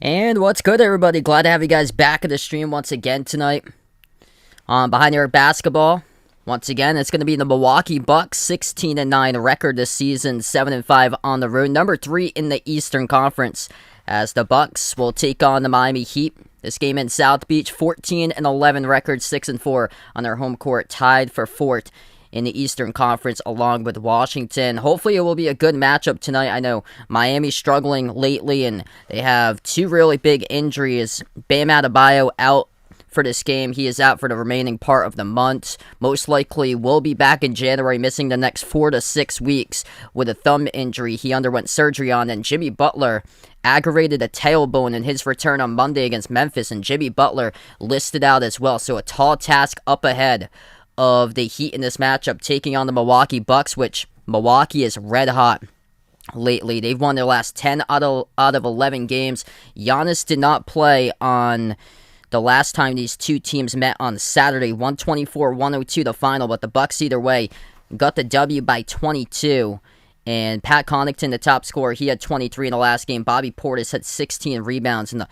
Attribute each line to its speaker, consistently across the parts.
Speaker 1: And what's good, everybody? Glad to have you guys back at the stream once again tonight. Behind your basketball, once again, it's going to be the Milwaukee Bucks, 16-9 record this season, 7-5 on the road, number 3 in the Eastern Conference, as the Bucks will take on the Miami Heat. This game in South Beach, 14-11 record, 6-4 on their home court, tied for 4th in the Eastern Conference along with Washington. Hopefully it will be a good matchup tonight. I know Miami's struggling lately and they have 2 really big injuries. Bam Adebayo out for this game. He is out for the remaining part of the month. Most likely will be back in January, missing the next 4 to 6 weeks with a thumb injury he underwent surgery on. And Jimmy Butler aggravated a tailbone in his return on Monday against Memphis, and Jimmy Butler listed out as well. So a tall task up ahead of the Heat in this matchup, taking on the Milwaukee Bucks, which Milwaukee is red hot lately. They've won their last 10 out of 11 games. Giannis did not play on the last time these two teams met on Saturday. 124-102 the final, but the Bucks either way got the W by 22. And Pat Connaughton, the top scorer, he had 23 in the last game. Bobby Portis had 16 rebounds, and the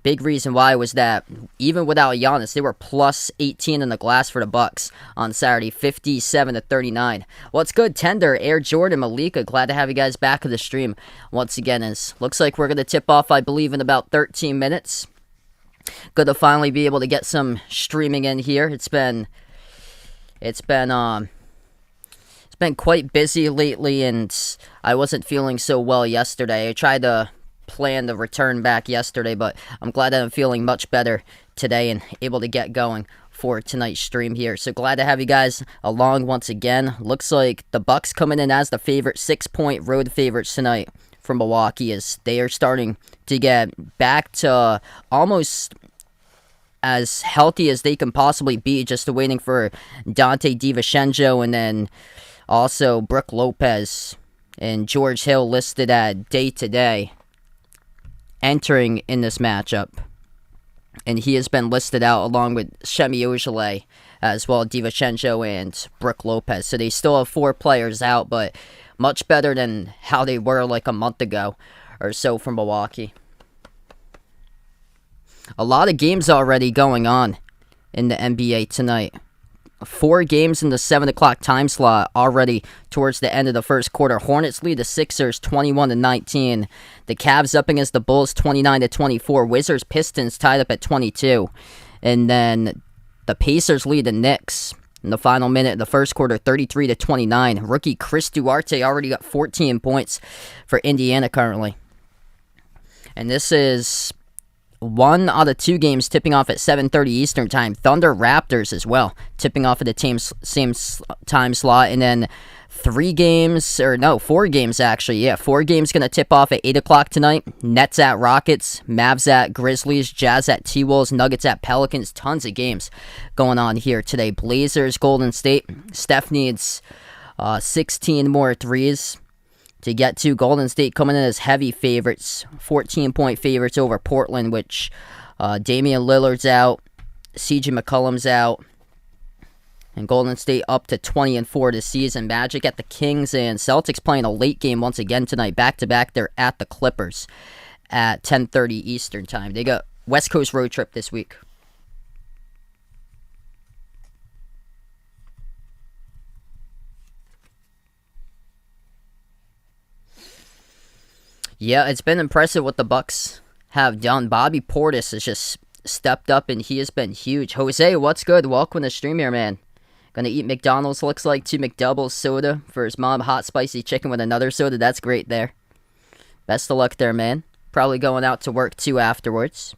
Speaker 1: big reason why was that even without Giannis, they were plus 18 in the glass for the Bucks on Saturday, 57-39. What's good, Tender, Air Jordan, Malika? Glad to have you guys back at the stream once again. It looks like we're going to tip off, I believe, in about 13 minutes. Good to finally be able to get some streaming in here. It's been quite busy lately, and I wasn't feeling so well yesterday. I tried to plan the return back yesterday, but I'm glad that I'm feeling much better today and able to get going for tonight's stream here. So glad to have you guys along once again. Looks like the Bucks coming in as the favorite, 6-point road favorites tonight from Milwaukee, as they are starting to get back to almost as healthy as they can possibly be, just waiting for Dante DiVincenzo and then also Brook Lopez and George Hill listed at day-to-day entering in this matchup. And he has been listed out along with Shemi Ojeleye as well, DiVincenzo and Brook Lopez. So they still have 4 players out, but much better than how they were like a month ago or so from Milwaukee. A lot of games already going on in the NBA tonight. 4 games in the 7 o'clock time slot already towards the end of the first quarter. Hornets lead the Sixers 21-19. The Cavs up against the Bulls 29-24. Wizards Pistons tied up at 22. And then the Pacers lead the Knicks in the final minute of the first quarter 33-29. Rookie Chris Duarte already got 14 points for Indiana currently. And this is 1 out of 2 games tipping off at 7:30 Eastern time. Thunder Raptors as well, tipping off at the same time slot. And then 4 games actually. Yeah, 4 games going to tip off at 8 o'clock tonight. Nets at Rockets, Mavs at Grizzlies, Jazz at T-Wolves, Nuggets at Pelicans. Tons of games going on here today. Blazers, Golden State. Steph needs 16 more threes to get to. Golden State coming in as heavy favorites, 14-point favorites over Portland, which Damian Lillard's out, CJ McCollum's out, and Golden State up to 20-4 this season. Magic at the Kings, and Celtics playing a late game once again tonight. Back-to-back, they're at the Clippers at 10:30 Eastern time. They got West Coast road trip this week. Yeah, it's been impressive what the Bucks have done. Bobby Portis has just stepped up, and he has been huge. Jose, what's good? Welcome to the stream here, man. Gonna eat McDonald's, looks like. 2 McDoubles soda for his mom. Hot spicy chicken with another soda. That's great there. Best of luck there, man. Probably going out to work, too, afterwards.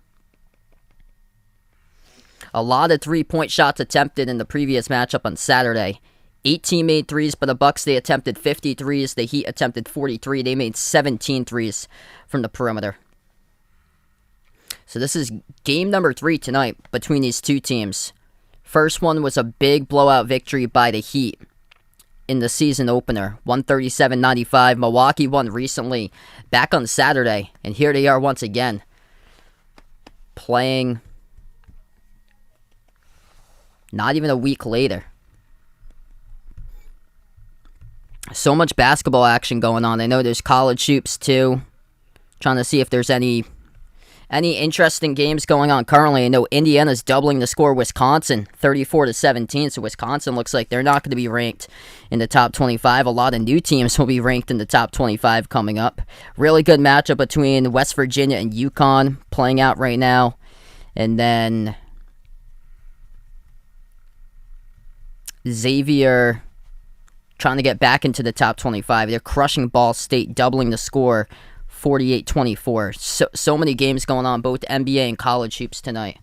Speaker 1: A lot of 3-point shots attempted in the previous matchup on Saturday. 18 made threes, but the Bucks, they attempted 50 threes. The Heat attempted 43. They made 17 threes from the perimeter. So this is game number 3 tonight between these two teams. First one was a big blowout victory by the Heat in the season opener, 137-95. Milwaukee won recently back on Saturday, and here they are once again playing not even a week later. So much basketball action going on. I know there's college hoops too. Trying to see if there's any Any interesting games going on currently? I know Indiana's doubling the score. Wisconsin, 34-17. So Wisconsin looks like they're not going to be ranked in the top 25. A lot of new teams will be ranked in the top 25 coming up. Really good matchup between West Virginia and UConn playing out right now. And then Xavier trying to get back into the top 25. They're crushing Ball State, doubling the score. 48-24. So many games going on, both NBA and college hoops tonight.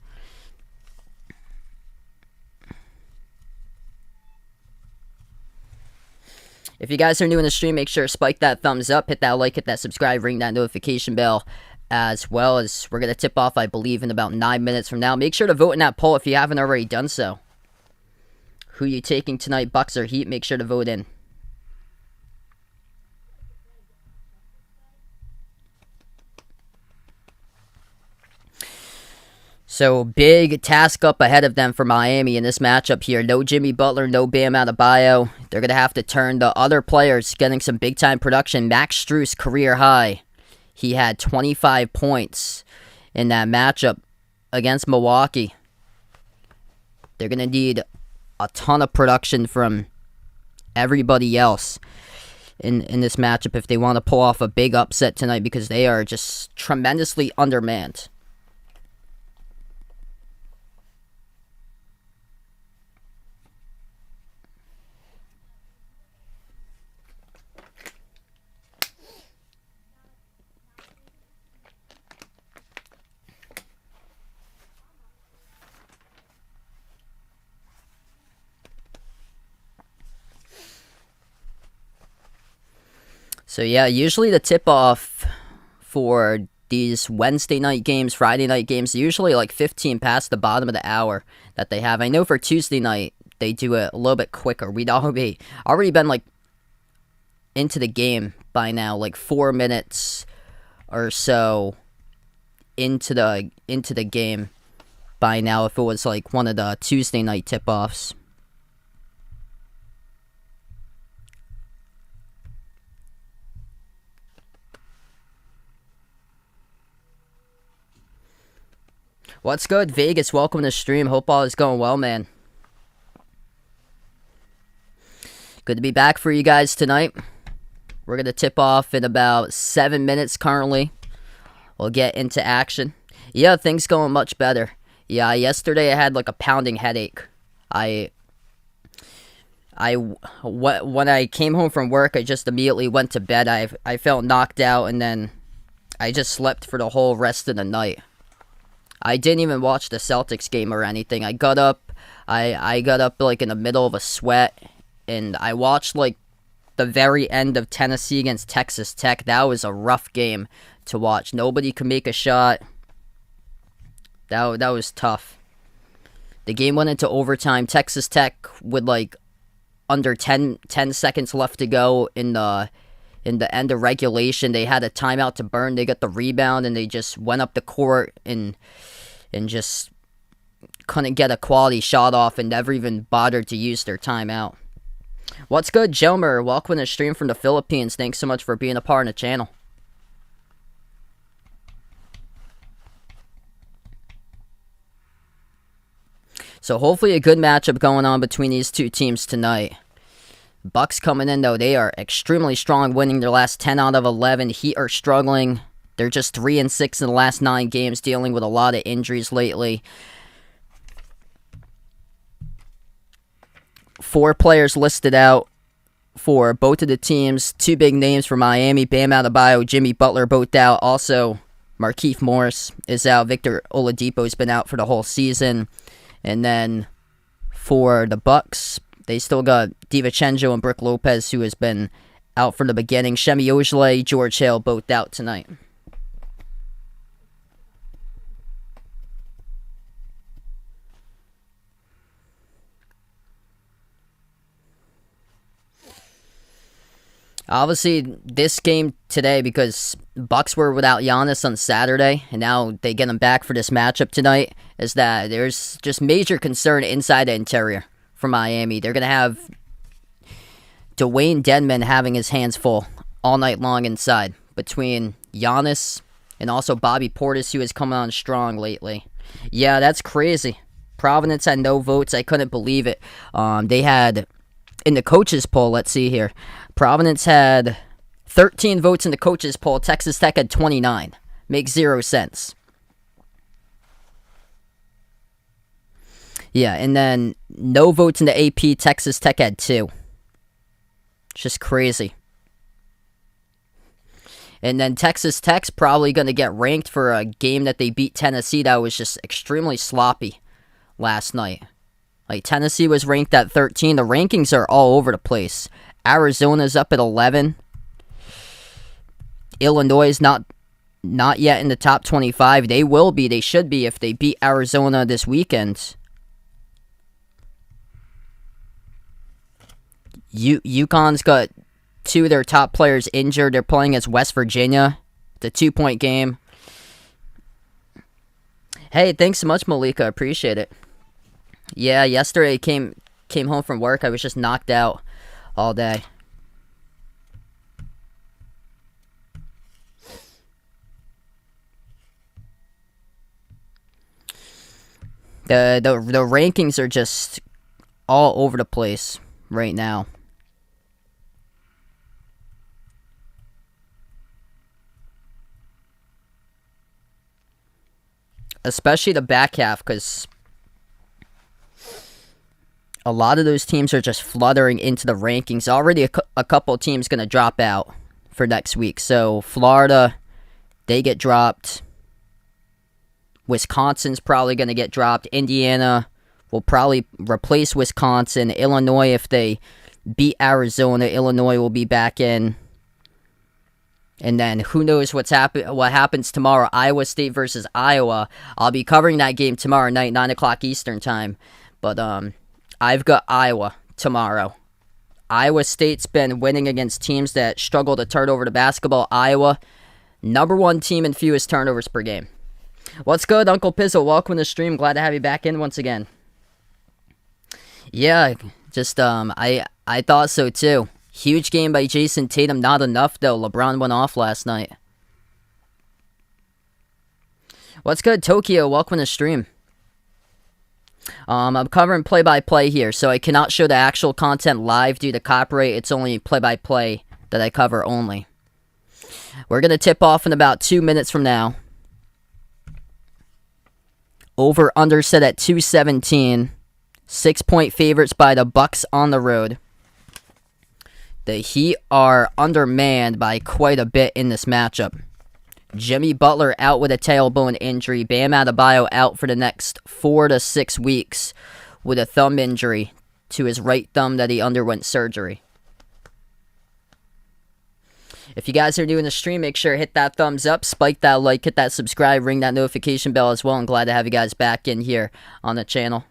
Speaker 1: If you guys are new in the stream, make sure to spike that thumbs up, hit that like, hit that subscribe, ring that notification bell, as well as we're going to tip off, I believe, in about 9 minutes from now. Make sure to vote in that poll if you haven't already done so. Who you taking tonight, Bucks or Heat? Make sure to vote in. So, big task up ahead of them for Miami in this matchup here. No Jimmy Butler, no Bam Adebayo. They're going to have to turn the other players getting some big-time production. Max Strus, career high. He had 25 points in that matchup against Milwaukee. They're going to need a ton of production from everybody else in this matchup if they want to pull off a big upset tonight, because they are just tremendously undermanned. So yeah, usually the tip-off for these Wednesday night games, Friday night games, usually like 15 past the bottom of the hour that they have. I know for Tuesday night, they do it a little bit quicker. We'd already been like into the game by now, like 4 minutes or so into the game by now if it was like one of the Tuesday night tip-offs. What's good, Vegas? Welcome to the stream. Hope all is going well, man. Good to be back for you guys tonight. We're going to tip off in about 7 minutes currently. We'll get into action. Yeah, things going much better. Yeah, yesterday I had like a pounding headache. When I came home from work, I just immediately went to bed. I felt knocked out, and then I just slept for the whole rest of the night. I didn't even watch the Celtics game or anything. I got up like in the middle of a sweat, and I watched like the very end of Tennessee against Texas Tech. That was a rough game to watch. Nobody could make a shot. That was tough. The game went into overtime. Texas Tech with like under 10 seconds left to go in the end of regulation. They had a timeout to burn. They got the rebound, and they just went up the court and just couldn't get a quality shot off and never even bothered to use their timeout. What's good, Jomer? Welcome to the stream from the Philippines. Thanks so much for being a part of the channel. So hopefully a good matchup going on between these two teams tonight. Bucks coming in, though. They are extremely strong, winning their last 10 out of 11. Heat are struggling. They're just 3-6 in the last 9 games, dealing with a lot of injuries lately. 4 players listed out for both of the teams. 2 big names for Miami. Bam Adebayo, Jimmy Butler, both out. Also, Markieff Morris is out. Victor Oladipo's been out for the whole season. And then for the Bucks, they still got DiVincenzo and Brook Lopez, who has been out from the beginning. Semi Ojeleye, George Hill, both out tonight. Obviously, this game today, because Bucks were without Giannis on Saturday, and now they get him back for this matchup tonight, is that there's just major concern inside the interior for Miami. They're going to have Dwayne Dedmon having his hands full all night long inside, between Giannis, And also Bobby Portis, who is coming on strong lately. Yeah, that's crazy. Providence had no votes. I couldn't believe it. They had, in the coaches poll, let's see here. Providence had 13 votes in the coaches poll. Texas Tech had 29. Makes 0 sense. Yeah, and then no votes in the AP. Texas Tech had 2. It's just crazy. And then Texas Tech's probably going to get ranked for a game that they beat Tennessee that was just extremely sloppy last night. Like, Tennessee was ranked at 13. The rankings are all over the place. Arizona's up at 11. Illinois is not yet in the top 25. They will be. They should be if they beat Arizona this weekend. UConn's got 2 of their top players injured. They're playing against West Virginia. The 2-point game. Hey, thanks so much, Malika. I appreciate it. Yeah, yesterday came home from work. I was just knocked out all day. The rankings are just all over the place right now. Especially the back half, because a lot of those teams are just fluttering into the rankings. Already a couple teams going to drop out for next week. So Florida, they get dropped. Wisconsin's probably going to get dropped. Indiana will probably replace Wisconsin. Illinois, if they beat Arizona, Illinois will be back in. And then who knows what happens tomorrow. Iowa State versus Iowa. I'll be covering that game tomorrow night, 9 o'clock Eastern time. But I've got Iowa tomorrow. Iowa State's been winning against teams that struggle to turn over the basketball. Iowa, #1 team in fewest turnovers per game. What's good, Uncle Pizzo? Welcome to the stream. Glad to have you back in once again. Yeah, just I thought so too. Huge game by Jason Tatum. Not enough, though. LeBron went off last night. What's good, Tokyo? Welcome to the stream. I'm covering play-by-play here, so I cannot show the actual content live due to copyright. It's only play-by-play that I cover only. We're going to tip off in about 2 minutes from now. Over-under set at 217. 6-point favorites by the Bucks on the road. The Heat are undermanned by quite a bit in this matchup. Jimmy Butler out with a tailbone injury. Bam Adebayo out for the next 4 to 6 weeks with a thumb injury to his right thumb that he underwent surgery. If you guys are new in the stream, make sure to hit that thumbs up, spike that like, hit that subscribe, ring that notification bell as well. I'm glad to have you guys back in here on the channel.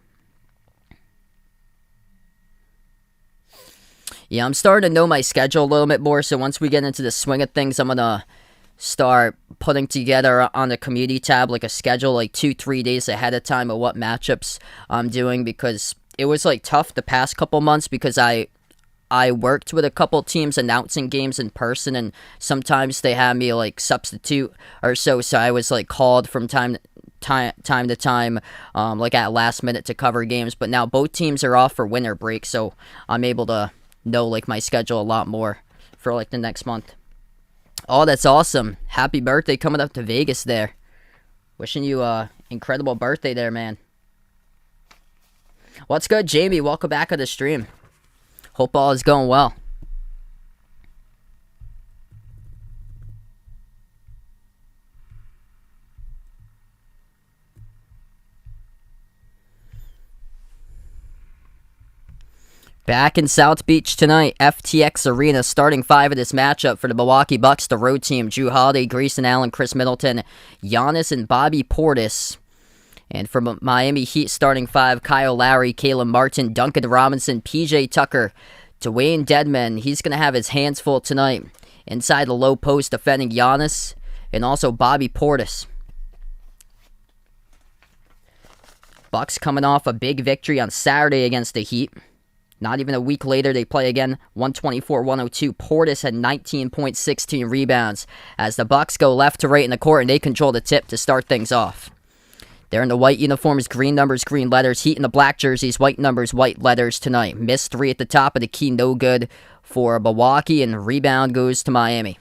Speaker 1: Yeah, I'm starting to know my schedule a little bit more, so once we get into the swing of things, I'm going to start putting together on the community tab like a schedule like 2-3 days ahead of time of what matchups I'm doing, because it was like tough the past couple months because I worked with a couple teams announcing games in person, and sometimes they had me like substitute or so I was like called from time to time, like at last minute to cover games. But now both teams are off for winter break, so I'm able to know like my schedule a lot more for like the next month. Oh, that's awesome. Happy birthday coming up to Vegas there. Wishing you a incredible birthday there, man. What's good, Jamie? Welcome back to the stream. Hope all is going well. Back in South Beach tonight, FTX Arena, starting 5 of this matchup for the Milwaukee Bucks, the road team. Jrue Holiday, Grayson Allen, Chris Middleton, Giannis, and Bobby Portis. And for Miami Heat, starting 5, Kyle Lowry, Caleb Martin, Duncan Robinson, PJ Tucker, Dwayne Dedmon. He's going to have his hands full tonight inside the low post defending Giannis, and also Bobby Portis. Bucks coming off a big victory on Saturday against the Heat. Not even a week later, they play again, 124-102. Portis had 19.16 rebounds as the Bucks go left to right in the court, and they control the tip to start things off. They're in the white uniforms, green numbers, green letters. Heat in the black jerseys, white numbers, white letters tonight. Missed three at the top of the key, no good for Milwaukee, and rebound goes to Miami.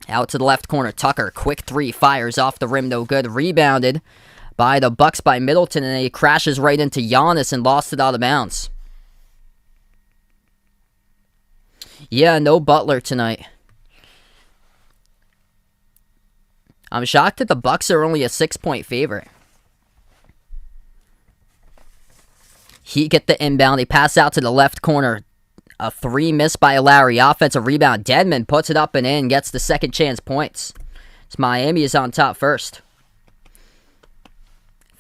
Speaker 1: Out to the left corner, Tucker, quick three, fires off the rim, no good. Rebounded by the Bucks by Middleton, and he crashes right into Giannis and lost it out of bounds. Yeah, no Butler tonight. I'm shocked that the Bucks are only a 6-point favorite. Heat get the inbound. They pass out to the left corner. A three missed by Lowry. Offensive rebound. Dedmon puts it up and in. Gets the second chance points. So Miami is on top first.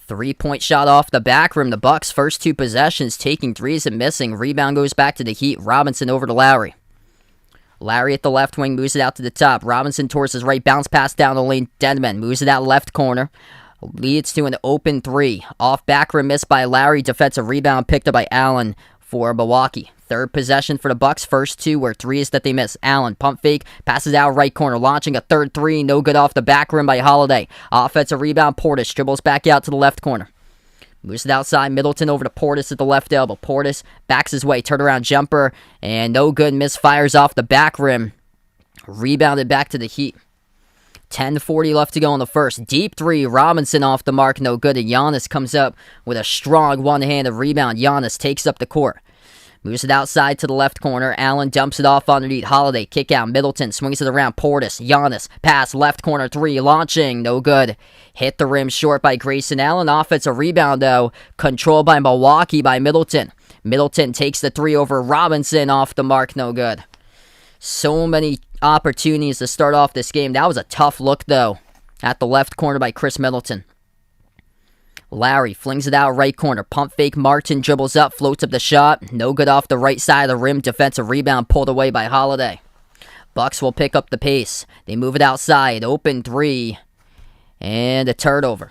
Speaker 1: 3-point shot off the back rim. The Bucks first two possessions taking threes and missing. Rebound goes back to the Heat. Robinson over to Lowry. Lowry at the left wing moves it out to the top. Robinson towards his right. Bounce pass down the lane. Dedmon moves it out left corner. Leads to an open three. Off back rim missed by Lowry. Defensive rebound picked up by Allen for Milwaukee. Third possession for the Bucks. First two were threes that they miss. Allen, pump fake, passes out right corner, launching a third three. No good off the back rim by Holiday. Offensive rebound, Portis dribbles back out to the left corner. Moves it outside, Middleton over to Portis at the left elbow. Portis backs his way, turnaround jumper, and no good. Misfires off the back rim. Rebounded back to the Heat. 10:40 left to go in the first. Deep three, Robinson off the mark, no good. And Giannis comes up with a strong one-handed rebound. Giannis takes up the court. Moves it outside to the left corner. Allen dumps it off underneath. Holiday, kick out. Middleton swings it around. Portis, Giannis, pass, left corner three, launching, no good. Hit the rim short by Grayson Allen. Offensive rebound, though, controlled by Milwaukee by Middleton. Middleton takes the three over Robinson, off the mark, no good. So many opportunities to start off this game. That was a tough look, though, at the left corner by Chris Middleton. Lowry flings it out right corner. Pump fake. Martin dribbles up, floats up the shot. No good off the right side of the rim. Defensive rebound pulled away by Holiday. Bucks will pick up the pace. They move it outside. Open three. And a turnover.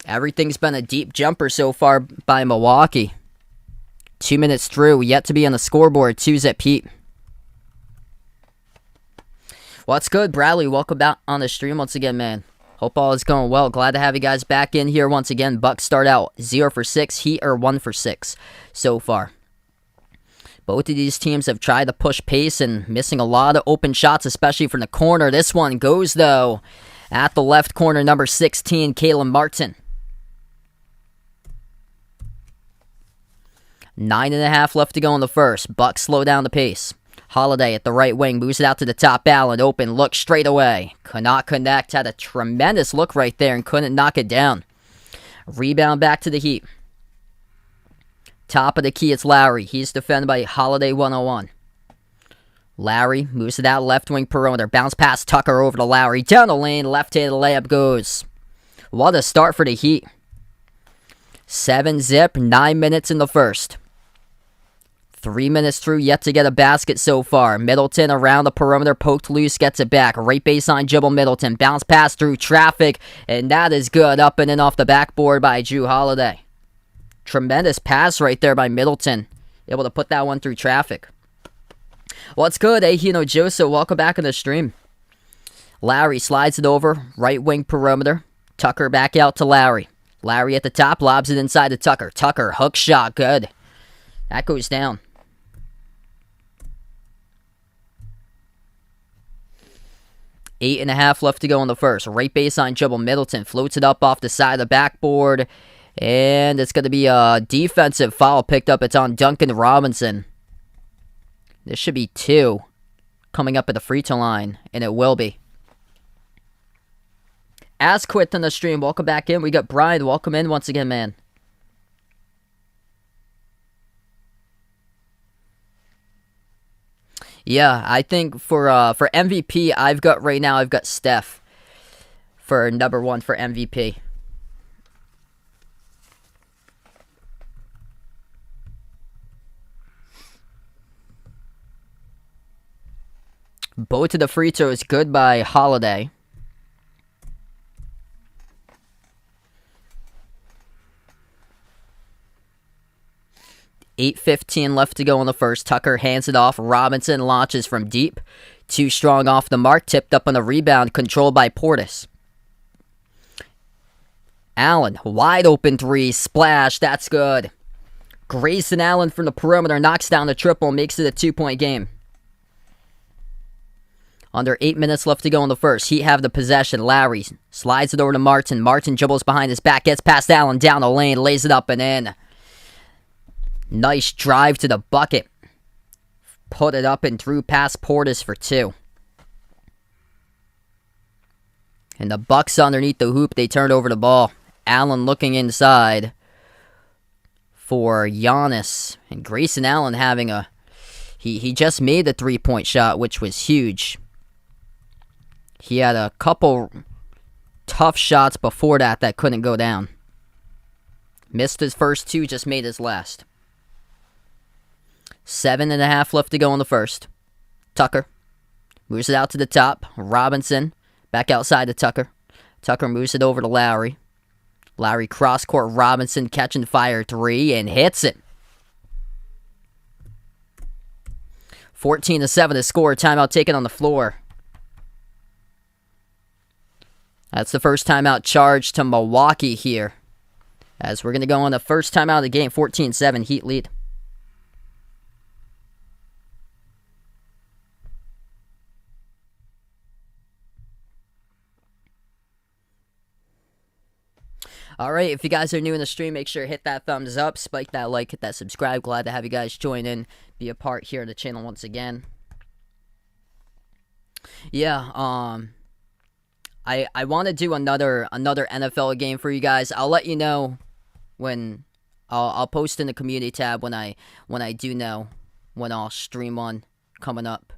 Speaker 1: Everything's been a deep jumper so far by Milwaukee. 2 minutes through. Yet to be on the scoreboard. 2-zip Heat. What's good, Bradley? Welcome back on the stream once again, man. Hope all is going well. Glad to have you guys back in here once again. Bucks start out 0 for 6. Heat are 1 for 6 so far. Both of these teams have tried to push pace and missing a lot of open shots, especially from the corner. This one goes, though, at the left corner, number 16, Caleb Martin. 9.5 left to go in the first. Bucks slow down the pace. Holiday at the right wing, moves it out to the top. Allen, open, look straight away. Could not connect, had a tremendous look right there and couldn't knock it down. Rebound back to the Heat. Top of the key, it's Lowry. He's defended by Holiday 101. Lowry moves it out left wing perimeter. Bounce pass Tucker over to Lowry. Down the lane, left-handed layup goes. What a start for the Heat. 7-zip, 9 minutes in the first. 3 minutes through, yet to get a basket so far. Middleton around the perimeter, poked loose, gets it back. Right baseline, dribble Middleton. Bounce pass through traffic, and that is good. Up and in off the backboard by Jrue Holiday. Tremendous pass right there by Middleton. Able to put that one through traffic. What's good, Ahino Joseph? Welcome back on the stream. Lowry slides it over, right wing perimeter. Tucker back out to Lowry. Lowry at the top, lobs it inside to Tucker. Tucker, hook shot, good. That goes down. 8.5 left to go in the first. Right baseline dribble. Middleton floats it up off the side of the backboard. And it's going to be a defensive foul picked up. It's on Duncan Robinson. This should be 2 coming up at the free throw line. And it will be. As quit on the stream. Welcome back in. We got Brian. Welcome in once again, man. Yeah, I think for MVP, I've got Steph for number 1 for MVP. Both of the free throws good by Holiday. 8:15 left to go in the first. Tucker hands it off. Robinson launches from deep. Too strong off the mark. Tipped up on the rebound. Controlled by Portis. Allen, wide open three. Splash. That's good. Grayson Allen from the perimeter knocks down the triple. Makes it a 2-point game. Under 8 minutes left to go in the first. Heat have the possession. Lowry slides it over to Martin. Martin dribbles behind his back. Gets past Allen down the lane. Lays it up and in. Nice drive to the bucket. Put it up and through past Portis for 2. And the Bucks underneath the hoop. They turned over the ball. Allen looking inside for Giannis. And Grayson Allen having a... He just made the 3-point shot, which was huge. He had a couple tough shots before that couldn't go down. Missed his first 2, just made his last. 7.5 left to go in the first. Tucker moves it out to the top. Robinson back outside to Tucker. Tucker moves it over to Lowry. Lowry cross-court. Robinson catching fire 3 and hits it. 14-7 to score. Timeout taken on the floor. That's the first timeout charge to Milwaukee here. As we're going to go on the first timeout of the game. 14-7 Heat lead. Alright, if you guys are new in the stream, make sure to hit that thumbs up, spike that like, hit that subscribe. Glad to have you guys join in, be a part here of the channel once again. Yeah, I want to do another NFL game for you guys. I'll let you know when I'll post in the community tab when I do know when I'll stream one coming up.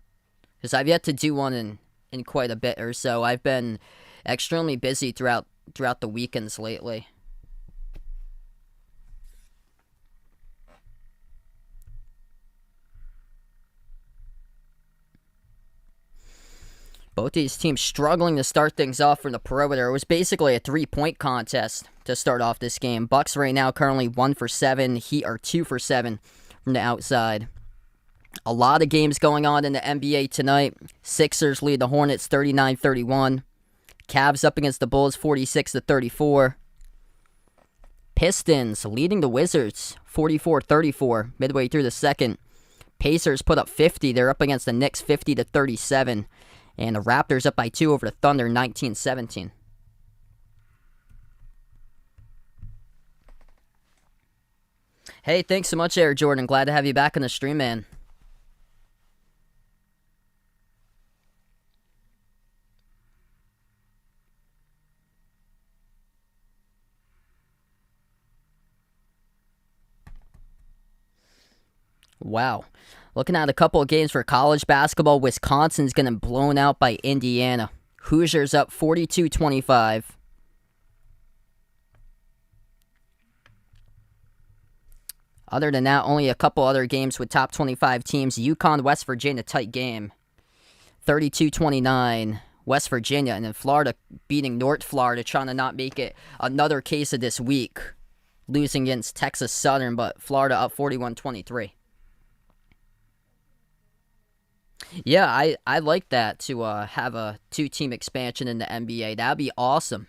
Speaker 1: Because I've yet to do one in quite a bit or so. I've been extremely busy throughout the weekends lately. Both these teams struggling to start things off from the perimeter. It was basically a 3-point contest to start off this game. Bucks right now currently 1 for 7. Heat are 2 for 7 from the outside. A lot of games going on in the NBA tonight. Sixers lead the Hornets 39-31. Cavs up against the Bulls 46-34. Pistons leading the Wizards 44-34 midway through the second. Pacers put up 50. They're up against the Knicks 50-37. And the Raptors up by 2 over the Thunder 19-17. Hey, thanks so much, Air Jordan. Glad to have you back on the stream, man. Wow. Looking at a couple of games for college basketball, Wisconsin's getting blown out by Indiana. Hoosiers up 42-25. Other than that, only a couple other games with top 25 teams. UConn, West Virginia, tight game. 32-29, West Virginia. And then Florida beating North Florida, trying to not make it another case of this week. Losing against Texas Southern, but Florida up 41-23. Yeah, I like that to have a 2-team expansion in the NBA. That'd be awesome.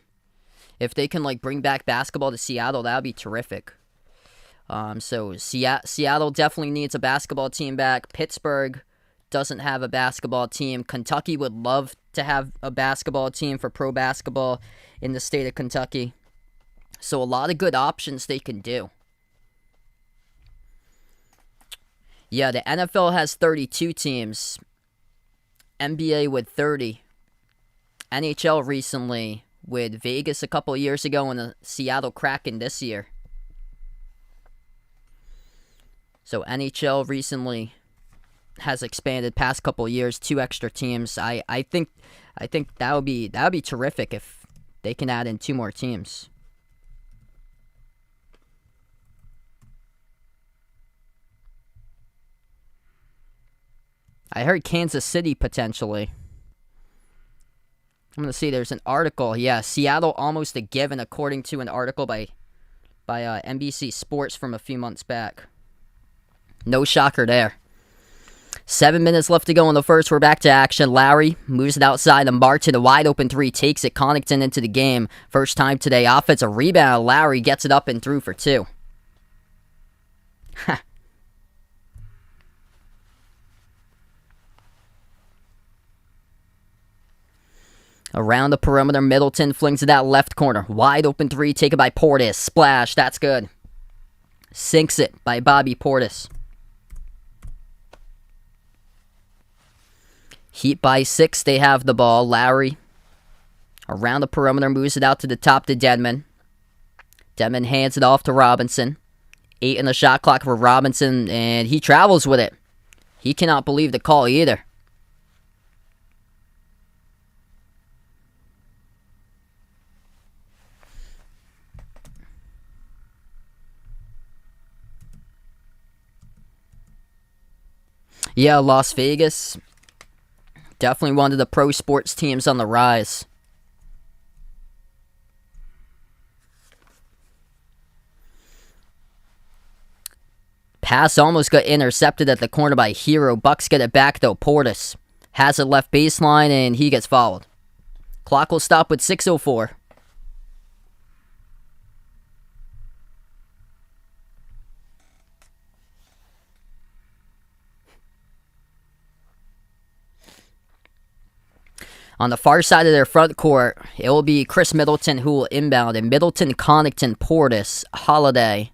Speaker 1: If they can bring back basketball to Seattle, that'd be terrific. So Seattle definitely needs a basketball team back. Pittsburgh doesn't have a basketball team. Kentucky would love to have a basketball team for pro basketball in the state of Kentucky. So a lot of good options they can do. Yeah, the NFL has 32 teams. NBA with 30. NHL recently with Vegas a couple years ago and the Seattle Kraken this year. So NHL recently has expanded past couple years, 2 extra teams. I think that would be terrific if they can add in 2 more teams. I heard Kansas City potentially. I'm going to see, there's an article. Yeah, Seattle almost a given according to an article by NBC Sports from a few months back. No shocker there. 7 minutes left to go in the first. We're back to action. Lowry moves it outside to Martin. A wide open three. Takes it. Connaughton into the game. First time today. Offensive rebound. Lowry gets it up and through for two. Around the perimeter, Middleton flings it out left corner. Wide open three, taken by Portis. Splash, that's good. Sinks it by Bobby Portis. Heat by 6, they have the ball. Lowry around the perimeter, moves it out to the top to Dedmon. Dedmon hands it off to Robinson. 8 in the shot clock for Robinson, and he travels with it. He cannot believe the call either. Yeah, Las Vegas, definitely one of the pro sports teams on the rise. Pass almost got intercepted at the corner by Hero. Bucks get it back though. Portis has it left baseline and he gets fouled. Clock will stop with 6:04. On the far side of their front court, it will be Chris Middleton who will inbound. And Middleton, Connaughton, Portis, Holiday.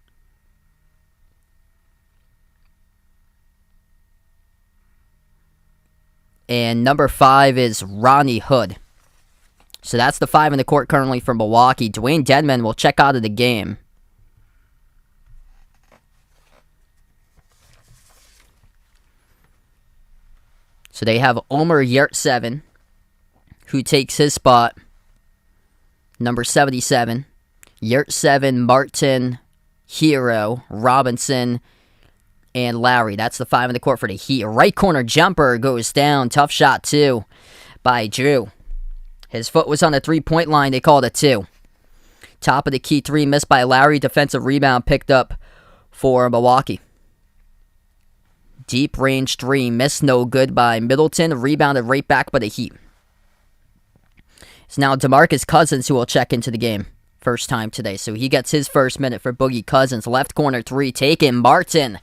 Speaker 1: And number 5 is Ronnie Hood. So that's the 5 in the court currently for Milwaukee. Dwayne Dedmon will check out of the game. So they have Omer Yurtseven, who takes his spot. Number 77. Yurtseven, Martin, Hero, Robinson, and Lowry. That's the 5 in the court for the Heat. Right corner jumper goes down. Tough shot, too, by Drew. His foot was on the three-point line. They called it 2. Top of the key 3 missed by Lowry. Defensive rebound picked up for Milwaukee. Deep range 3 missed, no good by Middleton. Rebounded right back by the Heat. It's now DeMarcus Cousins who will check into the game. First time today. So he gets his first minute for Boogie Cousins. Left corner 3 taken. Martin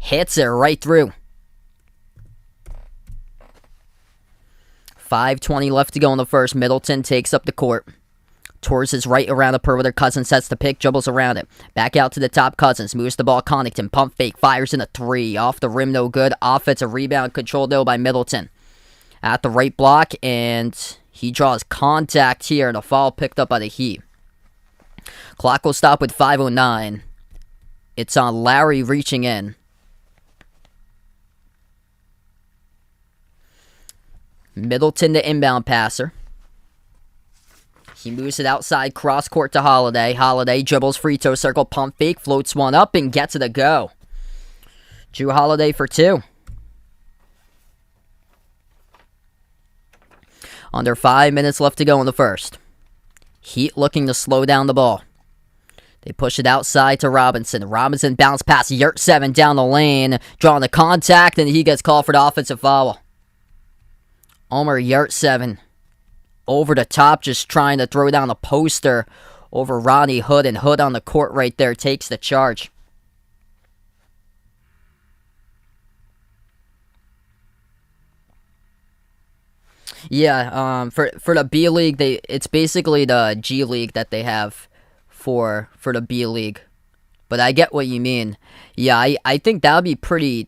Speaker 1: hits it right through. 5:20 left to go in the first. Middleton takes up the court. Towards his right around the perimeter. Cousins sets the pick, dribbles around it. Back out to the top. Cousins moves the ball. Connaughton pump fake. Fires in a 3. Off the rim, no good. Offensive rebound controlled though by Middleton. At the right block, and he draws contact here. And a foul picked up by the Heat. Clock will stop with 5:09. It's on Lowry reaching in. Middleton, the inbound passer. He moves it outside, cross court to Holiday. Holiday dribbles, free throw circle, pump fake, floats one up, and gets it a go. Drew Holiday for 2. Under 5 minutes left to go in the first. Heat looking to slow down the ball. They push it outside to Robinson. Robinson bounce pass Yurtseven down the lane, drawing the contact, and he gets called for the offensive foul. Omer Yurtseven over the top, just trying to throw down a poster over Ronnie Hood, and Hood on the court right there takes the charge. Yeah, for the B League, it's basically the G League that they have for the B League. But I get what you mean. Yeah, I think that'd be pretty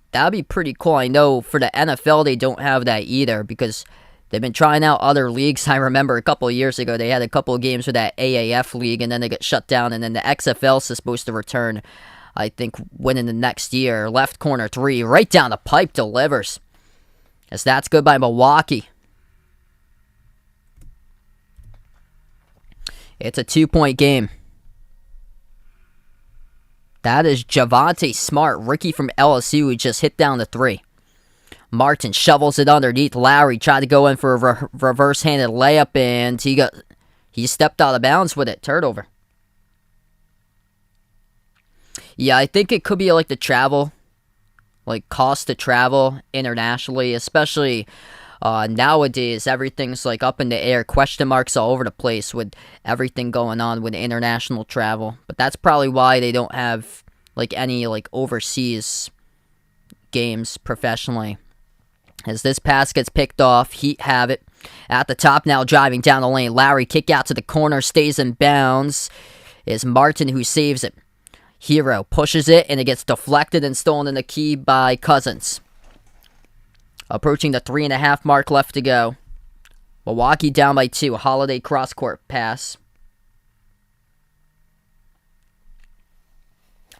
Speaker 1: cool. I know for the NFL they don't have that either because they've been trying out other leagues. I remember a couple of years ago they had a couple of games with that AAF league and then they got shut down, and then the XFL is supposed to return, I think, within the next year. Left corner 3, right down the pipe, delivers. As that's good by Milwaukee. It's a 2-point game. That is Javonte Smart, rookie from LSU, who just hit down the 3. Martin shovels it underneath. Lowry tried to go in for a reverse-handed layup, and he stepped out of bounds with it. Turnover. Yeah, I think it could be like the travel like cost to travel internationally, especially nowadays. Everything's like up in the air, question marks all over the place with everything going on with international travel. But that's probably why they don't have like any like overseas games professionally. As this pass gets picked off, Heat have it. At the top now, driving down the lane. Lowry kick out to the corner, stays in bounds. Is Martin who saves it. Hero pushes it, and it gets deflected and stolen in the key by Cousins. Approaching the 3.5 mark left to go. Milwaukee down by 2. Holiday cross-court pass.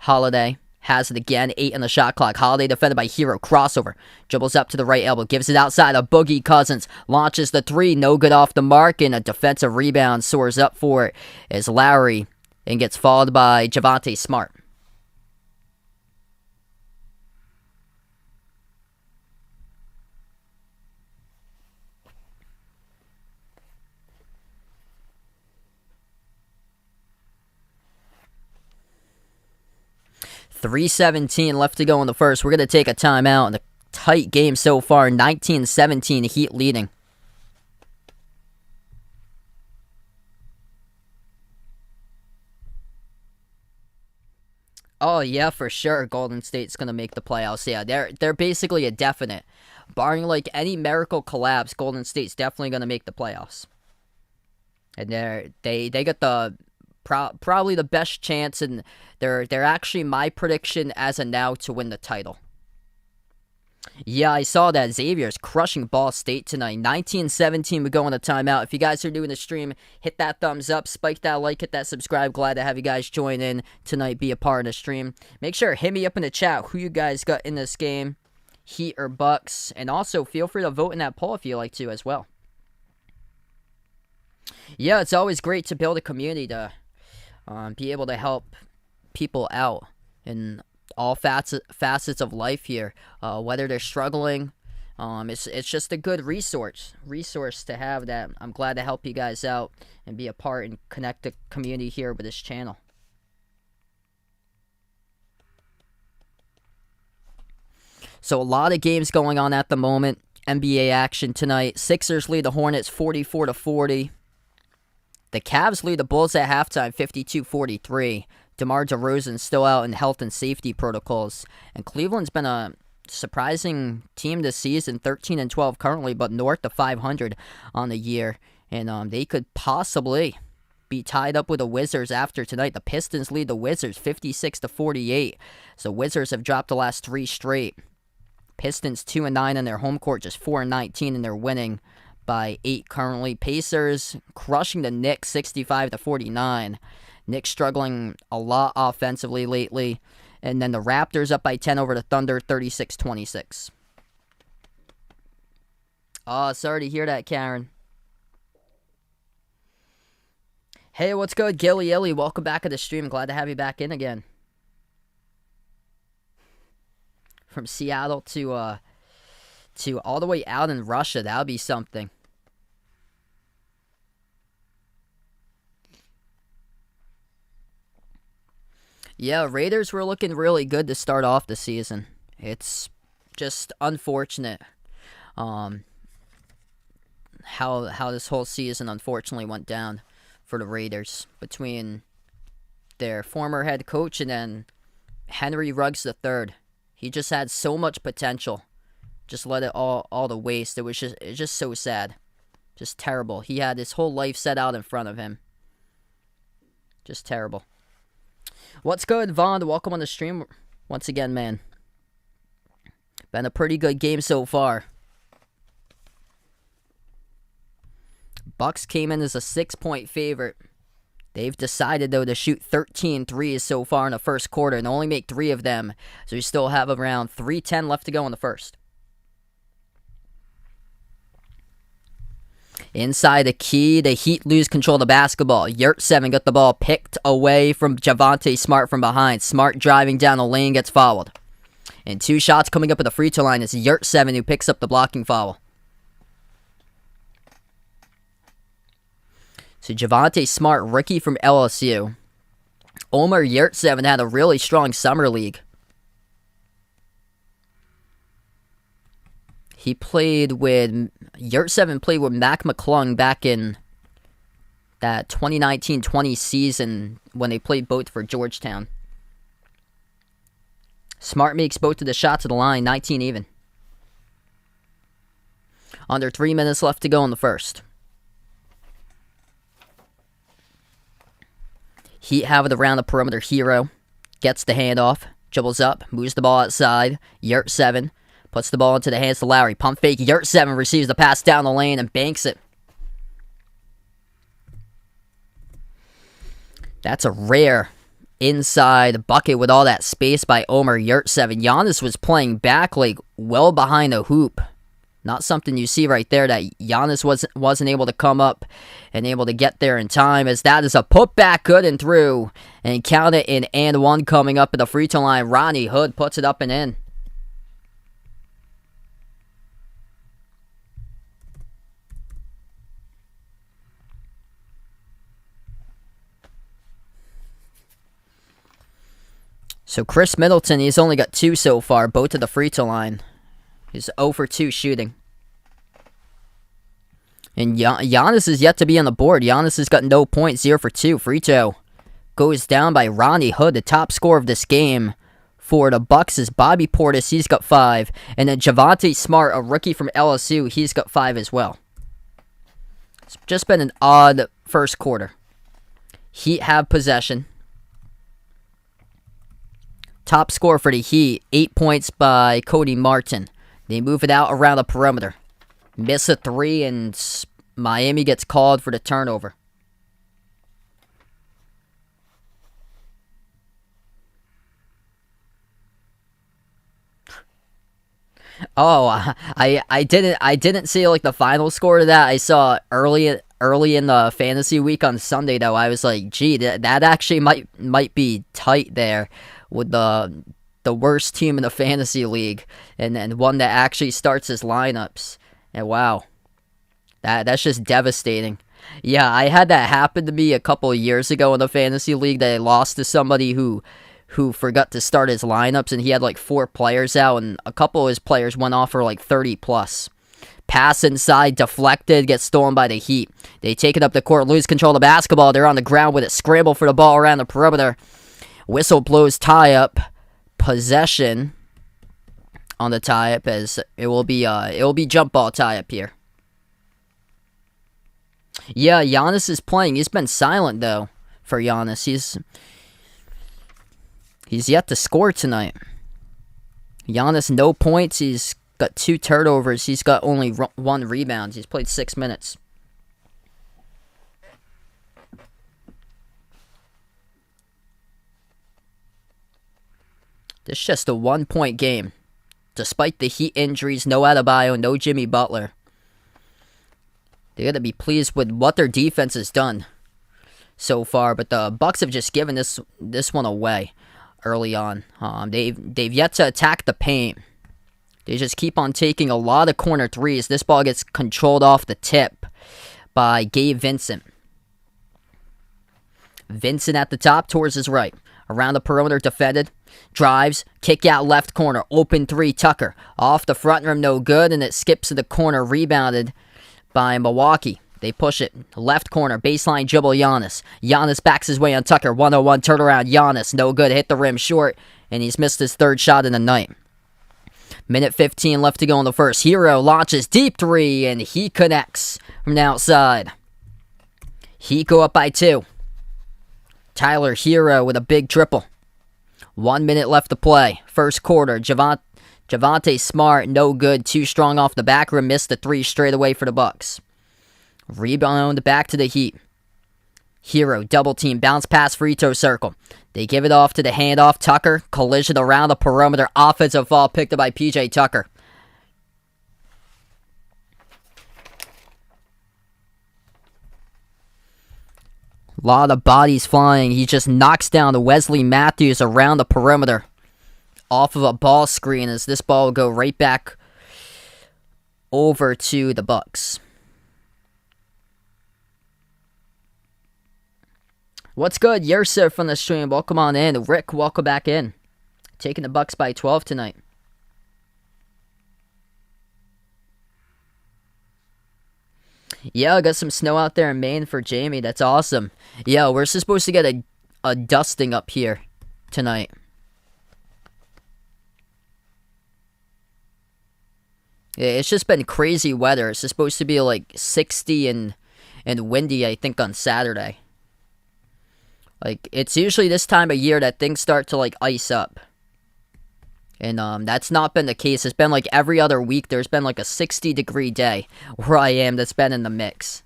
Speaker 1: Holiday has it again. 8 on the shot clock. Holiday defended by Hero. Crossover. Dribbles up to the right elbow. Gives it outside. A boogie Cousins. Launches the 3. No good off the mark. And a defensive rebound soars up for it as Lowry and gets fouled by Javonte Smart. .317 left to go in the first. We're going to take a timeout in a tight game so far. 19-17, Heat leading. Oh, yeah, for sure. Golden State's going to make the playoffs. Yeah, they're basically a definite. Barring, like, any miracle collapse, Golden State's definitely going to make the playoffs. And they got the probably the best chance, and they're actually my prediction as of now to win the title. Yeah, I saw that. Xavier's crushing Ball State tonight. 19-17, we go on a timeout. If you guys are doing the stream, hit that thumbs up, spike that like, hit that subscribe. Glad to have you guys join in tonight, be a part of the stream. Make sure, hit me up in the chat who you guys got in this game, Heat or Bucks. And also, feel free to vote in that poll if you like to as well. Yeah, it's always great to build a community to be able to help people out in all facets of life here, whether they're struggling. It's just a good resource to have that. I'm glad to help you guys out and be a part and connect the community here with this channel. So a lot of games going on at the moment. NBA action tonight. Sixers lead the Hornets 44-40. The Cavs lead the Bulls at halftime 52-43. DeMar DeRozan still out in health and safety protocols. And Cleveland's been a surprising team this season, 13-12 currently, but north of 500 on the year. And they could possibly be tied up with the Wizards after tonight. The Pistons lead the Wizards 56-48. So Wizards have dropped the last 3 straight. Pistons 2-9 in their home court, just 4-19, and they're winning by 8 currently. Pacers crushing the Knicks 65-49. Knicks struggling a lot offensively lately. And then the Raptors up by 10 over the Thunder 36-26. Oh, sorry to hear that, Karen. Hey, what's good, Gilly Illy? Welcome back to the stream. Glad to have you back in again. From Seattle to all the way out in Russia. That would be something. Yeah, Raiders were looking really good to start off the season. It's just unfortunate how this whole season unfortunately went down for the Raiders between their former head coach and then Henry Ruggs III. He just had so much potential. Just let it all to waste. It's just so sad. Just terrible. He had his whole life set out in front of him. Just terrible. What's good, Vaughn? Welcome on the stream once again, man. Been a pretty good game so far. Bucks came in as a 6-point favorite. They've decided, though, to shoot 13 threes so far in the first quarter and only make 3 of them. So we still have around 3:10 left to go in the first. Inside the key, the Heat lose control of the basketball. Yurtseven got the ball picked away from Javonte Smart from behind. Smart driving down the lane, gets fouled. And 2 shots coming up at the free throw line. It's Yurtseven who picks up the blocking foul. So Javonte Smart, rookie from LSU. Omer Yurtseven had a really strong summer league. He played with Yurtseven played with Mac McClung back in that 2019-20 season when they played both for Georgetown. Smart makes both of the shots at the line, 19 even. Under 3 minutes left to go in the first. Heat have it around the perimeter. Hero gets the handoff, dribbles up, moves the ball outside. Yurtseven puts the ball into the hands of Lowry. Pump fake. Yurtseven receives the pass down the lane and banks it. That's a rare inside bucket with all that space by Omer Yurtseven. Giannis was playing back like well behind the hoop. Not something you see right there, that Giannis wasn't able to come up and able to get there in time, as that is a putback good and through. And count it in and one coming up at the free throw line. Ronnie Hood puts it up and in. So Chris Middleton, he's only got 2 so far, both at the free throw line. He's 0 for 2 shooting. And Giannis is yet to be on the board. Giannis has got no points, 0 for 2. Free throw goes down by Ronnie Hood. The top scorer of this game for the Bucks is Bobby Portis. He's got 5. And then Javonte Smart, a rookie from LSU, he's got 5 as well. It's just been an odd first quarter. Heat have possession. Top scorer for the Heat, 8 points by Cody Martin. They move it out around the perimeter. Miss a 3, and Miami gets called for the turnover. Oh, I didn't see like the final score to that. I saw early in the fantasy week on Sunday though. I was like, gee, that actually might be tight there with the worst team in the fantasy league, and one that actually starts his lineups. And wow, that's just devastating. Yeah, I had that happen to me a couple of years ago in the fantasy league, that I lost to somebody who forgot to start his lineups, and he had like 4 players out, and a couple of his players went off for like 30 plus. Pass inside, deflected, gets stolen by the Heat. They take it up the court, lose control of the basketball. They're on the ground with it, scramble for the ball around the perimeter. Whistle blows tie-up. Possession on the tie-up, as it will be jump ball tie-up here. Yeah, Giannis is playing. He's been silent though for Giannis. He's yet to score tonight. Giannis, no points. He's got 2 turnovers. He's got only 1 rebound. He's played 6 minutes. This is just a 1-point game. Despite the Heat injuries, no Adebayo, no Jimmy Butler. They got to be pleased with what their defense has done so far, but the Bucks have just given this one away early on. They've yet to attack the paint. They just keep on taking a lot of corner threes. This ball gets controlled off the tip by Gabe Vincent. Vincent at the top towards his right. Around the perimeter, defended. Drives, kick out left corner. Open 3, Tucker. Off the front rim, no good, and it skips to the corner. Rebounded by Milwaukee. They push it. Left corner, baseline dribble, Giannis. Giannis backs his way on Tucker. 1-on-1 turnaround, Giannis. No good, hit the rim short, and he's missed his 3rd shot in the night. Minute 15 left to go in the first. Hero launches deep 3, and he connects from the outside. Heat go up by 2. Tyler Hero with a big triple. 1 minute left to play. First quarter. Javonte Smart, no good. Too strong off the back rim. Missed the 3 straight away for the Bucks. Rebound back to the Heat. Hero, double team, bounce pass, free throw circle. They give it off to the handoff. Tucker, collision around the perimeter. Offensive foul picked up by P.J. Tucker. A lot of bodies flying. He just knocks down the Wesley Matthews around the perimeter off of a ball screen, as this ball will go right back over to the Bucks. What's good? Yusuf from the stream. Welcome on in. Rick, welcome back in. Taking the Bucks by 12 tonight. Yeah, I got some snow out there in Maine for Jamie. That's awesome. Yeah, we're supposed to get a dusting up here tonight. Yeah, it's just been crazy weather. It's supposed to be like 60 and windy, I think, on Saturday. Like, it's usually this time of year that things start to, like, ice up. And that's not been the case. It's been like every other week there's been like a 60-degree day where I am that's been in the mix.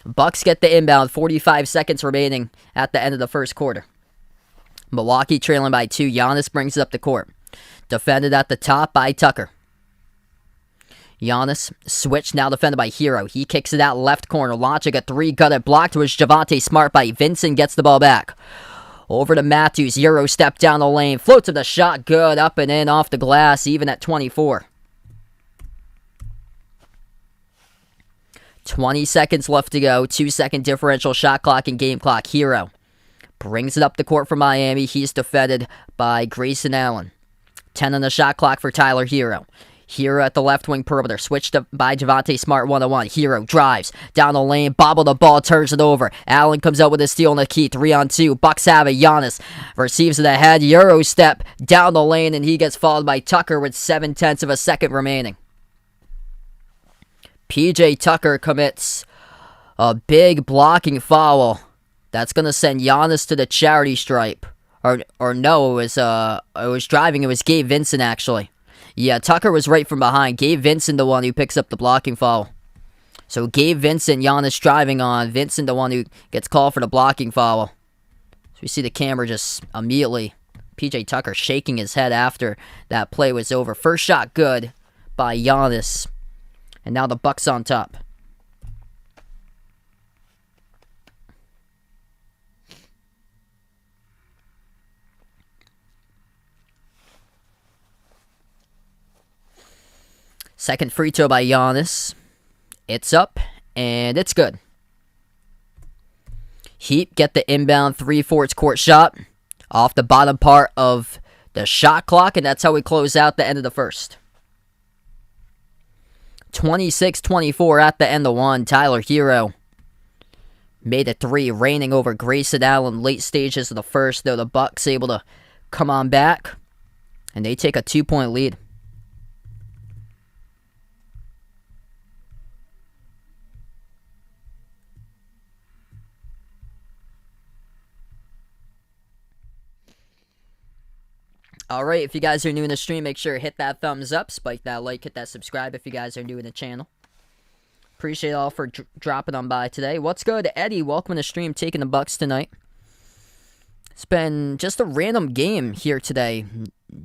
Speaker 1: Bucks get the inbound, 45 seconds remaining at the end of the first quarter. Milwaukee trailing by 2. Giannis brings it up the court. Defended at the top by Tucker. Giannis, switch, now defended by Hero. He kicks it out left corner. Launching a 3, got it blocked. It was Javante Smart by Vincent, gets the ball back. Over to Matthews. Euro step down the lane. Floats to the shot. Good. Up and in off the glass. Even at 24. 20 seconds left to go. 2-second differential shot clock and game clock. Hero brings it up the court for Miami. He's defended by Grayson Allen. 10 on the shot clock for Tyler Hero. Hero at the left wing perimeter. Switched by Javante Smart 1-on-1. Hero drives down the lane. Bobble the ball. Turns it over. Allen comes out with a steal and a key. 3-on-2. Bucks have it. Giannis receives it ahead. Euro step down the lane. And he gets followed by Tucker with 7/10 of a second remaining. PJ Tucker commits a big blocking foul. That's going to send Giannis to the charity stripe. Or no, it was driving. It was Gabe Vincent, actually. Yeah, Tucker was right from behind. Gabe Vincent, the one who picks up the blocking foul. So Gabe Vincent, Giannis driving on. Vincent, the one who gets called for the blocking foul. So we see the camera just immediately. PJ Tucker shaking his head after that play was over. First shot good by Giannis. And now the Bucks on top. Second free throw by Giannis. It's up, and it's good. Heat get the inbound 3/4 court shot off the bottom part of the shot clock, and that's how we close out the end of the first. 26-24 at the end of one. Tyler Hero made a 3, reigning over Grayson Allen late stages of the first, though the Bucks able to come on back, and they take a 2-point lead. Alright, if you guys are new in the stream, make sure to hit that thumbs up, spike that like, hit that subscribe if you guys are new in the channel. Appreciate all for dropping on by today. What's good, Eddie? Welcome to the stream, taking the Bucks tonight. It's been just a random game here today.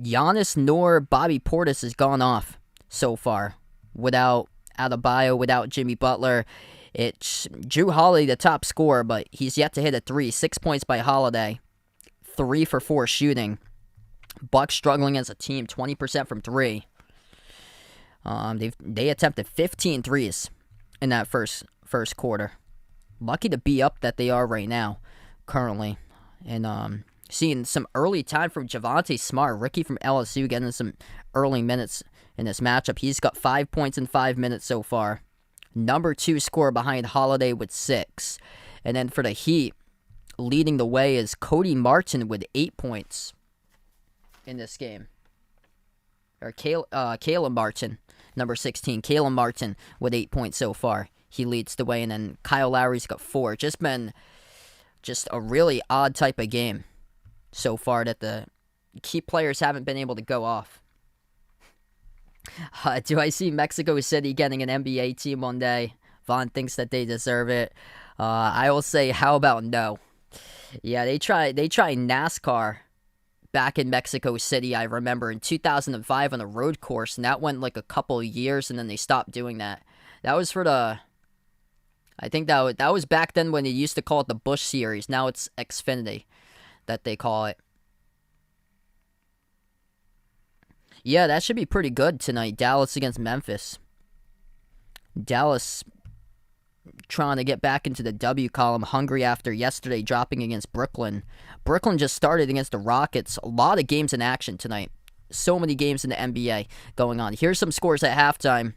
Speaker 1: Giannis nor Bobby Portis has gone off so far. Without Adebayo, without Jimmy Butler. It's Drew Holiday, the top scorer, but he's yet to hit a 3. 6 points by Holiday. 3 for 4 shooting. Bucks struggling as a team, 20% from 3. They attempted 15 threes in that first quarter. Lucky to be up that they are right now, currently. And seeing some early time from Javante Smart, rookie from LSU, getting some early minutes in this matchup. He's got 5 points in 5 minutes so far. Number 2 scorer behind Holiday with 6. And then for the Heat, leading the way is Cody Martin with 8 points in this game. Or Caleb Martin, number 16. Caleb Martin with 8 points so far. He leads the way, and then Kyle Lowry's got 4. Just a really odd type of game so far that the key players haven't been able to go off. Do I see Mexico City getting an NBA team one day? Vaughn thinks that they deserve it. I will say, how about no? Yeah, they tried NASCAR back in Mexico City, I remember, in 2005 on a road course, and that went like a couple of years, and then they stopped doing that. That was for the... I think that was back then when they used to call it the Busch Series. Now it's Xfinity that they call it. Yeah, that should be pretty good tonight. Dallas against Memphis. Dallas trying to get back into the W column, hungry after yesterday dropping against Brooklyn. Brooklyn just started against the Rockets. A lot of games in action tonight. So many games in the NBA going on. Here's some scores at halftime.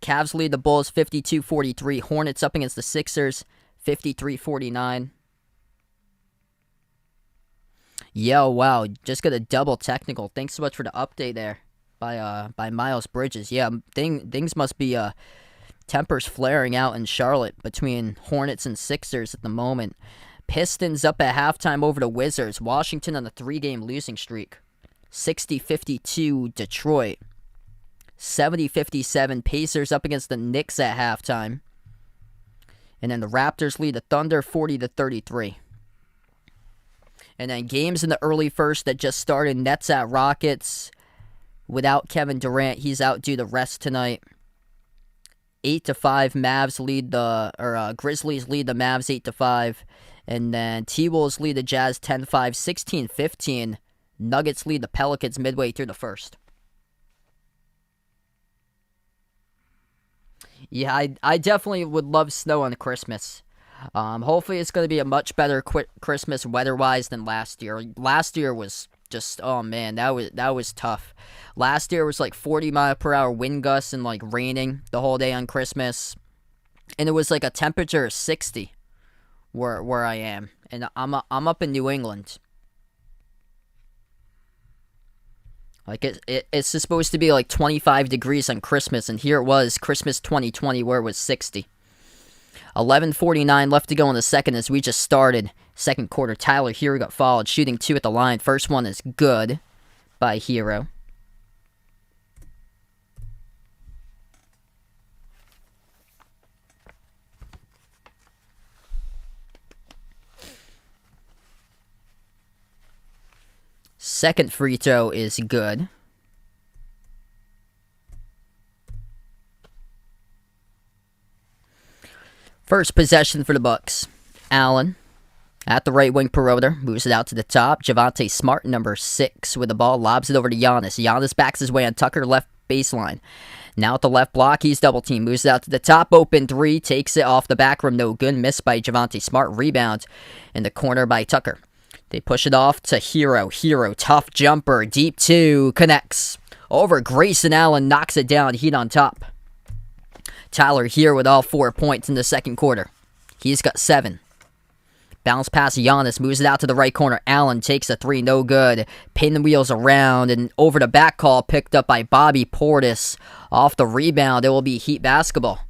Speaker 1: Cavs lead the Bulls 52-43. Hornets up against the Sixers 53-49. Yo, wow, just got a double technical. Thanks so much for the update there by Miles Bridges. Yeah, things must be tempers flaring out in Charlotte between Hornets and Sixers at the moment. Pistons up at halftime over the Wizards. Washington on a 3-game losing streak. 60-52 Detroit. 70-57 Pacers up against the Knicks at halftime. And then the Raptors lead the Thunder 40-33. And then games in the early first that just started. Nets at Rockets. Without Kevin Durant, he's out due to rest tonight. 8-5 Mavs lead the Grizzlies lead the Mavs 8-5. And then T-Wolves lead the Jazz 10-5, 16-15. Nuggets lead the Pelicans midway through the first. Yeah, I definitely would love snow on Christmas. Hopefully it's going to be a much better Christmas weather-wise than last year. Last year was just, oh man, that was tough. Last year was like 40-mile-per-hour wind gusts and like raining the whole day on Christmas. And it was like a temperature of 60 where I am. And I'm up in New England. Like, it's supposed to be like 25 degrees on Christmas, and here it was, Christmas 2020, where it was 60. 11:49 left to go in the second as we just started. Second quarter, Tyler Hero got fouled, shooting 2 at the line. First one is good by Hero. Second free throw is good. First possession for the Bucks. Allen at the right wing perimeter, moves it out to the top. Javonte Smart, number 6, with the ball, lobs it over to Giannis. Giannis backs his way on Tucker, left baseline. Now at the left block, he's double team, moves it out to the top, open 3, takes it off the back rim, no good, missed by Javonte Smart, rebound in the corner by Tucker. They push it off to Hero. Hero, tough jumper, deep 2, connects. Over Grayson Allen, knocks it down, Heat on top. Tyler here with all 4 points in the second quarter. He's got 7. Bounce pass Giannis, moves it out to the right corner. Allen takes a 3, no good. Pinwheels around, and over the back call, picked up by Bobby Portis. Off the rebound, it will be Heat basketball.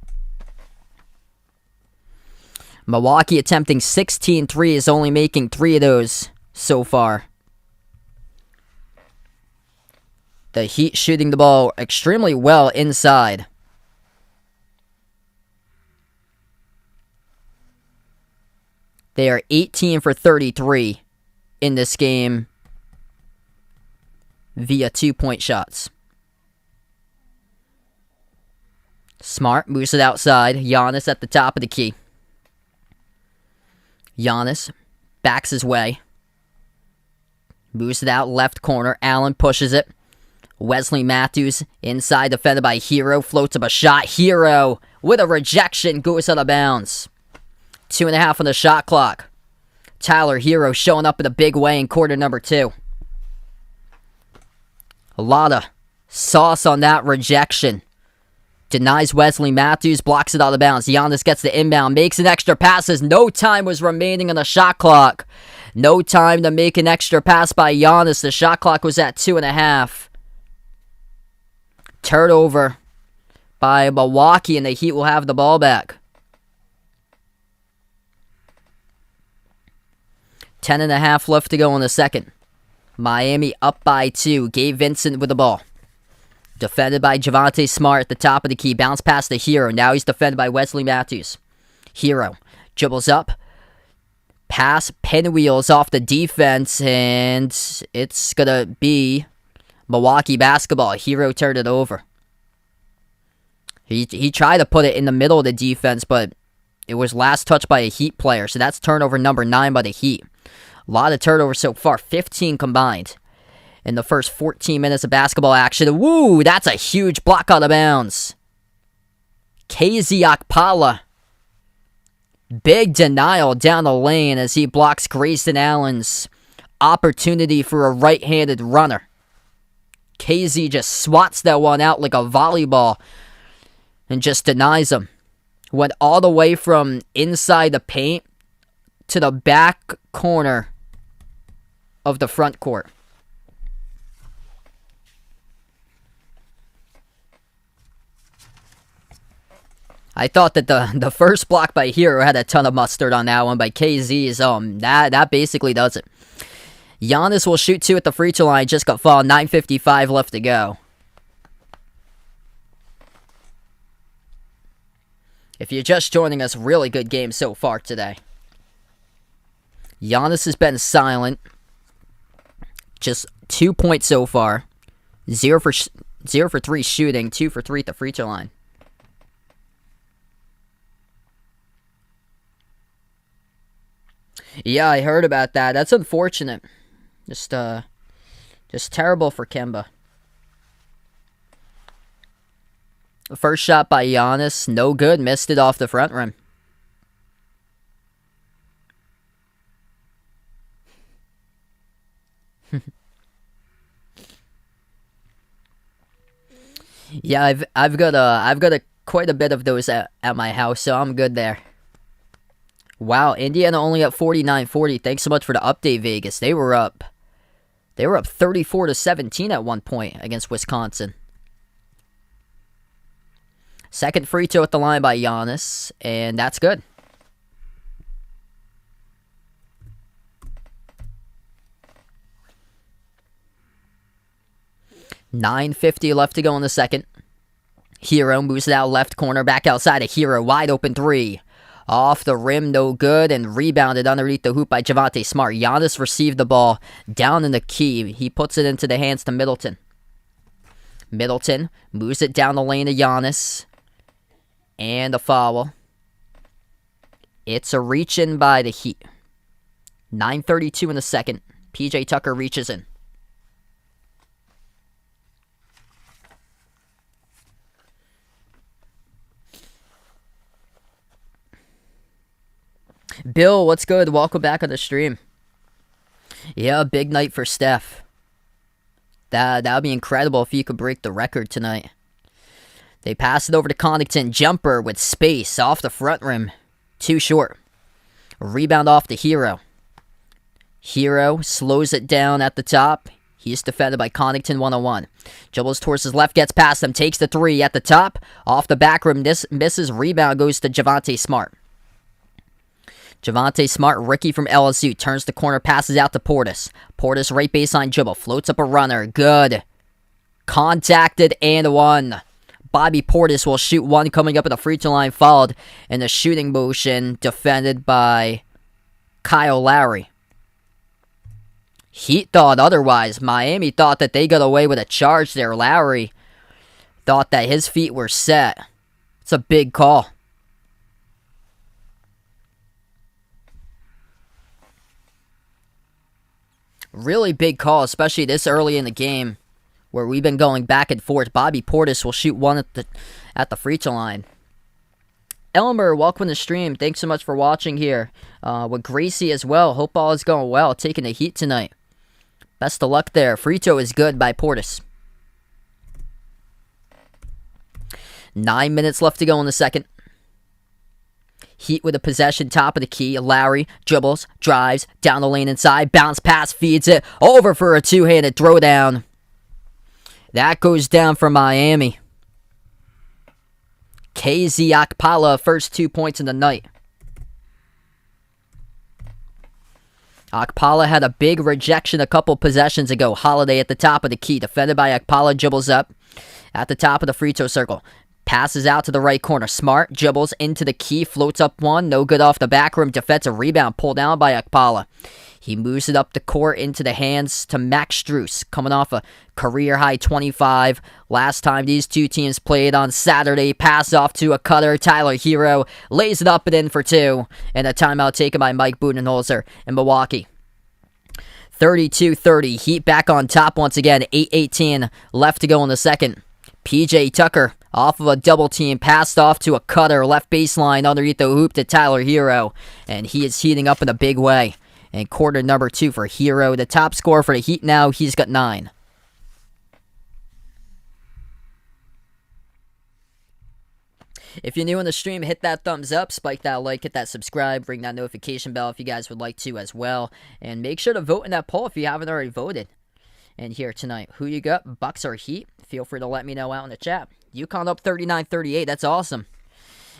Speaker 1: Milwaukee attempting 16 threes, only making 3 of those so far. The Heat shooting the ball extremely well inside. They are 18 for 33 in this game via 2-point shots. Smart moves it outside. Giannis at the top of the key. Giannis backs his way. Moves it out left corner. Allen pushes it. Wesley Matthews inside, defended by Hero. Floats up a shot. Hero with a rejection goes out of bounds. 2.5 on the shot clock. Tyler Hero showing up in a big way in quarter number 2. A lot of sauce on that rejection. Denies Wesley Matthews, blocks it out of bounds. Giannis gets the inbound, makes an extra passes. No time was remaining on the shot clock. No time to make an extra pass by Giannis. The shot clock was at 2.5. Turnover by Milwaukee, and the Heat will have the ball back. 10.5 left to go in the second. Miami up by 2. Gabe Vincent with the ball. Defended by Javonte Smart at the top of the key. Bounce past the Hero. Now he's defended by Wesley Matthews. Hero dribbles up. Pass, pinwheels off the defense, and it's going to be Milwaukee basketball. Hero turned it over. He tried to put it in the middle of the defense, but it was last touched by a Heat player, so that's turnover number 9 by the Heat. A lot of turnovers so far, 15 combined in the first 14 minutes of basketball action. Woo, that's a huge block out of bounds. KZ Okpala. Big denial down the lane as he blocks Grayson Allen's opportunity for a right-handed runner. KZ just swats that one out like a volleyball. and just denies him. Went all the way from inside the paint to the back corner of the front court. I thought that the first block by Hero had a ton of mustard on that one, by KZ's. That basically does it. Giannis will shoot 2 at the free throw line. Just got fouled. 9:55 left to go. If you're just joining us, really good game so far today. Giannis has been silent. Just 2 points so far. 0 for 3 shooting. 2 for 3 at the free throw line. Yeah, I heard about that. That's unfortunate. Just terrible for Kemba. First shot by Giannis, no good. Missed it off the front rim. Yeah, I've got quite a bit of those at my house, so I'm good there. Wow, Indiana only up 49-40. Thanks so much for the update, Vegas. They were up 34-17 at one point against Wisconsin. Second free throw at the line by Giannis, and that's good. $9:50 left to go in the second. Hero moves it out left corner, back outside of Hero. Wide open 3. Off the rim, no good, and rebounded underneath the hoop by Javonte Smart. Giannis received the ball down in the key. He puts it into the hands to Middleton. Middleton moves it down the lane to Giannis. And a foul. It's a reach-in by the Heat. 9:32 in the second. PJ Tucker reaches in. Bill, what's good? Welcome back on the stream. Yeah, big night for Steph. That would be incredible if he could break the record tonight. They pass it over to Connaughton. Jumper with space off the front rim. Too short. Rebound off the Hero. Hero slows it down at the top. He's defended by Connaughton 101. Dribbles towards his left, gets past him, takes the 3 at the top. Off the back rim, misses. Rebound goes to Javonte Smart. Javonte Smart, rookie from LSU, turns the corner, passes out to Portis. Portis right baseline dribble, floats up a runner. Good. Contacted and one. Bobby Portis will shoot 1 coming up at the free throw line, followed in a shooting motion defended by Kyle Lowry. Heat thought otherwise. Miami thought that they got away with a charge there. Lowry thought that his feet were set. It's a big call. Really big call, especially this early in the game where we've been going back and forth. Bobby Portis will shoot 1 at the free throw line. Elmer, welcome to the stream. Thanks so much for watching here. With Gracie as well. Hope all is going well. Taking the Heat tonight. Best of luck there. Free throw is good by Portis. 9 minutes left to go in the second. Heat with a possession, top of the key. Lowry dribbles, drives, down the lane inside. Bounce pass, feeds it. Over for a two-handed throwdown. That goes down for Miami. KZ Okpala, first 2 points in the night. Okpala had a big rejection a couple possessions ago. Holiday at the top of the key. Defended by Okpala, dribbles up at the top of the free throw circle. Passes out to the right corner. Smart dribbles into the key. Floats up 1. No good off the back rim. Defensive rebound pulled down by Okpala. He moves it up the court into the hands to Max Strus. Coming off a career-high 25. Last time these two teams played on Saturday. Pass off to a cutter. Tyler Hero lays it up and in for 2. And a timeout taken by Mike Budenholzer in Milwaukee. 32-30. Heat back on top once again. 8:18 left to go in the second. PJ Tucker off of a double team, passed off to a cutter, left baseline underneath the hoop to Tyler Hero, and he is heating up in a big way. And quarter number 2 for Hero, the top scorer for the Heat now, he's got 9. If you're new on the stream, hit that thumbs up, spike that like, hit that subscribe, ring that notification bell if you guys would like to as well. And make sure to vote in that poll if you haven't already voted. And here tonight, who you got, Bucks or Heat? Feel free to let me know out in the chat. UConn up 39-38. That's awesome.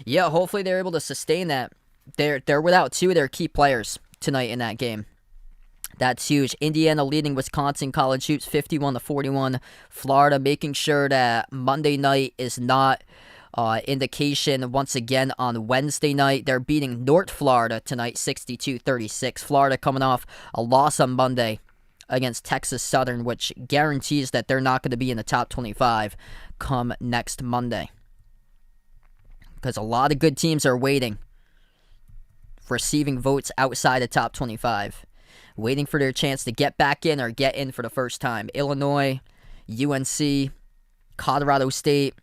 Speaker 1: Yeah, hopefully they're able to sustain that. They're without two of their key players tonight in that game. That's huge. Indiana leading Wisconsin College Hoops 51-41. Florida making sure that Monday night is not indication once again on Wednesday night. They're beating North Florida tonight 62-36. Florida coming off a loss on Monday against Texas Southern, which guarantees that they're not going to be in the top 25 come next Monday. Because a lot of good teams are waiting, receiving votes outside the top 25. Waiting for their chance to get back in or get in for the first time. Illinois, UNC, Colorado State.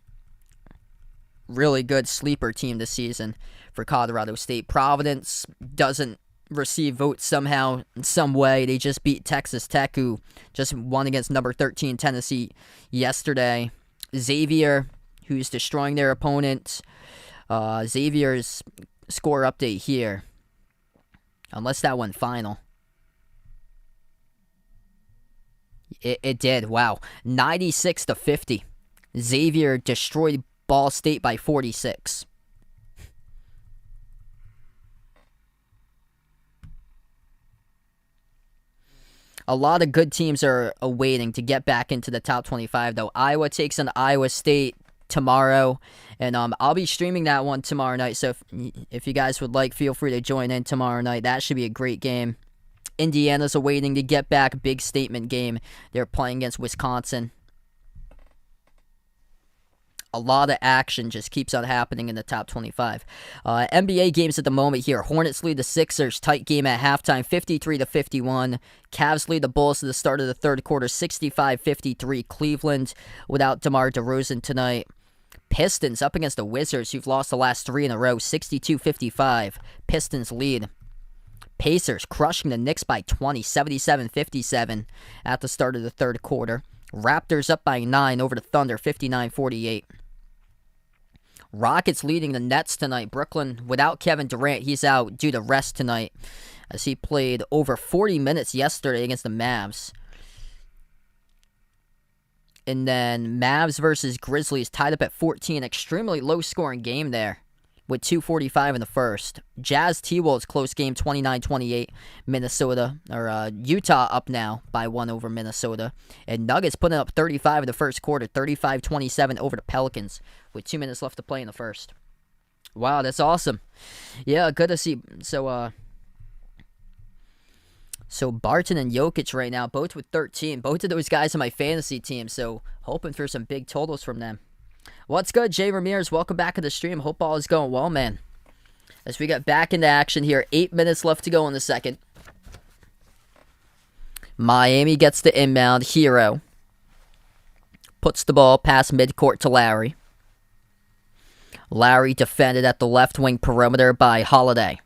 Speaker 1: Really good sleeper team this season for Colorado State. Providence doesn't receive votes somehow, in some way. They just beat Texas Tech, who just won against number 13 Tennessee yesterday. Xavier, who's destroying their opponent. Xavier's score update here. Unless that went final. It did. Wow. 96-50. Xavier destroyed Ball State by 46. A lot of good teams are awaiting to get back into the top 25, though. Iowa takes on Iowa State tomorrow, and I'll be streaming that one tomorrow night, so if you guys would like, feel free to join in tomorrow night. That should be a great game. Indiana's awaiting to get back. Big statement game. They're playing against Wisconsin. A lot of action just keeps on happening in the top 25. NBA games at the moment here. Hornets lead the Sixers. Tight game at halftime, 53-51. Cavs lead the Bulls to the start of the third quarter, 65-53. Cleveland without DeMar DeRozan tonight. Pistons up against the Wizards, who've lost the last three in a row, 62-55. Pistons lead. Pacers crushing the Knicks by 20, 77-57 at the start of the third quarter. Raptors up by 9 over the Thunder, 59-48. Rockets leading the Nets tonight. Brooklyn without Kevin Durant. He's out due to rest tonight, as he played over 40 minutes yesterday against the Mavs. And then Mavs versus Grizzlies tied up at 14. Extremely low-scoring game there, with 2:45 in the first. Jazz T-Wolves close game, 29-28. Utah up now by 1 over Minnesota. And Nuggets putting up 35 in the first quarter, 35-27 over the Pelicans, with 2 minutes left to play in the first. Wow, that's awesome. Yeah, good to see. So Barton and Jokic right now, both with 13. Both of those guys on my fantasy team, so hoping for some big totals from them. What's good, Jay Ramirez? Welcome back to the stream. Hope all is going well, man. As we get back into action here, 8 minutes left to go in the second. Miami gets the inbound. Hero puts the ball past midcourt to Lowry. Lowry defended at the left wing perimeter by Holiday.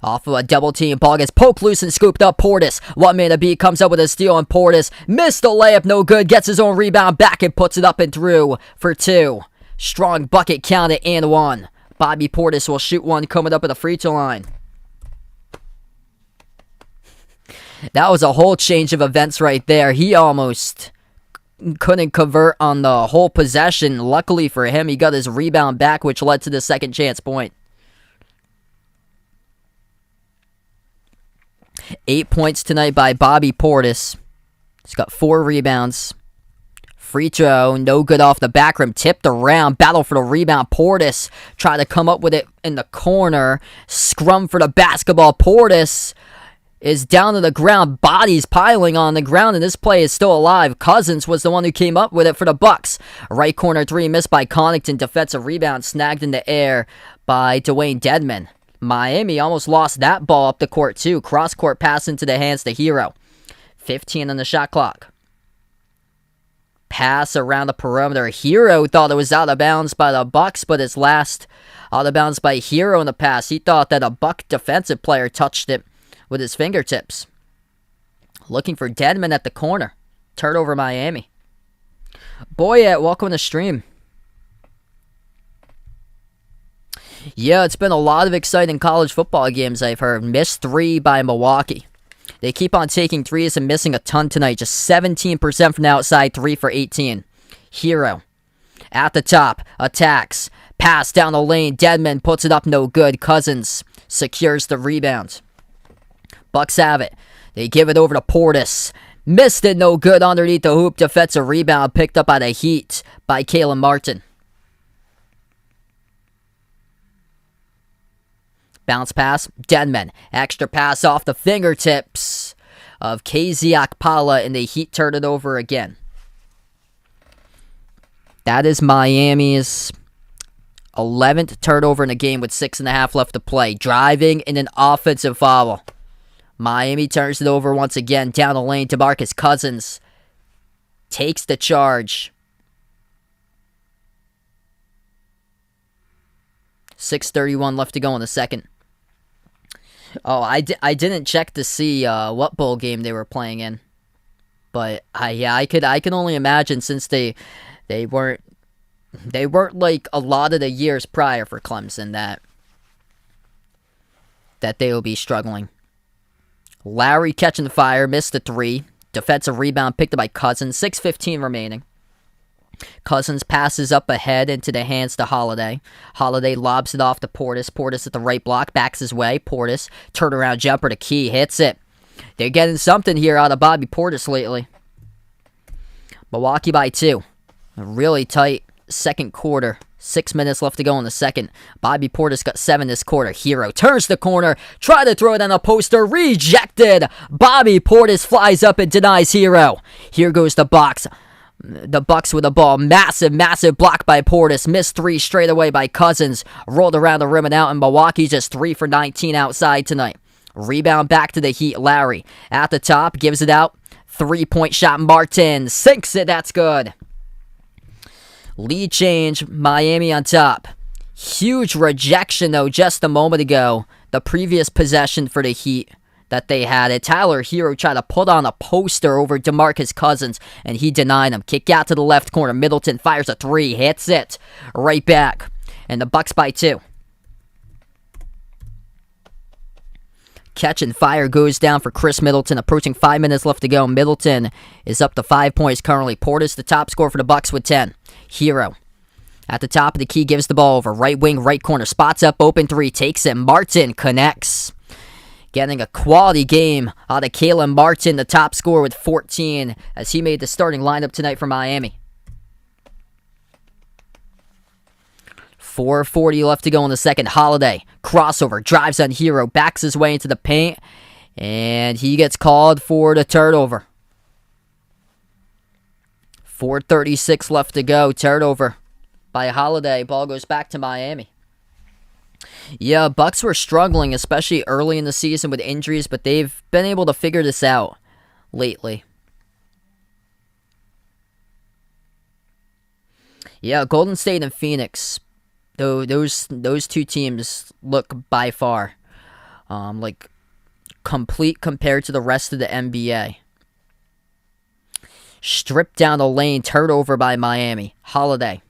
Speaker 1: Off of a double team, ball gets poked loose and scooped up. Portis, what man to beat, comes up with a steal, and Portis missed the layup, no good, gets his own rebound back and puts it up and through for 2. Strong bucket counted and 1. Bobby Portis will shoot one coming up at the free throw line. That was a whole change of events right there. He almost couldn't convert on the whole possession. Luckily for him, he got his rebound back, which led to the second chance point. 8 points tonight by Bobby Portis. He's got 4 rebounds. Free throw, no good off the back rim. Tipped around, battle for the rebound. Portis tried to come up with it in the corner. Scrum for the basketball. Portis is down to the ground. Bodies piling on the ground, and this play is still alive. Cousins was the one who came up with it for the Bucks. Right corner 3 missed by Connaughton. Defensive rebound snagged in the air by Dwayne Dedman. Miami almost lost that ball up the court too. Cross court pass into the hands to Hero. 15 on the shot clock. Pass around the perimeter. Hero thought it was out of bounds by the Bucks, but it's last out of bounds by Hero in the pass. He thought that a Buck defensive player touched it with his fingertips. Looking for Dedman at the corner. Turnover Miami. Boyette, welcome to the stream. Yeah, it's been a lot of exciting college football games I've heard. Missed 3 by Milwaukee. They keep on taking threes and missing a ton tonight. Just 17% from the outside, 3 for 18. Hero at the top, attacks. Pass down the lane. Deadman puts it up, no good. Cousins secures the rebound. Bucks have it. They give it over to Portis. Missed it, no good underneath the hoop. Defensive rebound picked up by the Heat by Kalen Martin. Bounce pass, Denman. Extra pass off the fingertips of KZ Akpala, and the Heat turn it over again. That is Miami's 11th turnover in the game with 6.5 left to play. Driving in an offensive foul. Miami turns it over once again down the lane. DeMarcus Cousins takes the charge. 6:31 left to go in the second. Oh, I didn't check to see what bowl game they were playing in, but I can only imagine, since they weren't like a lot of the years prior for Clemson, that they will be struggling. Lowry catching the fire, missed the 3. Defensive rebound picked up by Cousins. 6:15 remaining. Cousins passes up ahead into the hands to Holiday. Holiday lobs it off to Portis. Portis at the right block, backs his way. Portis, turnaround jumper to Key, hits it. They're getting something here out of Bobby Portis lately. Milwaukee by 2. A really tight second quarter. 6 minutes left to go in the second. Bobby Portis got 7 this quarter. Hero turns the corner, try to throw it on a poster, rejected. Bobby Portis flies up and denies Hero. Here goes the box. The Bucks with the ball. Massive block by Portis. Missed 3 straight away by Cousins. Rolled around the rim and out, and Milwaukee just 3 for 19 outside tonight. Rebound back to the Heat. Lowry at the top, gives it out. 3-point shot. Martin sinks it. That's good. Lead change. Miami on top. Huge rejection, though, just a moment ago. The previous possession for the Heat that they had it. Tyler Hero tried to put on a poster over DeMarcus Cousins, and he denied him. Kick out to the left corner. Middleton fires a 3, hits it right back, and the Bucks by 2. Catch and fire goes down for Chris Middleton. Approaching 5 minutes left to go. Middleton is up to 5 points currently. Portis, the top scorer for the Bucks, with 10. Hero at the top of the key, gives the ball over. Right wing, right corner. Spots up, open 3, takes it. Martin connects. Getting a quality game out of Kalen Martin, the top scorer, with 14, as he made the starting lineup tonight for Miami. 4:40 left to go in the second. Holiday, crossover, drives on Hero, backs his way into the paint, and he gets called for the turnover. 4:36 left to go. Turnover by Holiday. Ball goes back to Miami. Yeah, Bucks were struggling, especially early in the season with injuries, but they've been able to figure this out lately. Yeah, Golden State and Phoenix, though, those two teams look by far like complete compared to the rest of the NBA. Stripped down the lane, turnover by Miami. Holiday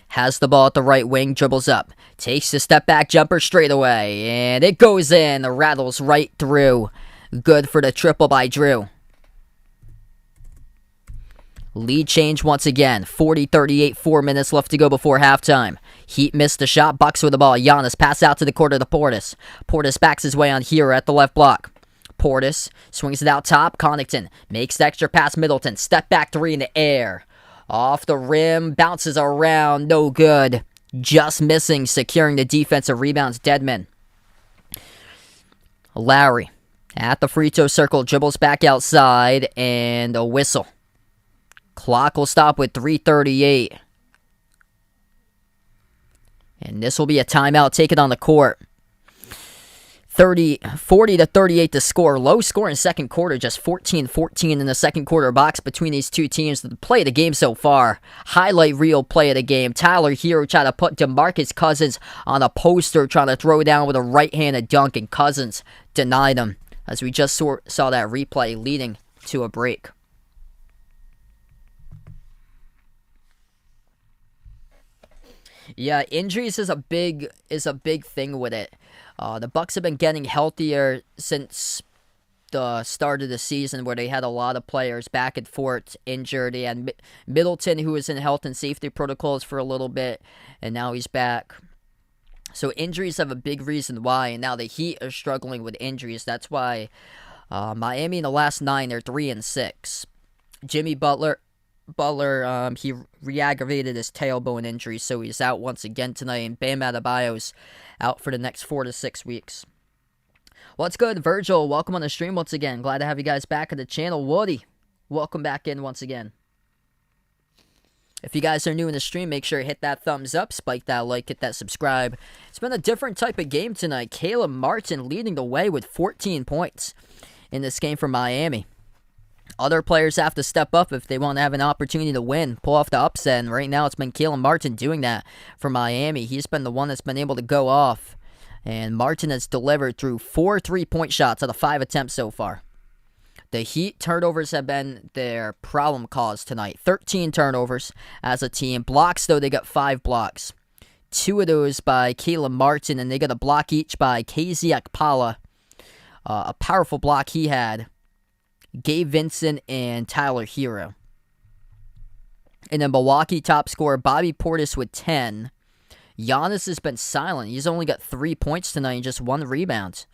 Speaker 1: has the ball at the right wing, dribbles up, takes the step back jumper straight away, and it goes in. Rattles right through. Good for the triple by Drew. Lead change once again. 40-38, 4 minutes left to go before halftime. Heat missed the shot. Bucks with the ball. Giannis pass out to the corner to Portis. Portis backs his way on Hero at the left block. Portis swings it out top. Connaughton makes the extra pass. Middleton, step back 3 in the air. Off the rim, bounces around, no good. Just missing, securing the defensive rebounds. Deadman. Lowry at the free throw circle, dribbles back outside, and a whistle. Clock will stop with 3:38. And this will be a timeout taken on the court. 40-38 to score. Low score in second quarter, just 14-14 in the second quarter box between these two teams. The play of the game so far. Highlight reel play of the game. Tyler Hero tried to put DeMarcus Cousins on a poster, trying to throw down with a right-handed dunk, and Cousins denied him, as we just saw that replay, leading to a break. Yeah, injuries is a big thing with it. The Bucks have been getting healthier since the start of the season, where they had a lot of players back and forth injured. They had Middleton, who was in health and safety protocols for a little bit, and now he's back. So injuries have a big reason why, and now the Heat are struggling with injuries. That's why Miami in the last 9 they're 3-6. Jimmy Butler, he re-aggravated his tailbone injury, so he's out once again tonight. And Bam Adebayo's out for the next 4 to 6 weeks. What's good, Virgil? Welcome on the stream once again. Glad to have you guys back at the channel. Woody, welcome back in once again. If you guys are new in the stream, make sure to hit that thumbs up, spike that like, hit that subscribe. It's been a different type of game tonight. Caleb Martin leading the way with 14 points in this game for Miami. Other players have to step up if they want to have an opportunity to win, pull off the upset. And right now it's been Caleb Martin doing that for Miami. He's been the one that's been able to go off. And Martin has delivered through 4 3-point shots out of 5 attempts so far. The Heat turnovers have been their problem cause tonight. 13 turnovers as a team. Blocks, though, they got 5 blocks. 2 of those by Caleb Martin, and they got a block each by KZ Akpala. A powerful block he had. Gabe Vincent and Tyler Hero. And then Milwaukee top scorer Bobby Portis with 10. Giannis has been silent. He's only got 3 points tonight and just 1 rebound.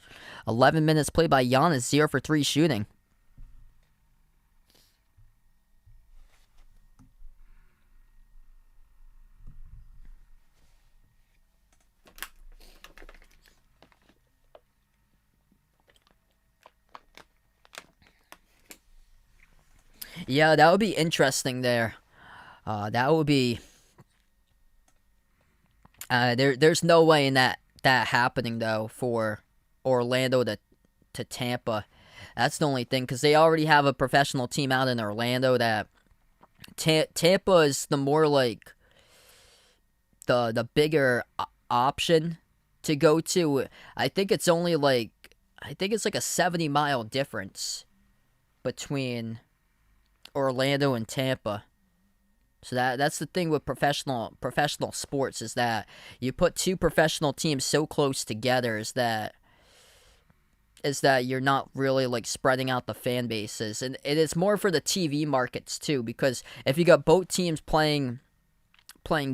Speaker 1: 11 minutes played by Giannis, 0 for 3 shooting. Yeah, that would be interesting there. That would be... There's no way in that happening, though, for Orlando to Tampa. That's the only thing, because they already have a professional team out in Orlando. That Tampa is the more like the bigger option to go to. I think it's only like a 70-mile difference between Orlando and Tampa. So that's the thing with professional sports, is that you put 2 professional teams so close together is that you're not really like spreading out the fan bases. And it is more for the TV markets too, because if you got both teams playing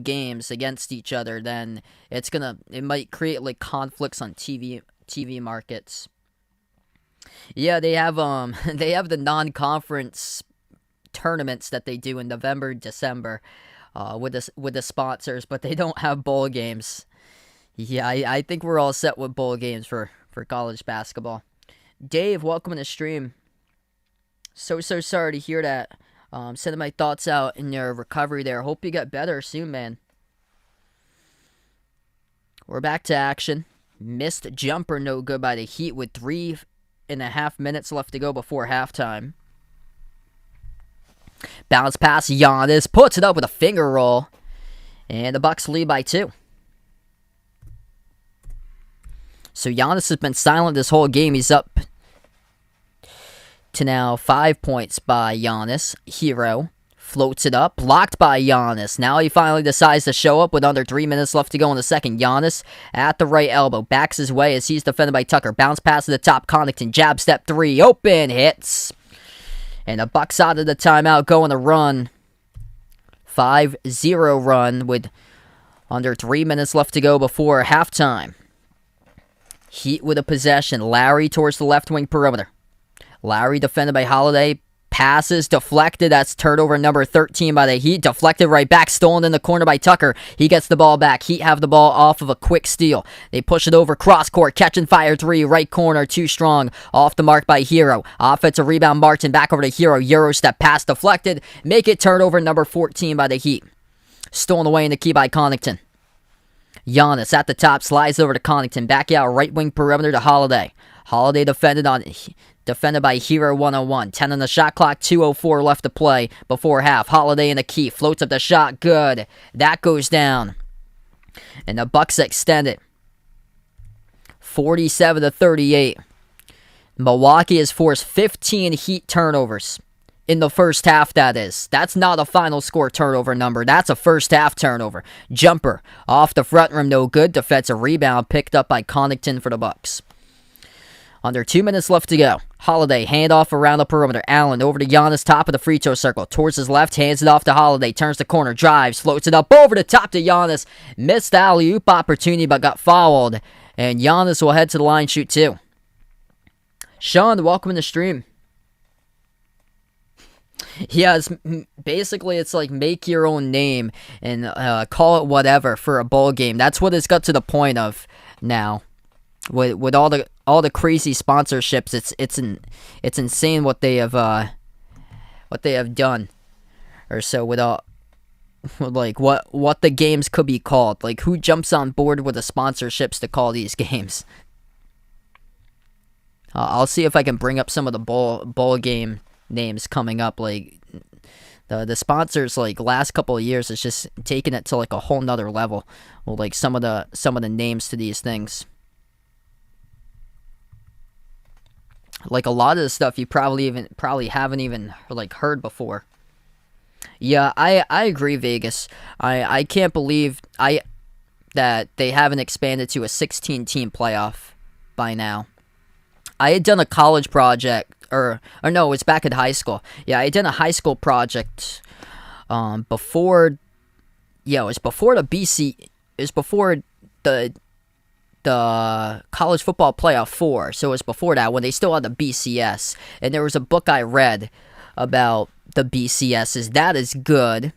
Speaker 1: games against each other, then it might create like conflicts on TV markets. Yeah, they have the non-conference tournaments that they do in November, December, with the sponsors, but they don't have bowl games. Yeah, I think we're all set with bowl games for college basketball. Dave, welcome to the stream. So sorry to hear that. Sending my thoughts out in your recovery there. Hope you get better soon, man. We're back to action. Missed jumper, no good by the Heat with 3.5 minutes left to go before halftime. Bounce pass, Giannis puts it up with a finger roll. And the Bucks lead by 2. So Giannis has been silent this whole game. He's up to now 5 points by Giannis. Hero floats it up, blocked by Giannis. Now he finally decides to show up with under 3 minutes left to go in the second. Giannis at the right elbow, backs his way as he's defended by Tucker. Bounce pass to the top, Connaughton, jab step 3, open, hits. And the Bucks out of the timeout, going to run. 5-0 run with under 3 minutes left to go before halftime. Heat with a possession. Lowry towards the left wing perimeter. Lowry defended by Holiday. Passes deflected. That's turnover number 13 by the Heat. Deflected right back. Stolen in the corner by Tucker. He gets the ball back. Heat have the ball off of a quick steal. They push it over cross court. Catch and fire 3. Right corner. Too strong. Off the mark by Hero. Offensive rebound. Martin back over to Hero. Euro step pass deflected. Make it turnover number 14 by the Heat. Stolen away in the key by Connaughton. Giannis at the top. Slides over to Connaughton. Back out right wing perimeter to Holiday. Holiday defended by Hero 101. 10 on the shot clock, 2:04 left to play before half. Holiday in the key, floats up the shot, good. That goes down. And the Bucks extend it. 47-38. Milwaukee has forced 15 Heat turnovers In the first half, that is. That's not a final score turnover number. That's a first half turnover. Jumper off the front rim, no good. Defensive rebound picked up by Connaughton for the Bucks. Under 2 minutes left to go. Holiday, handoff around the perimeter. Allen over to Giannis, top of the free throw circle. Towards his left, hands it off to Holiday. Turns the corner, drives, floats it up over the top to Giannis. Missed alley-oop opportunity, but got fouled. And Giannis will head to the line, shoot two. Sean, welcome in the stream. Yeah, basically it's like make your own name and call it whatever for a bowl game. That's what it's got to the point of now. With all the crazy sponsorships, it's insane what they have done, or so with like what the games could be called. Like, who jumps on board with the sponsorships to call these games? I'll see if I can bring up some of the bowl game names coming up. Like the sponsors, like last couple of years, it's just taking it to like a whole nother level. Well, like some of the names to these things. Like a lot of the stuff you probably haven't even like heard before. Yeah, I agree, Vegas. I can't believe that they haven't expanded to a 16-team playoff by now. I had done a college project, or no, it's back in high school. Yeah, I did a high school project before. Yeah, it was before the BC. It was before the college football playoff 4. So it was before that, when they still had the BCS. And there was a book I read about the BCSs. That is good.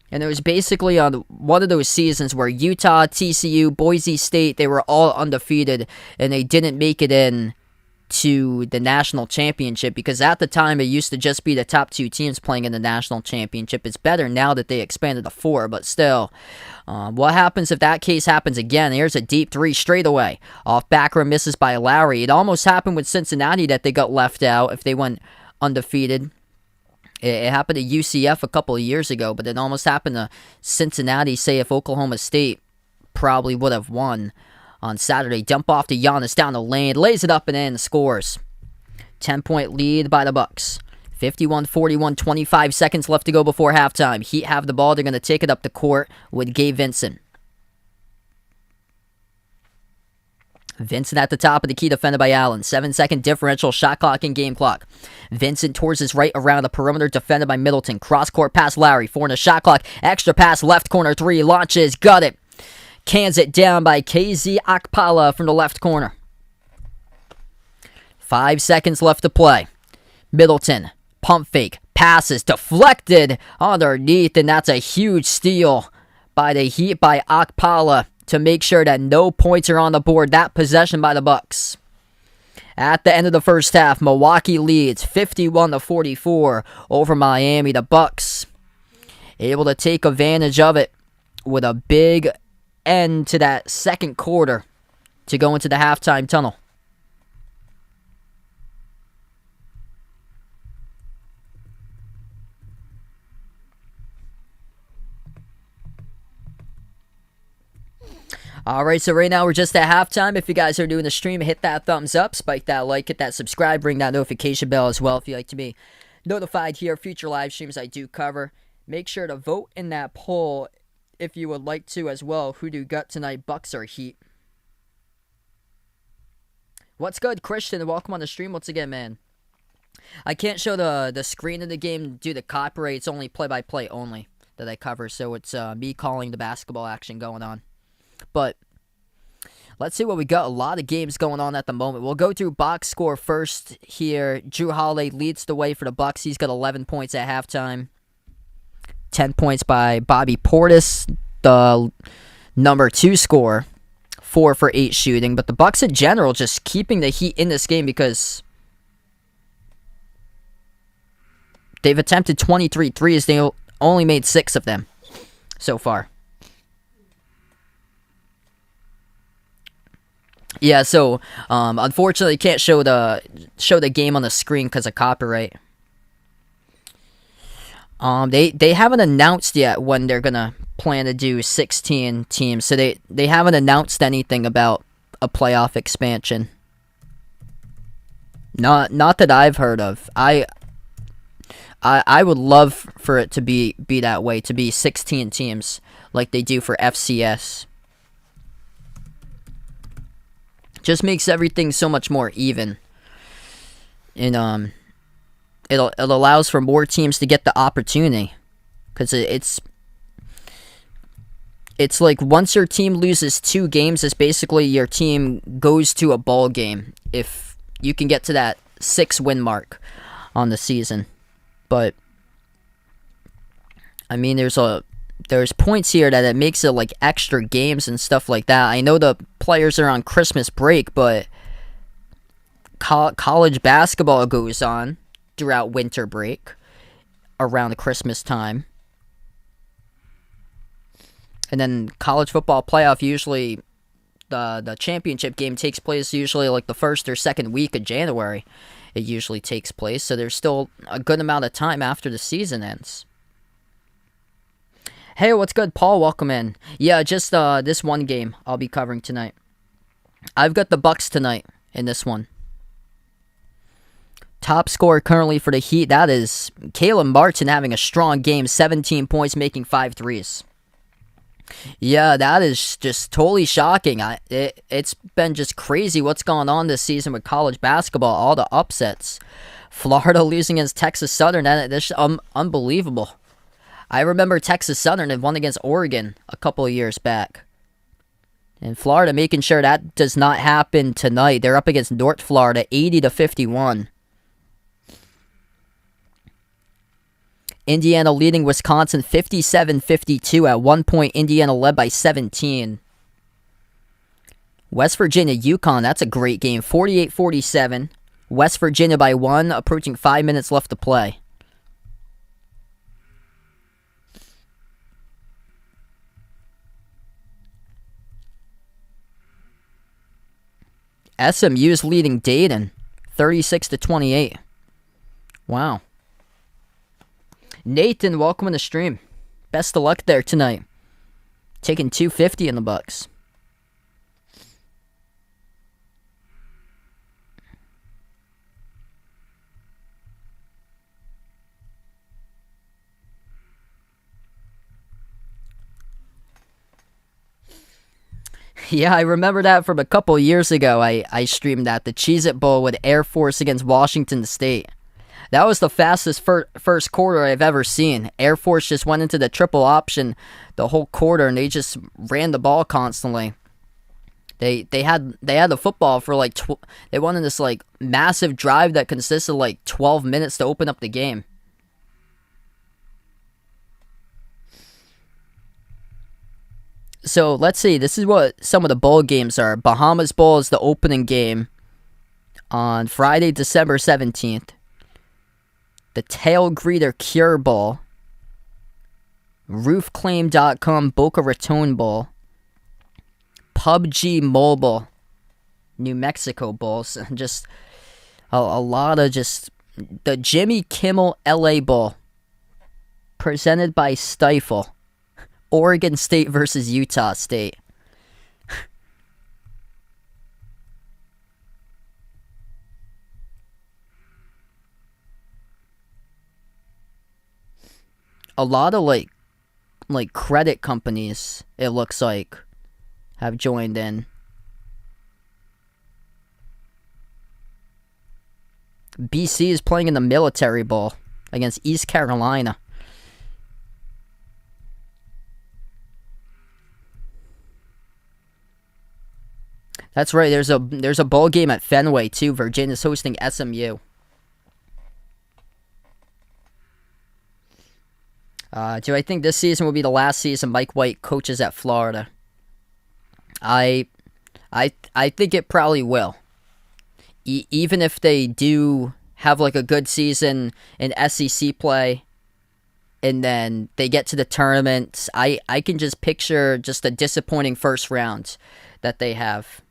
Speaker 1: And it was basically on one of those seasons where Utah, TCU, Boise State, they were all undefeated, and they didn't make it in to the national championship, because at the time it used to just be the top 2 teams playing in the national championship. It's better now that they expanded to 4, but still. What happens if that case happens again? Here's a deep 3 straight away. Off back rim, misses by Lowry. It almost happened with Cincinnati that they got left out if they went undefeated. It happened to UCF a couple of years ago, but it almost happened to Cincinnati. Say if Oklahoma State probably would have won on Saturday. Dump off to Giannis down the lane, lays it up and in, scores. 10-point lead by the Bucks. 51-41, 25 seconds left to go before halftime. Heat have the ball. They're going to take it up the court with Gabe Vincent. Vincent at the top of the key, defended by Allen. 7-second differential, shot clock and game clock. Vincent towards his right around the perimeter, defended by Middleton. Cross-court pass Lowry, 4 in the shot clock. Extra pass, left corner 3, launches, got it. Cans it down by KZ Akpala from the left corner. 5 seconds left to play. Middleton, pump fake, passes, deflected underneath, and that's a huge steal by the Heat by Akpala to make sure that no points are on the board. That possession by the Bucks. At the end of the first half, Milwaukee leads 51-44 over Miami. The Bucks able to take advantage of it with a big end to that second quarter to go into the halftime tunnel. Alright, so right now we're just at halftime. If you guys are doing the stream, hit that thumbs up, spike that like, hit that subscribe, ring that notification bell as well if you'd like to be notified here. Future live streams I do cover. Make sure to vote in that poll if you would like to as well. Who do you got tonight, Bucks or Heat? What's good, Christian? Welcome on the stream once again, man. I can't show the screen of the game due to copyright. It's only play-by-play only that I cover, so it's me calling the basketball action going on. But let's see what we got. A lot of games going on at the moment. We'll go through box score first here. Drew Holiday leads the way for the Bucks. He's got 11 points at halftime. 10 points by Bobby Portis, the number 2 scorer. 4 for 8 shooting. But the Bucks in general just keeping the Heat in this game because they've attempted 23 threes. They only made 6 of them so far. Yeah, so unfortunately, can't show the game on the screen because of copyright. They haven't announced yet when they're gonna plan to do 16 teams, so they haven't announced anything about a playoff expansion. Not that I've heard of. I would love for it to be that way, to be 16 teams like they do for FCS. Just makes everything so much more even. And it allows for more teams to get the opportunity, because it's like once your team loses 2 games, it's basically your team goes to a bowl game if you can get to that 6-win mark on the season. But I mean, there's points here that it makes it like extra games and stuff like that. I know the players are on Christmas break, but college basketball goes on throughout winter break around the Christmas time. And then college football playoff, usually the championship game takes place usually like the first or second week of January. It usually takes place, so there's still a good amount of time after the season ends. Hey, what's good, Paul? Welcome in. Yeah, just this one game I'll be covering tonight. I've got the Bucks tonight in this one. Top scorer currently for the Heat, that is Caleb Martin having a strong game, 17 points, making 5 threes. Yeah, that is just totally shocking. It's been just crazy what's going on this season with college basketball, all the upsets. Florida losing against Texas Southern, that's unbelievable. I remember Texas Southern had won against Oregon a couple of years back. And Florida making sure that does not happen tonight. They're up against North Florida, 80-51. Indiana leading Wisconsin 57-52. At one point, Indiana led by 17. West Virginia, UConn, that's a great game. 48-47. West Virginia by 1, approaching 5 minutes left to play. SMU's leading Dayton 36-28. Wow. Nathan, welcome to the stream. Best of luck there tonight. Taking 250 in the Bucks. Yeah, I remember that from a couple years ago. I streamed that. The Cheez-It Bowl with Air Force against Washington State. That was the fastest first quarter I've ever seen. Air Force just went into the triple option the whole quarter, and they just ran the ball constantly. They had the football for like they went in this like massive drive that consisted of like 12 minutes to open up the game. So let's see. This is what some of the bowl games are. Bahamas Bowl is the opening game on Friday, December 17th. The Tail Greeter Cure Bowl, RoofClaim.com Boca Raton Bowl, PUBG Mobile, New Mexico Bowls, and just a lot of just the Jimmy Kimmel LA Bowl, presented by Stifle, Oregon State versus Utah State. A lot of like credit companies, it looks like, have joined in. BC is playing in the Military Bowl against East Carolina. That's right. There's a bowl game at Fenway too. Virginia's hosting SMU. Do I think this season will be the last season Mike White coaches at Florida? I think it probably will. Even if they do have like a good season in SEC play, and then they get to the tournament, I can just picture just a disappointing first round that they have.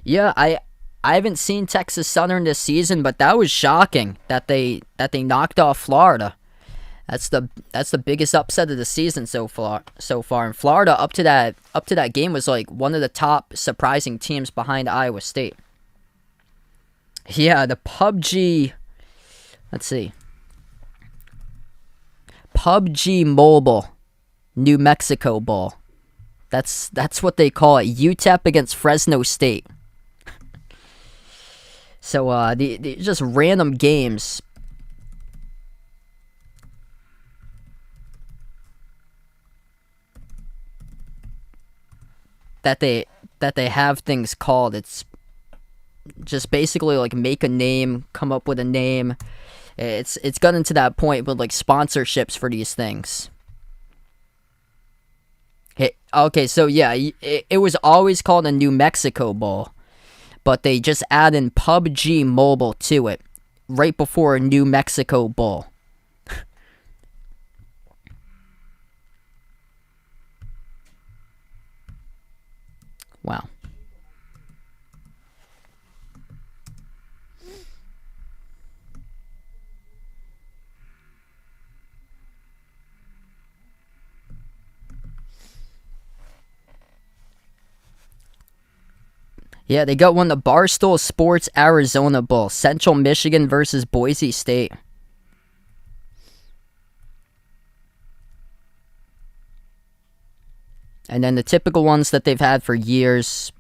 Speaker 1: Yeah, I haven't seen Texas Southern this season, but that was shocking that they knocked off Florida. That's the biggest upset of the season so far. And Florida up to that game was like one of the top surprising teams behind Iowa State. Yeah, the PUBG. Let's see. PUBG Mobile New Mexico Bowl. That's what they call it. UTEP against Fresno State. So the just random games. That they have things called. It's just basically like make a name, come up with a name. It's gotten to that point with like sponsorships for these things. Okay, so yeah, it was always called a New Mexico Bowl, but they just add in PUBG Mobile to it right before a New Mexico Bowl. Wow. Yeah, they got one, the Barstool Sports Arizona Bowl. Central Michigan versus Boise State. And then the typical ones that they've had for years.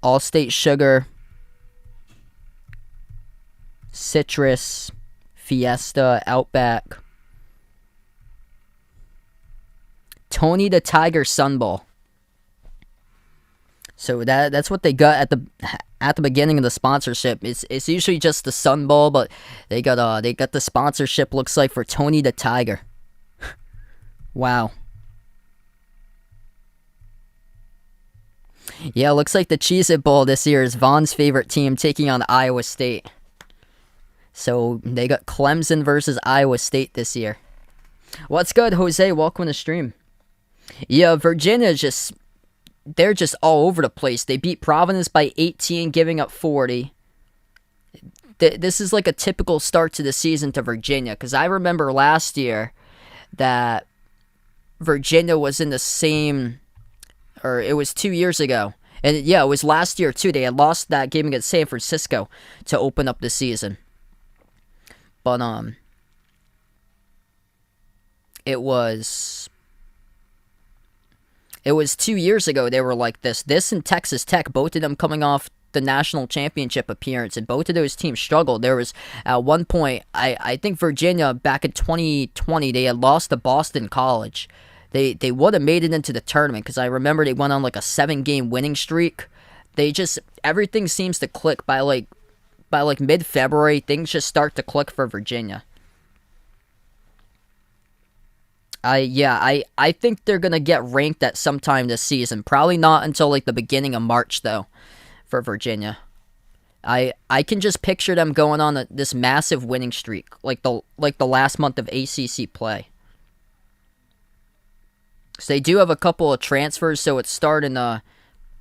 Speaker 1: Allstate Sugar. Citrus. Fiesta. Outback. Tony the Tiger Sun Bowl. So that's what they got at the beginning of the sponsorship. It's usually just the Sun Bowl, but they got the sponsorship, looks like, for Tony the Tiger. Wow. Yeah, looks like the Cheez-It Bowl this year is Vaughn's favorite team taking on Iowa State. So they got Clemson versus Iowa State this year. What's good, Jose? Welcome to the stream. Yeah, Virginia they're just all over the place. They beat Providence by 18, giving up 40. This is like a typical start to the season to Virginia, because I remember last year that Virginia was in the same, or it was 2 years ago. And yeah, it was last year too. They had lost that game against San Francisco to open up the season. But it was 2 years ago they were like this. This and Texas Tech, both of them coming off the national championship appearance, and both of those teams struggled. There was, at one point, I think Virginia, back in 2020, they had lost to Boston College. They would have made it into the tournament, because I remember they went on like a 7-game winning streak. Everything seems to click by mid-February. Things just start to click for Virginia. I think they're gonna get ranked at some time this season. Probably not until like the beginning of March though, for Virginia. I can just picture them going on this massive winning streak, like the last month of ACC play. So they do have a couple of transfers, so it's starting to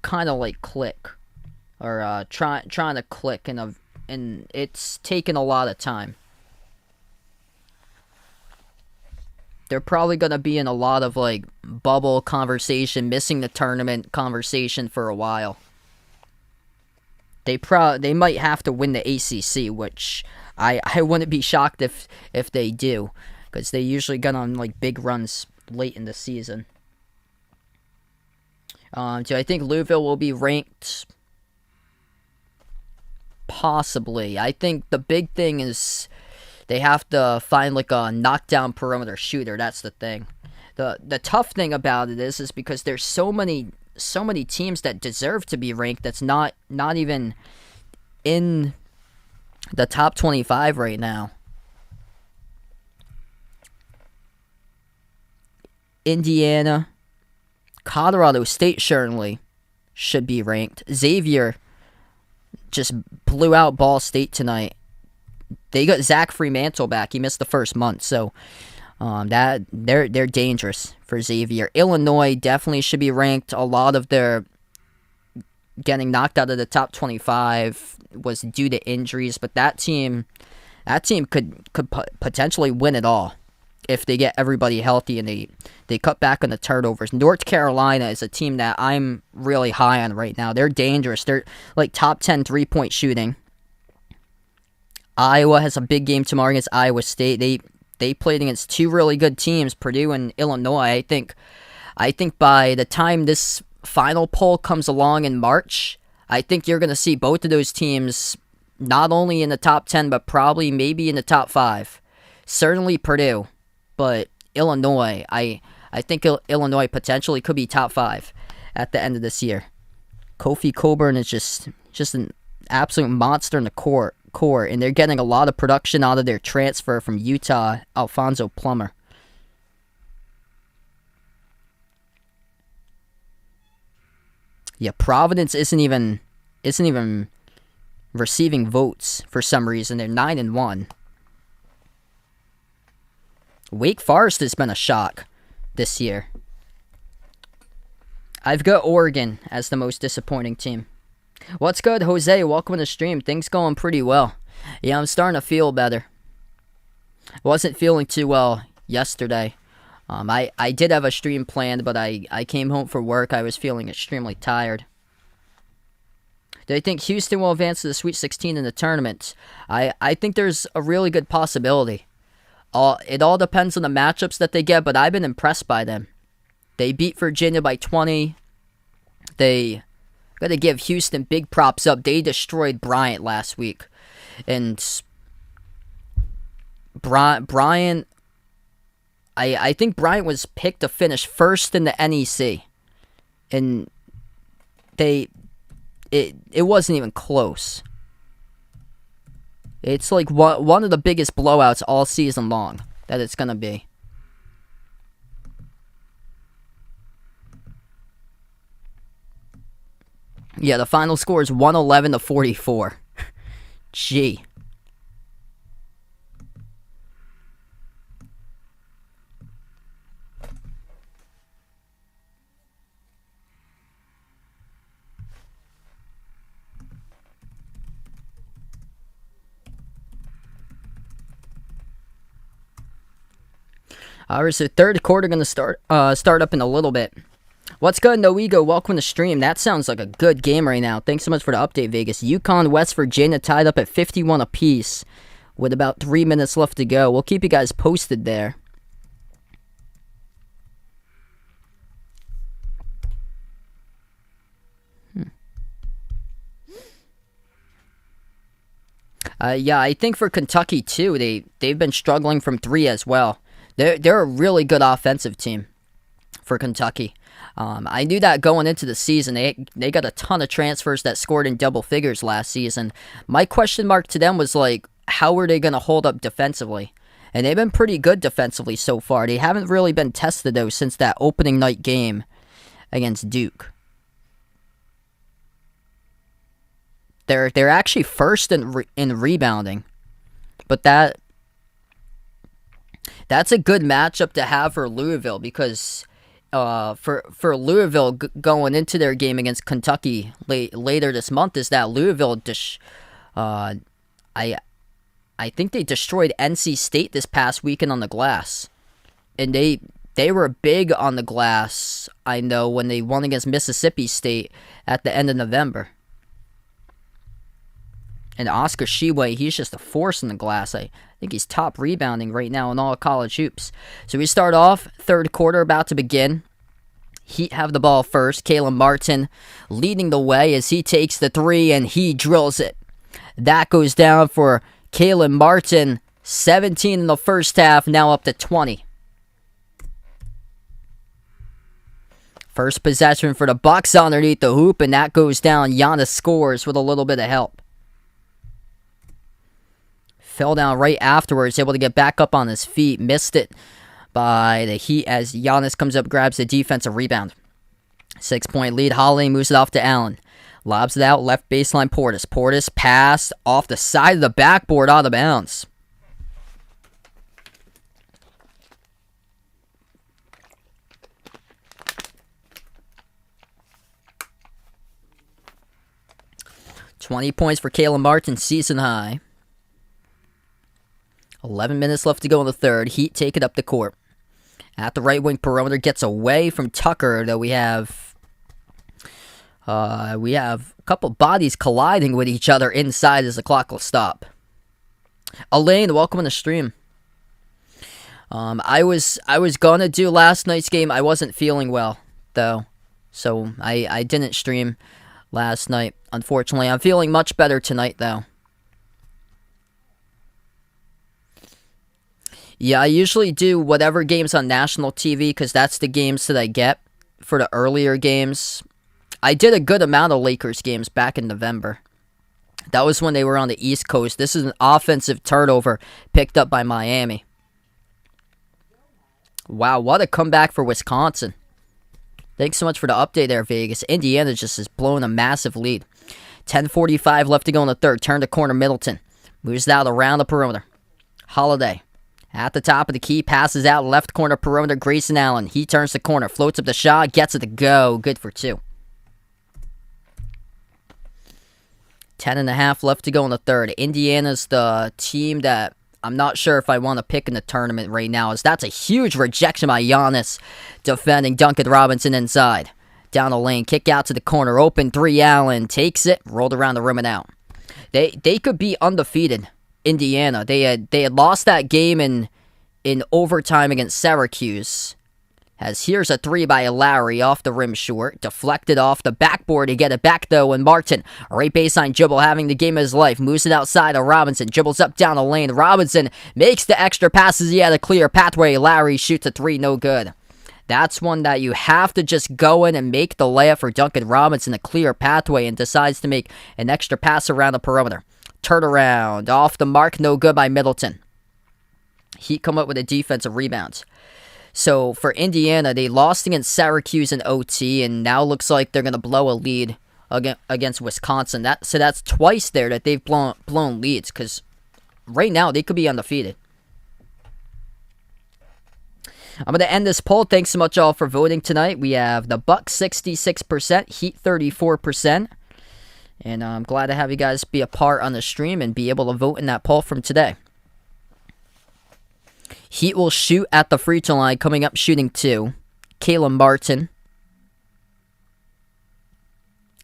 Speaker 1: kind of like click, or trying to click, and it's taken a lot of time. They're probably going to be in a lot of like bubble conversation, missing the tournament conversation for a while. They might have to win the ACC, which I wouldn't be shocked if they do, because they usually get on like big runs late in the season. Do I think Louisville will be ranked? Possibly. I think the big thing is they have to find like a knockdown perimeter shooter. That's the thing. The tough thing about it is because there's so many teams that deserve to be ranked that's not even in the top 25 right now. Indiana, Colorado State certainly should be ranked. Xavier just blew out Ball State tonight. They got Zach Fremantle back. He missed the first month, so that they're dangerous for Xavier. Illinois definitely should be ranked. A lot of their getting knocked out of the top 25 was due to injuries, but that team could potentially win it all if they get everybody healthy and they cut back on the turnovers. North Carolina is a team that I'm really high on right now. They're dangerous. They're like top 10 3-point shooting. Iowa has a big game tomorrow against Iowa State. They played against two really good teams, Purdue and Illinois. I think by the time this final poll comes along in March, I think you're going to see both of those teams not only in the top 10, but probably maybe in the top 5. Certainly Purdue, but Illinois, I think Illinois potentially could be top 5 at the end of this year. Kofi Cockburn is just an absolute monster in the core, and they're getting a lot of production out of their transfer from Utah, Alfonso Plummer. Yeah, Providence isn't even receiving votes for some reason. They're 9-1. Wake Forest has been a shock this year. I've got Oregon as the most disappointing team. What's good, Jose? Welcome to the stream. Things going pretty well. Yeah, I'm starting to feel better. Wasn't feeling too well yesterday. I did have a stream planned, but I came home for work. I was feeling extremely tired. Do you think Houston will advance to the Sweet 16 in the tournament? I think there's a really good possibility. It all depends on the matchups that they get, but I've been impressed by them. They beat Virginia by 20. They got to give Houston big props up. They destroyed Bryant last week. And Bryant, I think Bryant was picked to finish first in the NEC. And it wasn't even close. It's like one of the biggest blowouts all season long that it's going to be. Yeah, the final score is 111-44. Gee. Alright, so third quarter going to start up in a little bit. What's good, No Ego? Welcome to the stream. That sounds like a good game right now. Thanks so much for the update, Vegas. UConn, West Virginia tied up at 51 apiece with about 3 minutes left to go. We'll keep you guys posted there. Yeah, I think for Kentucky, too, they've been struggling from 3 as well. They're a really good offensive team for Kentucky. I knew that going into the season. They got a ton of transfers that scored in double figures last season. My question mark to them was like, how are they going to hold up defensively? And they've been pretty good defensively so far. They haven't really been tested, though, since that opening night game against Duke. They're actually first in rebounding. But that's a good matchup to have for Louisville because for Louisville going into their game against Kentucky later this month is that Louisville I think they destroyed NC State this past weekend on the glass. And they were big on the glass, I know, when they won against Mississippi State at the end of November. And Oscar Tshiebwe, he's just a force in the glass. I think he's top rebounding right now in all college hoops. So we start off, third quarter about to begin. Heat have the ball first. Caleb Martin leading the way as he takes the 3 and he drills it. That goes down for Caleb Martin. 17 in the first half, now up to 20. First possession for the Bucks underneath the hoop, and that goes down. Giannis scores with a little bit of help. Fell down right afterwards, able to get back up on his feet. Missed it by the Heat as Giannis comes up, grabs the defensive rebound. 6-point lead. Holiday moves it off to Allen. Lobs it out, left baseline Portis. Portis pass off the side of the backboard, out of bounds. $20 points for Caleb Martin, season high. 11 minutes left to go in the third. Heat take it up the court. At the right wing perimeter, gets away from Tucker, though we have a couple bodies colliding with each other inside as the clock will stop. Elaine, welcome on the stream. I was gonna do last night's game. I wasn't feeling well though, so I didn't stream last night. Unfortunately, I'm feeling much better tonight though. Yeah, I usually do whatever games on national TV because that's the games that I get for the earlier games. I did a good amount of Lakers games back in November. That was when they were on the East Coast. This is an offensive turnover picked up by Miami. Wow, what a comeback for Wisconsin. Thanks so much for the update there, Vegas. Indiana just is blowing a massive lead. 10:45 left to go in the third. Turn to corner Middleton. Moves it out around the perimeter. Holiday. At the top of the key, passes out left corner perimeter. Grayson Allen. He turns the corner. Floats up the shot. Gets it to go. Good for 2. 10.5 left to go in the third. Indiana's the team that I'm not sure if I want to pick in the tournament right now, as that's a huge rejection by Giannis defending Duncan Robinson inside. Down the lane, kick out to the corner, open 3, Allen takes it, rolled around the rim and out. They could be undefeated, Indiana. They had lost that game in overtime against Syracuse. As here's a 3 by Lowry off the rim short. Deflected off the backboard to get it back though. And Martin, right baseline dribble, having the game of his life. Moves it outside of Robinson. Dribbles up down the lane. Robinson makes the extra passes. He had a clear pathway. Lowry shoots a 3, no good. That's one that you have to just go in and make the layup for Duncan Robinson. A clear pathway, and decides to make an extra pass around the perimeter. Turnaround. Off the mark. No good by Middleton. Heat come up with a defensive rebound. So for Indiana, they lost against Syracuse in OT, and now looks like they're going to blow a lead against Wisconsin. So that's twice there that they've blown leads, because right now they could be undefeated. I'm going to end this poll. Thanks so much all for voting tonight. We have the Bucks 66%, Heat 34%. And I'm glad to have you guys be a part on the stream and be able to vote in that poll from today. Heat will shoot at the free throw line, coming up shooting 2. Caleb Martin.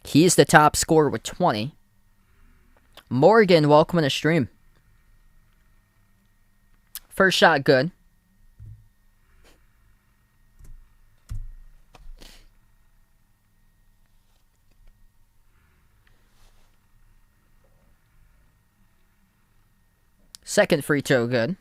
Speaker 1: He's the top scorer with 20. Morgan, welcome to the stream. First shot, good. Second free throw, good.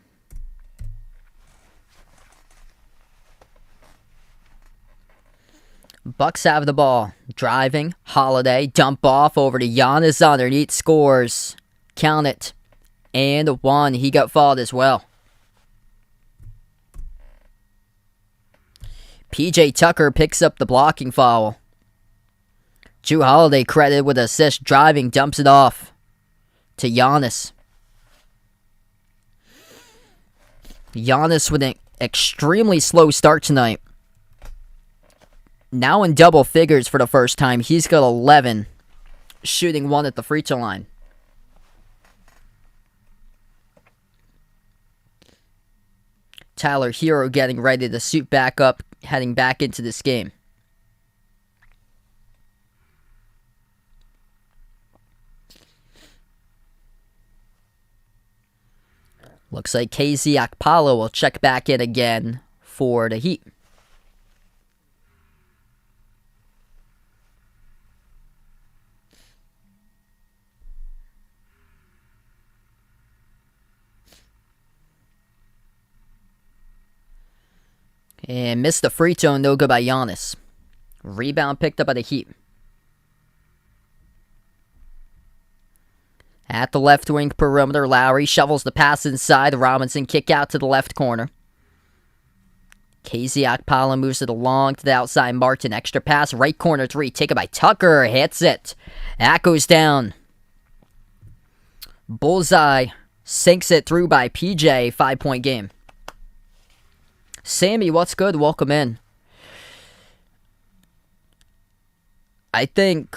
Speaker 1: Bucks have the ball. Driving. Holiday. Dump off over to Giannis underneath. Scores. Count it. And 1. He got fouled as well. PJ Tucker picks up the blocking foul. Jrue Holiday credited with assist. Driving. Dumps it off to Giannis. Giannis with an extremely slow start tonight. Now in double figures for the first time. He's got 11. Shooting 1 at the free throw line. Tyler Hero getting ready to suit back up. Heading back into this game. Looks like KZ Okpala will check back in again for the Heat. And missed the free throw, no good by Giannis. Rebound picked up by the Heat. At the left wing perimeter, Lowry shovels the pass inside. Robinson kick out to the left corner. KZ Okpala moves it along to the outside. Martin, extra pass, right corner 3. Taken by Tucker, hits it. That goes down. Bullseye sinks it through by PJ. 5-point game. Sammy, what's good? Welcome in. I think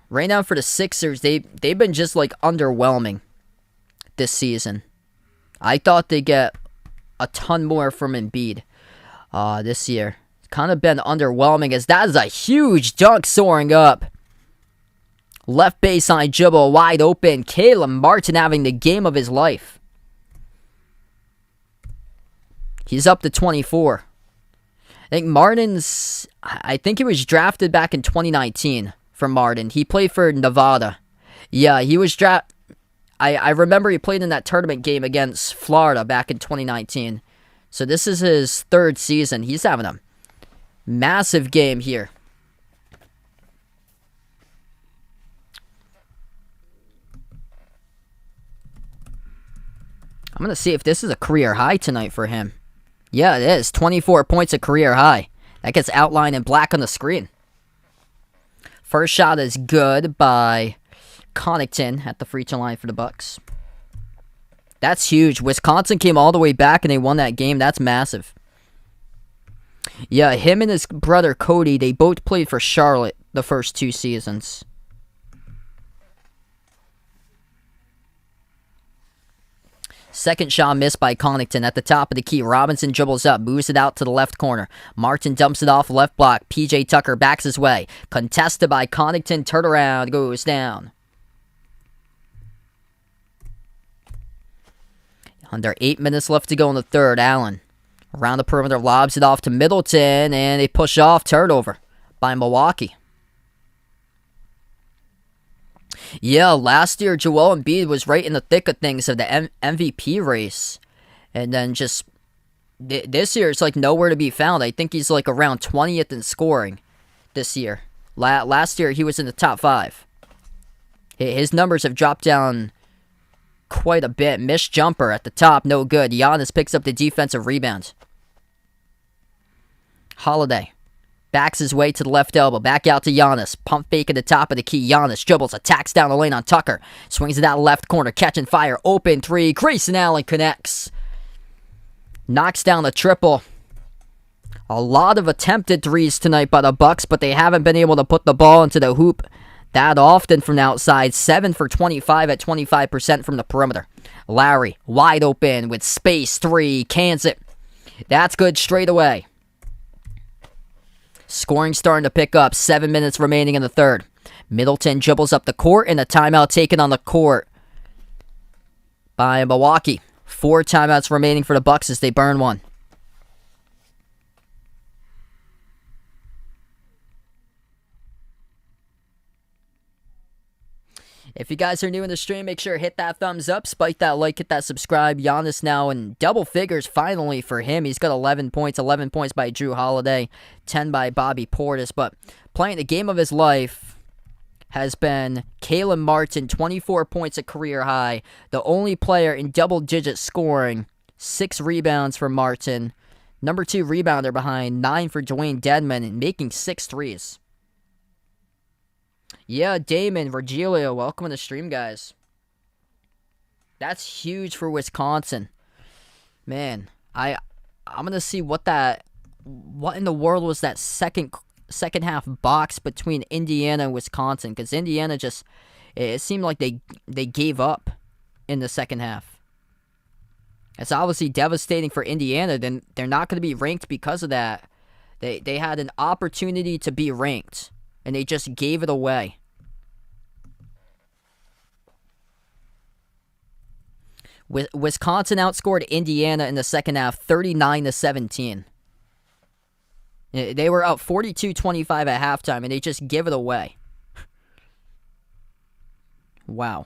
Speaker 1: right now for the Sixers, they've been just like underwhelming this season. I thought they'd get a ton more from Embiid this year. It's kind of been underwhelming, as that is a huge dunk soaring up. Left baseline dribble, wide open. Caleb Martin having the game of his life. He's up to 24. I think he was drafted back in 2019 from Martin. He played for Nevada. Yeah, he was I remember he played in that tournament game against Florida back in 2019. So this is his third season. He's having a massive game here. I'm going to see if this is a career high tonight for him. Yeah, it is. 24 points a career high. That gets outlined in black on the screen. First shot is good by Connaughton at the free throw line for the Bucks. That's huge. Wisconsin came all the way back and they won that game. That's massive. Yeah, him and his brother Cody, they both played for Charlotte the first 2 seasons. Second shot missed by Connaughton at the top of the key. Robinson dribbles up, moves it out to the left corner. Martin dumps it off left block. PJ Tucker backs his way. Contested by Connaughton. Turnaround goes down. Under 8 minutes left to go in the third. Allen around the perimeter, lobs it off to Middleton, and a push off turnover by Milwaukee. Yeah, last year Joel Embiid was right in the thick of things of the MVP race. And then just this year it's like nowhere to be found. I think he's like around 20th in scoring this year. Last year he was in the top 5. His numbers have dropped down quite a bit. Missed jumper at the top, no good. Giannis picks up the defensive rebound. Holiday backs his way to the left elbow. Back out to Giannis. Pump fake at the top of the key. Giannis dribbles, attacks down the lane on Tucker. Swings it out left corner. Catching fire. Open 3. Grayson Allen connects. Knocks down the triple. A lot of attempted threes tonight by the Bucks, but they haven't been able to put the ball into the hoop that often from the outside. 7 for 25 at 25% from the perimeter. Lowry wide open with space. 3. Cans it. That's good straight away. Scoring starting to pick up. 7 minutes remaining in the third. Middleton dribbles up the court, and a timeout taken on the court by Milwaukee. 4 timeouts remaining for the Bucks as they burn one. If you guys are new in the stream, make sure to hit that thumbs up, spike that like, hit that subscribe. Giannis now in double figures finally for him. He's got 11 points by Drew Holiday, 10 by Bobby Portis. But playing the game of his life has been Caleb Martin, 24 points a career high. The only player in double-digit scoring, 6 rebounds for Martin. Number 2 rebounder behind, 9 for Dwayne Dedmon, and making 6 threes. Yeah, Damon, Virgilio, welcome to the stream, guys. That's huge for Wisconsin. Man, I'm gonna see what in the world was that second half box between Indiana and Wisconsin, because Indiana just, it seemed like they gave up in the second half. It's obviously devastating for Indiana. Then they're not going to be ranked because of that. They had an opportunity to be ranked, and they just gave it away. Wisconsin outscored Indiana in the second half 39-17. They were up 42-25 at halftime, and they just give it away. Wow.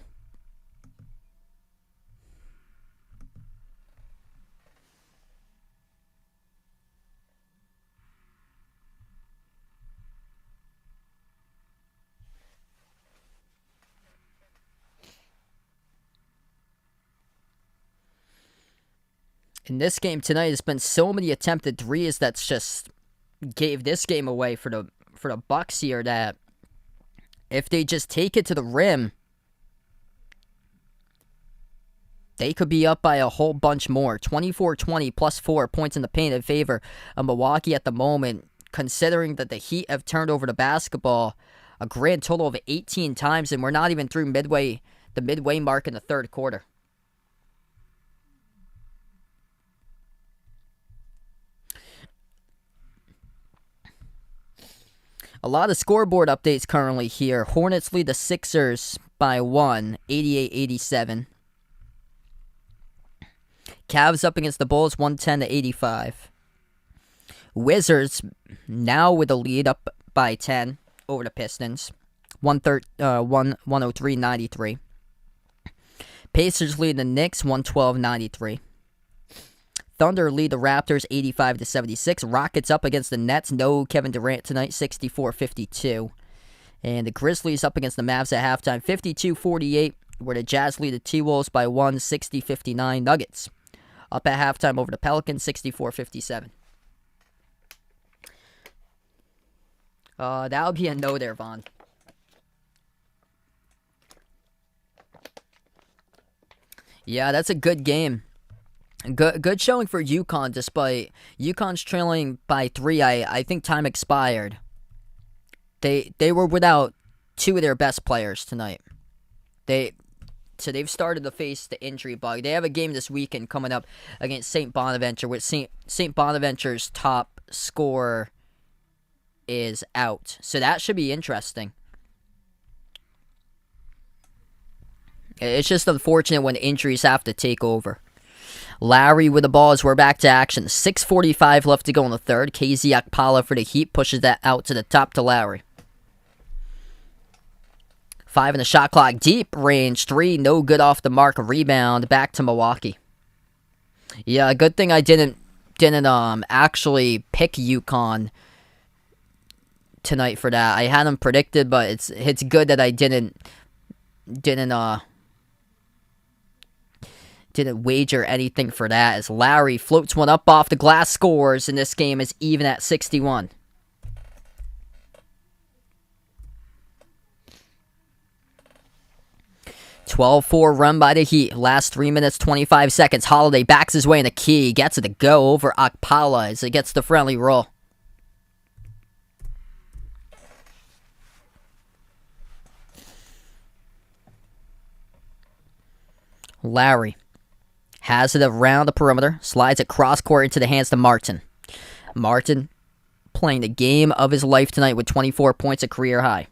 Speaker 1: In this game tonight, there's been so many attempted threes that's just gave this game away for the Bucks here, that if they just take it to the rim, they could be up by a whole bunch more. 24-20 plus 4 points in the paint in favor of Milwaukee at the moment, considering that the Heat have turned over the basketball a grand total of 18 times, and we're not even through the midway mark in the third quarter. A lot of scoreboard updates currently here. Hornets lead the Sixers by 1, 88-87. Cavs up against the Bulls, 110-85. Wizards now with a lead up by 10 over the Pistons, 103-93. Pacers lead the Knicks, 112-93. Thunder lead the Raptors, 85-76. Rockets up against the Nets. No Kevin Durant tonight, 64-52. And the Grizzlies up against the Mavs at halftime, 52-48. Where the Jazz lead the T-Wolves by 60-59. Nuggets up at halftime over the Pelicans, 64-57. That would be a no there, Vaughn. Yeah, that's a good game. Good showing for UConn, despite UConn's trailing by 3. I think time expired. They were without 2 of their best players tonight. So they've started to face the injury bug. They have a game this weekend coming up against St. Bonaventure, with St. Bonaventure's top scorer is out. So that should be interesting. It's just unfortunate when injuries have to take over. Lowry with the ball as we're back to action. 6:45 left to go in the third. KZ Okpala for the Heat pushes that out to the top to Lowry. 5 in the shot clock. Deep range 3, no good off the mark. Rebound back to Milwaukee. Yeah, good thing I didn't actually pick UConn tonight for that. I had them predicted, but it's good that I didn't wager anything for that, as Lowry floats one up off the glass, scores, and this game is even at 61. "12-4 run by the Heat. Last 3 minutes, 25 seconds. Holiday backs his way in the key. Gets it to go over Okpala as it gets the friendly roll. Lowry has it around the perimeter. Slides it cross court into the hands to Martin. Martin playing the game of his life tonight with 24 points, a career high.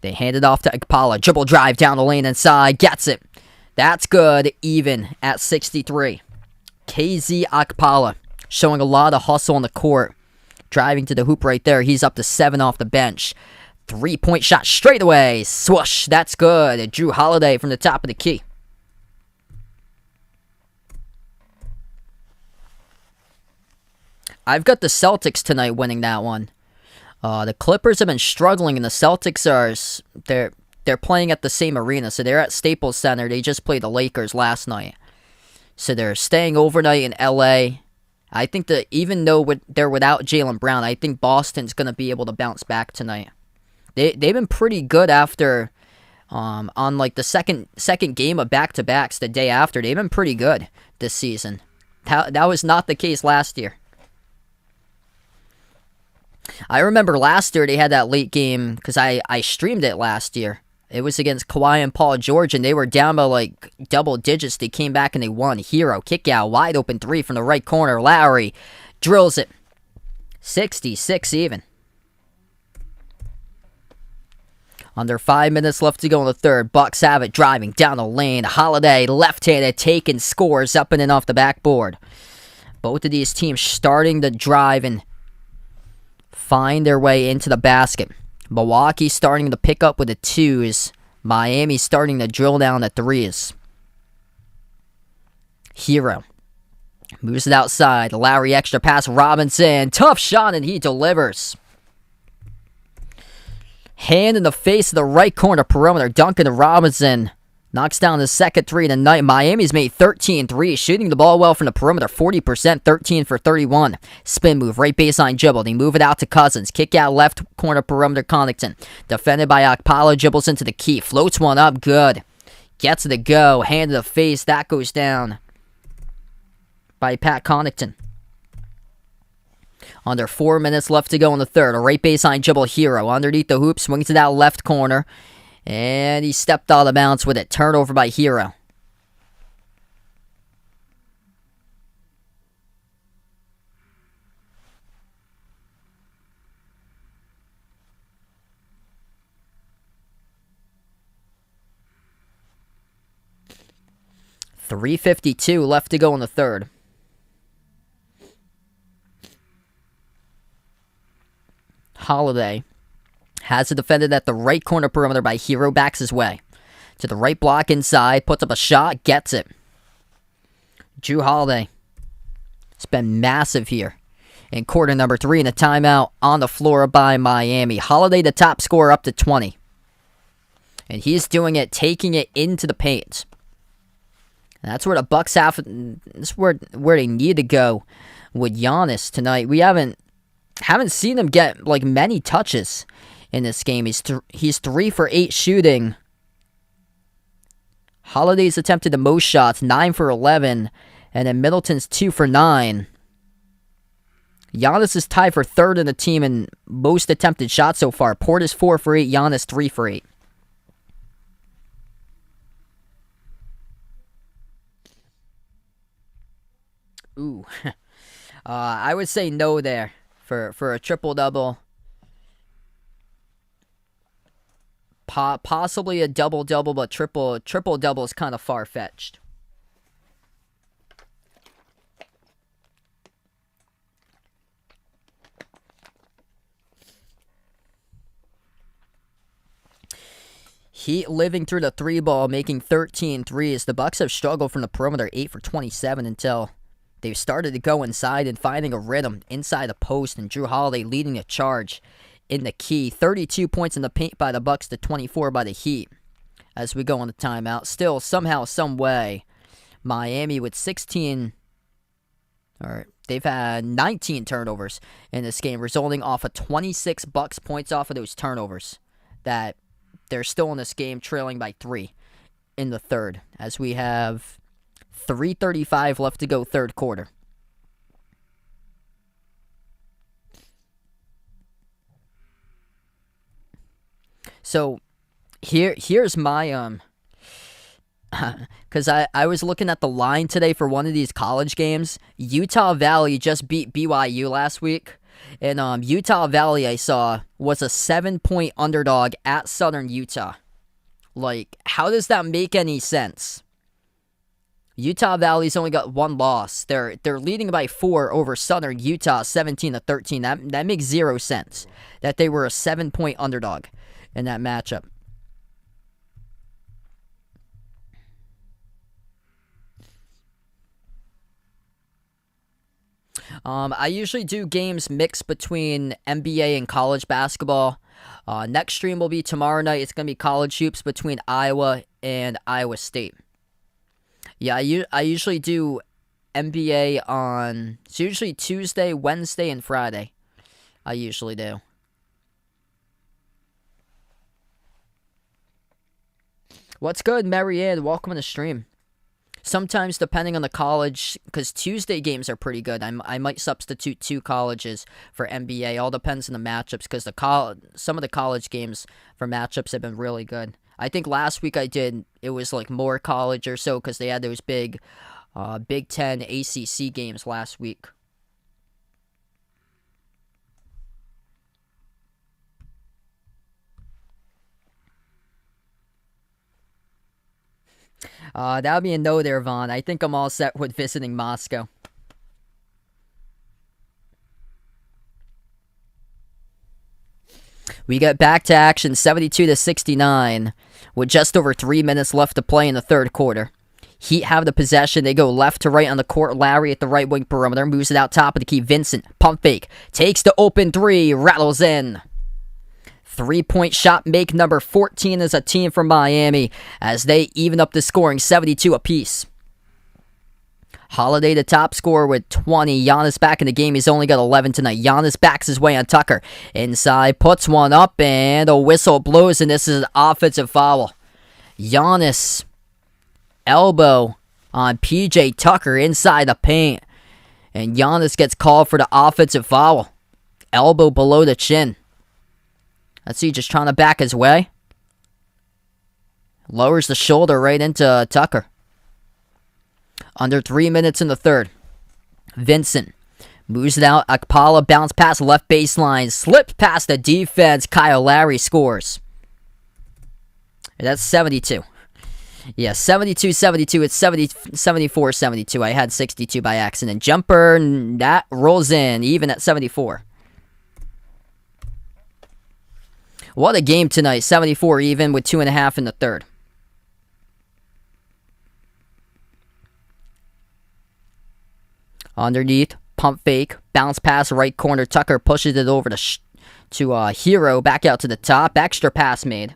Speaker 1: They hand it off to Okpala. Dribble drive down the lane inside. Gets it. That's good. Even at 63. KZ Okpala showing a lot of hustle on the court. Driving to the hoop right there. He's up to 7 off the bench. 3-point shot straight away. Swoosh. That's good. Drew Holiday from the top of the key. I've got the Celtics tonight winning that one. The Clippers have been struggling, and the Celtics they're playing at the same arena, so they're at Staples Center. They just played the Lakers last night, so they're staying overnight in LA. I think that even though they're without Jaylen Brown, I think Boston's gonna be able to bounce back tonight. They've been pretty good after on like the second game of back-to-backs the day after. They've been pretty good this season. That was not the case last year. I remember last year they had that late game because I streamed it last year. It was against Kawhi and Paul George, and they were down by like double digits. They came back and they won. Hero, kick out, wide open 3 from the right corner. Lowry drills it. 66 even. Under 5 minutes left to go in the third. Bucks have it, driving down the lane. Holiday, left-handed, taken, scores up and off the backboard. Both of these teams starting to drive and find their way into the basket. Milwaukee starting to pick up with the 2s. Miami starting to drill down the 3s. Hero moves it outside. Lowry extra pass. Robinson. Tough shot, and he delivers. Hand in the face of the right corner perimeter. Duncan to Robinson. Knocks down the second 3 tonight. Miami's made 13 threes, shooting the ball well from the perimeter. 40%, 13 for 31. Spin move, right baseline dribble. They move it out to Cousins. Kick out left corner perimeter, Connaughton. Defended by Okpala, dribbles into the key. Floats one up, good. Gets it to go. Hand in the face, that goes down by Pat Connaughton. Under 4 minutes left to go in the third. A right baseline dribble, Hero. Underneath the hoop, swings to that left corner. And he stepped out of bounds with it. Turnover by Hero. .352 left to go in the third. Holiday has it defended at the right corner perimeter by Hero, backs his way to the right block inside, puts up a shot, gets it. Drew Holiday. It's been massive here in quarter number 3, and a timeout on the floor by Miami. Holiday, the top scorer, up to 20. And he's doing it, taking it into the paint. And that's where the Bucks have. That's where they need to go with Giannis tonight. We haven't seen him get like many touches in this game. He's 3 for 8 shooting. Holiday's attempted the most shots, 9 for 11. And then Middleton's 2 for 9. Giannis is tied for third in the team in most attempted shots so far. Portis 4 for 8, Giannis 3 for 8. Ooh. I would say no there for a triple-double. Possibly a double-double, but triple-double is kind of far-fetched. Heat living through the 3-ball, making 13 threes. The Bucks have struggled from the perimeter, 8 for 27 until they've started to go inside and finding a rhythm inside the post, and Drew Holiday leading a charge in the key. 32 points in the paint by the Bucks to 24 by the Heat as we go on the timeout. Still, somehow, some way, Miami with 16, or they've had 19 turnovers in this game, resulting off of 26 Bucks points off of those turnovers. That they're still in this game, trailing by 3 in the third, as we have 3:35 left to go, third quarter. So here's my because I was looking at the line today for one of these college games. Utah Valley just beat BYU last week. And Utah Valley, I saw, was a 7-point underdog at Southern Utah. Like, how does that make any sense? Utah Valley's only got 1 loss. They're leading by 4 over Southern Utah, 17-13. That makes 0 sense. That they were a 7-point underdog in that matchup. I usually do games mixed between NBA and college basketball. Next stream will be tomorrow night. It's going to be college hoops between Iowa and Iowa State. Yeah, I usually do NBA on... It's usually Tuesday, Wednesday, and Friday. I usually do. What's good, Marianne? Welcome to the stream. Sometimes, depending on the college, because Tuesday games are pretty good, I might substitute 2 colleges for NBA. All depends on the matchups, because some of the college games for matchups have been really good. I think last week it was like more college or so, because they had those big Big Ten ACC games last week. That would be a no there, Vaughn. I think I'm all set with visiting Moscow. We get back to action, 72-69, with just over 3 minutes left to play in the third quarter. Heat have the possession. They go left to right on the court. Larry at the right wing perimeter, moves it out top of the key. Vincent, pump fake, takes the open 3, rattles in. 3-point shot make number 14 as a team from Miami as they even up the scoring, 72 apiece. Holiday the top scorer with 20. Giannis back in the game. He's only got 11 tonight. Giannis backs his way on Tucker. Inside, puts one up, and a whistle blows, and this is an offensive foul. Giannis, elbow on PJ Tucker inside the paint, and Giannis gets called for the offensive foul. Elbow below the chin. Let's see, just trying to back his way. Lowers the shoulder right into Tucker. Under 3 minutes in the third. Vincent moves it out. Akpala bounce pass left baseline. Slips past the defense. Kyle Lowry scores. That's 72. Yeah, 72-72. It's 74-72. I had 62 by accident. Jumper, that rolls in, even at 74. What a game tonight. 74 even with 2.5 in the third. Underneath, pump fake, bounce pass, right corner. Tucker pushes it over to Hero, back out to the top. Extra pass made.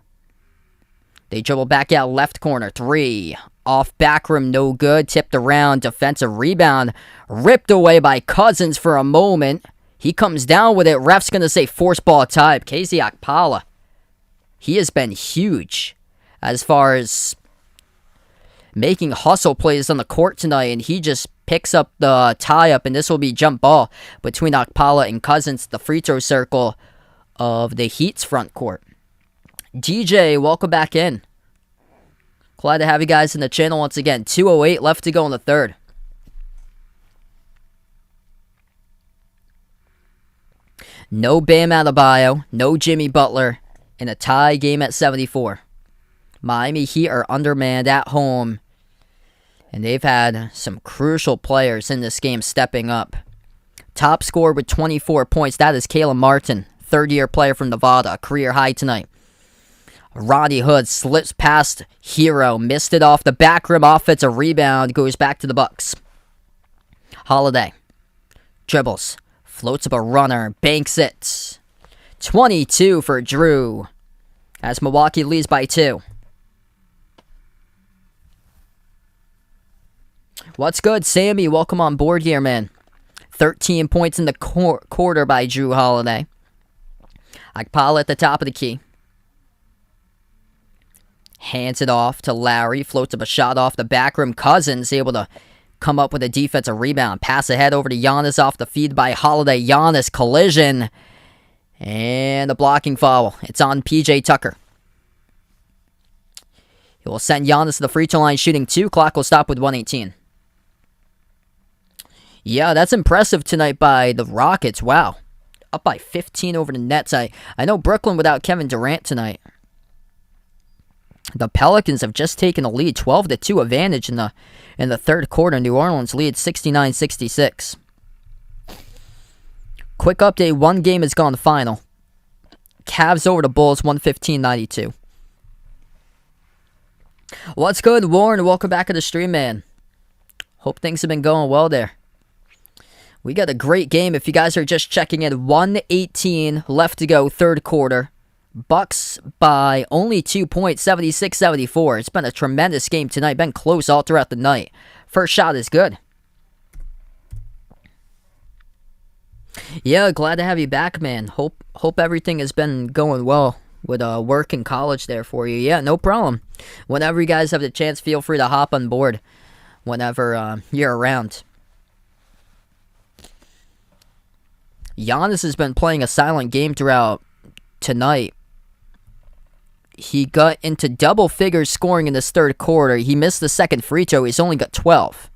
Speaker 1: They dribble back out left corner. 3. Off back rim, no good. Tipped around, defensive rebound. Ripped away by Cousins for a moment. He comes down with it. Ref's going to say force ball type. Casey Okpala. He has been huge as far as making hustle plays on the court tonight, and he just picks up the tie-up, and this will be jump ball between Okpala and Cousins, the free throw circle of the Heat's front court. DJ, welcome back in. Glad to have you guys in the channel once again. 2:08 left to go in the third. No Bam Adebayo, no Jimmy Butler, in a tie game at 74. Miami Heat are undermanned at home, and they've had some crucial players in this game stepping up. Top scorer with 24 points, that is Caleb Martin, third-year player from Nevada, career high tonight. Rodney Hood slips past Hero, missed it off the back rim, offensive rebound, goes back to the Bucks. Holiday dribbles, floats up a runner, banks it. 22 for Drew, as Milwaukee leads by 2. What's good, Sammy? Welcome on board here, man. 13 points in the quarter by Drew Holiday. Okpala at the top of the key. Hands it off to Lowry. Floats up a shot off the back rim. Cousins able to come up with a defensive rebound. Pass ahead over to Giannis off the feed by Holiday. Giannis collision. And a blocking foul. It's on PJ Tucker. He will send Giannis to the free throw line shooting 2. Clock will stop with 1:18. Yeah, that's impressive tonight by the Rockets. Wow. Up by 15 over the Nets. I know Brooklyn without Kevin Durant tonight. The Pelicans have just taken a lead, 12-2 advantage in the third quarter. New Orleans leads 69-66. Quick update, one game has gone final. Cavs over the Bulls, 115-92. What's good, Warren? Welcome back to the stream, man. Hope things have been going well there. We got a great game. If you guys are just checking in, 1:18 left to go, third quarter. Bucks by only 2 points, 76-74. It's been a tremendous game tonight. Been close all throughout the night. First shot is good. Yeah, glad to have you back, man. Hope everything has been going well with work and college there for you. Yeah, no problem. Whenever you guys have the chance, feel free to hop on board whenever you're around. Giannis has been playing a silent game throughout tonight. He got into double figures scoring in this third quarter. He missed the second free throw. He's only got 12.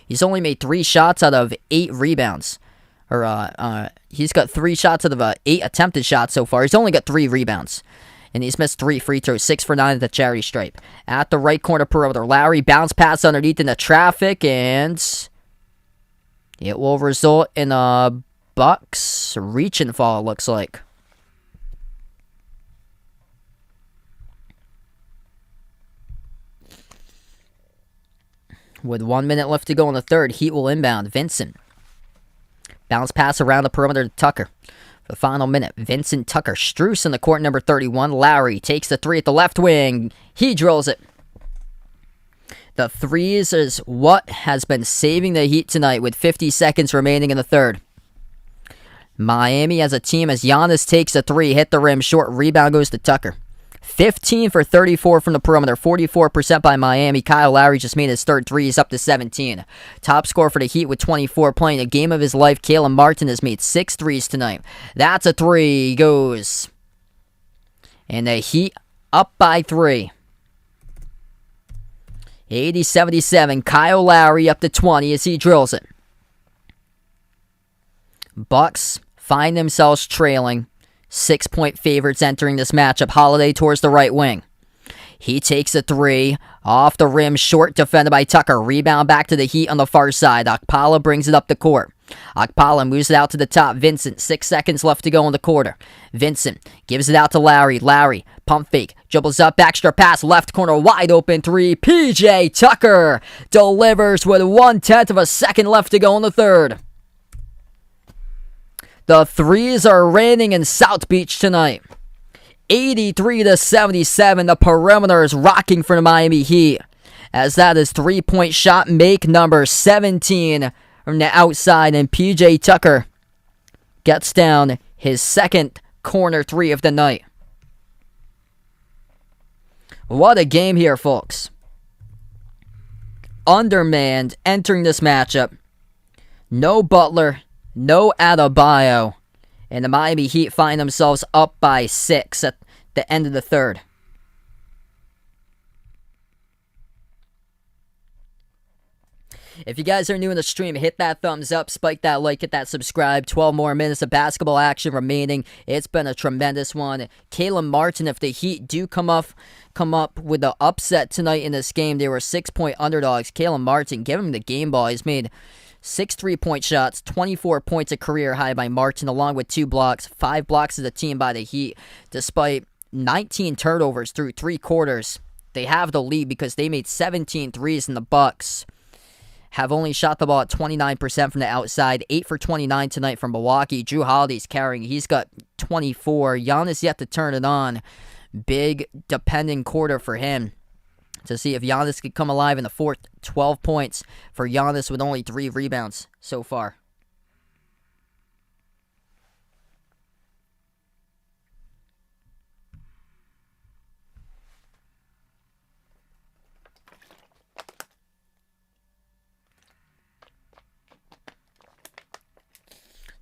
Speaker 1: He's only made 3 shots out of 8 rebounds. He's got 3 shots out of 8 attempted shots so far. He's only got 3 rebounds. And he's missed 3 free throws, 6 for 9 at the charity stripe. At the right corner perimeter, Lowry bounce pass underneath into traffic, and it will result in a Bucks reach and fall, it looks like. With 1 minute left to go in the third, Heat will inbound. Vincent. Bounce pass around the perimeter to Tucker. For the final minute, Vincent, Tucker, Strus in the court, number 31. Lowry takes the 3 at the left wing. He drills it. The threes is what has been saving the Heat tonight with 50 seconds remaining in the third. Miami as a team, as Giannis takes a 3, hit the rim, short rebound goes to Tucker. 15 for 34 from the perimeter, 44% by Miami. Kyle Lowry just made his third 3. He's up to 17. Top scorer for the Heat with 24, playing a game of his life. Caleb Martin has made 6 threes tonight. That's a 3. Goes. And the Heat up by 3. 80-77. Kyle Lowry up to 20 as he drills it. Bucks find themselves trailing. 6-point favorites entering this matchup. Holiday towards the right wing. He takes a 3. Off the rim, short, defended by Tucker. Rebound back to the Heat on the far side. Okpala brings it up the court. Okpala moves it out to the top. Vincent, 6 seconds left to go in the quarter. Vincent gives it out to Lowry. Lowry, pump fake, dribbles up, extra pass, left corner, wide open three. PJ Tucker delivers with 1/10 of a second left to go in the third. The threes are raining in South Beach tonight. 83-77, the perimeter is rocking for the Miami Heat, as that is three-point shot make number 17 from the outside, and PJ Tucker gets down his second corner three of the night. What a game here, folks. Undermanned entering this matchup. No Butler, no Adebayo, and the Miami Heat find themselves up by 6 at the end of the third. If you guys are new in the stream, hit that thumbs up, spike that like, hit that subscribe. 12 more minutes of basketball action remaining. It's been a tremendous one. Caleb Martin, if the Heat do come up with the upset tonight in this game, they were 6-point underdogs. Caleb Martin, give him the game ball. He's made 6 3-point shots, 24 points, a career high by Martin, along with 2 blocks, 5 blocks of the team by the Heat. Despite 19 turnovers through 3 quarters, they have the lead because they made 17 threes, and the Bucks have only shot the ball at 29% from the outside. 8 for 29 tonight from Milwaukee. Drew Holiday's carrying. He's got 24. Giannis yet to turn it on. Big dependent quarter for him to see if Giannis could come alive in the fourth. 12 points for Giannis with only 3 rebounds so far.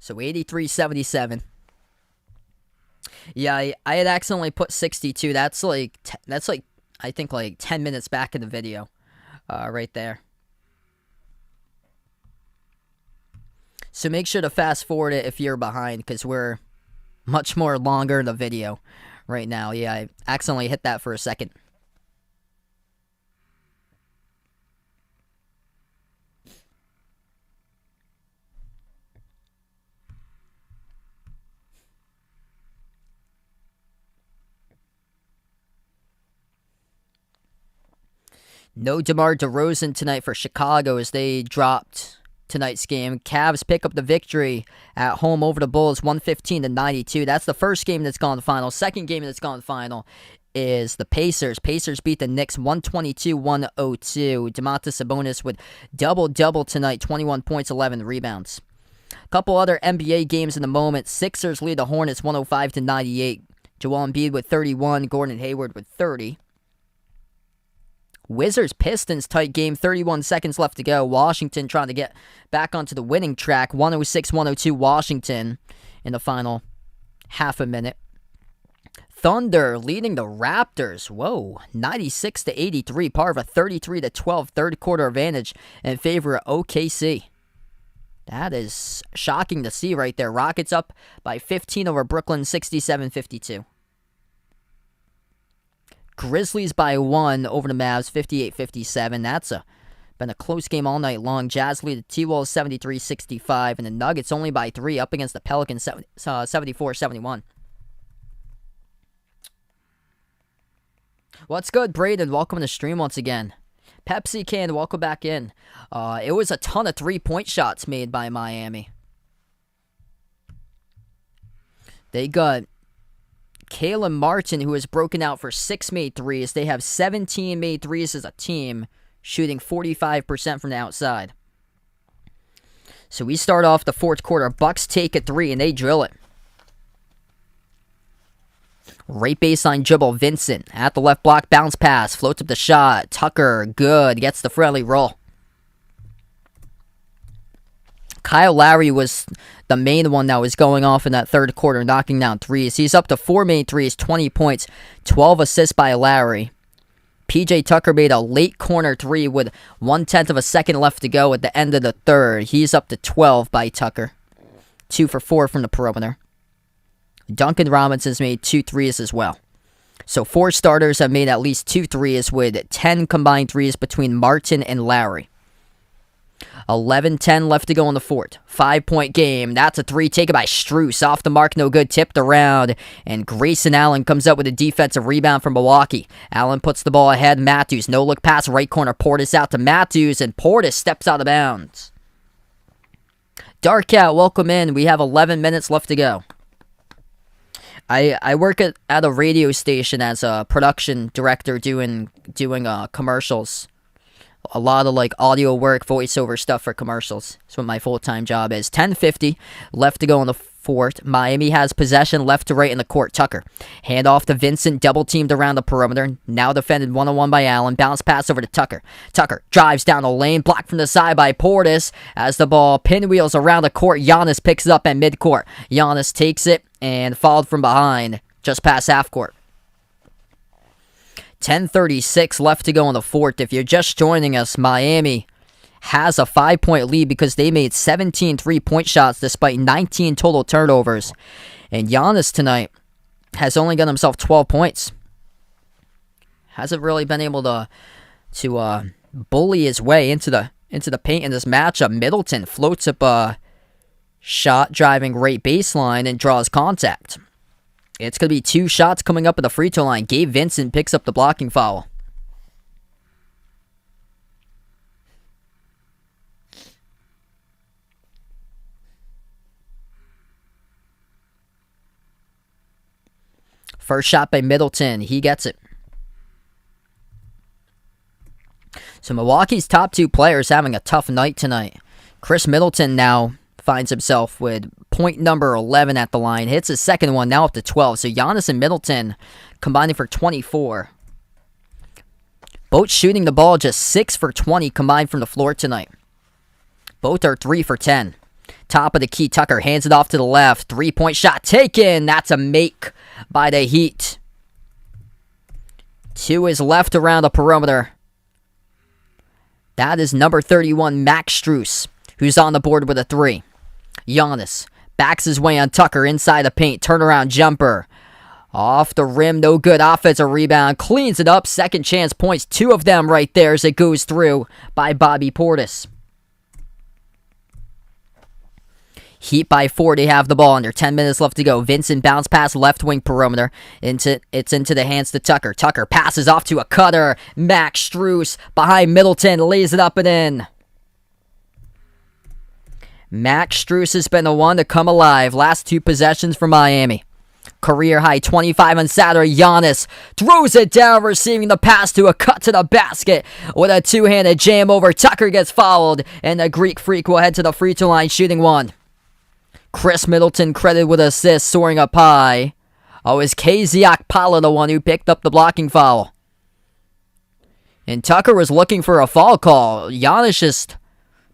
Speaker 1: So 83-77. Yeah, I had accidentally put 62. That's like I think like 10 minutes back in the video, right there. So make sure to fast forward it if you're behind, because we're much more longer in the video right now. Yeah, I accidentally hit that for a second. No DeMar DeRozan tonight for Chicago as they dropped tonight's game. Cavs pick up the victory at home over the Bulls, 115-92. That's the first game that's gone to the final. Second game that's gone to the final is the Pacers. Pacers beat the Knicks 122-102. Domantas Sabonis with double-double tonight, 21 points, 11 rebounds. A couple other NBA games in the moment. Sixers lead the Hornets 105-98. Joel Embiid with 31, Gordon Hayward with 30. Wizards-Pistons tight game, 31 seconds left to go. Washington trying to get back onto the winning track, 106-102 Washington in the final half a minute. Thunder leading the Raptors, 96-83, part of a 33-12 third quarter advantage in favor of OKC. That is shocking to see right there. Rockets up by 15 over Brooklyn, 67-52. Grizzlies by 1 over the Mavs, 58-57. That's been a close game all night long. Jazz lead the T-Wolves 73-65, and the Nuggets only by 3 up against the Pelicans 74-71. What's good, Braden? Welcome to the stream once again. Pepsi Can, welcome back in. It was a ton of 3-point shots made by Miami. They got Caleb Martin, who has broken out for 6 made threes. They have 17 made threes as a team, shooting 45% from the outside. So we start off the fourth quarter. Bucks take a 3, and they drill it. Right baseline dribble, Vincent. At the left block, bounce pass. Floats up the shot. Tucker, good. Gets the friendly roll. Kyle Lowry was the main one that was going off in that third quarter, knocking down threes. He's up to 4 main threes, 20 points, 12 assists by Lowry. PJ Tucker made a late corner 3 with 1/10 of a second left to go at the end of the third. He's up to 12 by Tucker. 2 for 4 from the perimeter. Duncan Robinson's made 2 threes as well. So 4 starters have made at least 2 threes with 10 combined threes between Martin and Lowry. 11:10 left to go in the fourth. 5-point game. That's a three taken by Strus. Off the mark, no good. Tipped around. And Grayson Allen comes up with a defensive rebound from Milwaukee. Allen puts the ball ahead. Matthews. No look pass. Right corner. Portis out to Matthews. And Portis steps out of bounds. Dark Cat, welcome in. We have 11 minutes left to go. I work at a radio station as a production director doing commercials. A lot of like audio work, voiceover stuff for commercials. That's what my full-time job is. 10:50 left to go in the fourth. Miami has possession left to right in the court. Tucker. Hand off to Vincent. Double teamed around the perimeter. Now defended 1-on-1 by Allen. Bounce pass over to Tucker. Tucker drives down the lane. Blocked from the side by Portis. As the ball pinwheels around the court, Giannis picks it up at midcourt. Giannis takes it and fouled from behind. Just past half court. 10:36 left to go in the fourth. If you're just joining us, Miami has a 5-point lead because they made 17 3-point shots despite 19 total turnovers. And Giannis tonight has only got himself 12 points. Hasn't really been able to bully his way into the paint in this matchup. Middleton floats up a shot driving right baseline and draws contact. It's going to be 2 shots coming up at the free throw line. Gabe Vincent picks up the blocking foul. First shot by Middleton. He gets it. So Milwaukee's top 2 players having a tough night tonight. Chris Middleton now finds himself with point number 11 at the line. Hits his second one, now up to 12. So Giannis and Middleton combining for 24. Both shooting the ball just 6 for 20 combined from the floor tonight. Both are 3 for 10. Top of the key, Tucker hands it off to the left. 3-point shot taken. That's a make by the Heat. To his left around the perimeter. That is number 31, Max Strus, who's on the board with a 3. Giannis backs his way on Tucker inside the paint. Turnaround jumper. Off the rim, no good. Offensive rebound. Cleans it up. Second chance points. 2 of them right there as it goes through by Bobby Portis. Heat by 4. They have the ball under 10 minutes left to go. Vincent bounce pass left wing perimeter. It's into the hands to Tucker. Tucker passes off to a cutter. Max Strus behind Middleton. Lays it up and in. Max Strus has been the one to come alive. Last 2 possessions for Miami. Career high 25 on Saturday. Giannis throws it down, receiving the pass to a cut to the basket with a 2-handed jam over. Tucker gets fouled, and the Greek Freak will head to the free throw line shooting 1. Chris Middleton credited with assist, soaring up high. Oh, is KZ Okpala the one who picked up the blocking foul? And Tucker was looking for a foul call. Giannis just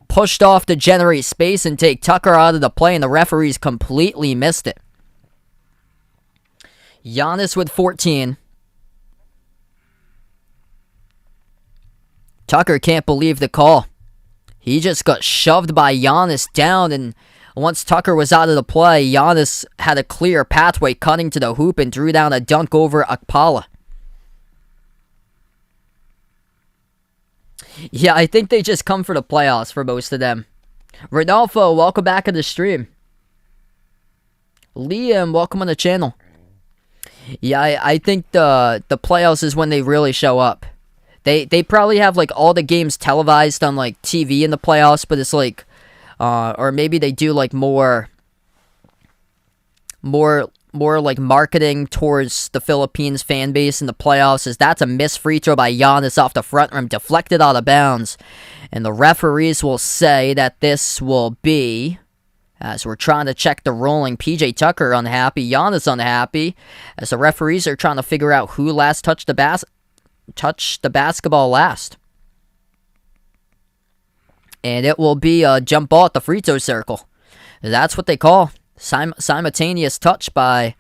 Speaker 1: pushed off to generate space and take Tucker out of the play, and the referees completely missed it. Giannis with 14. Tucker can't believe the call. He just got shoved by Giannis down, and once Tucker was out of the play, Giannis had a clear pathway cutting to the hoop and drew down a dunk over Okpala. Yeah, I think they just come for the playoffs for most of them. Rodolfo, welcome back to the stream. Liam, welcome on the channel. Yeah, I think the playoffs is when they really show up. They probably have like all the games televised on like TV in the playoffs, but it's like, or maybe they do like more like marketing towards the Philippines fan base in the playoffs, as that's a missed free throw by Giannis off the front rim, deflected out of bounds. And the referees will say that this will be, as we're trying to check the rolling, PJ Tucker unhappy, Giannis unhappy, as the referees are trying to figure out who last touched the basketball last. And it will be a jump ball at the free throw circle. That's what they call simultaneous touch by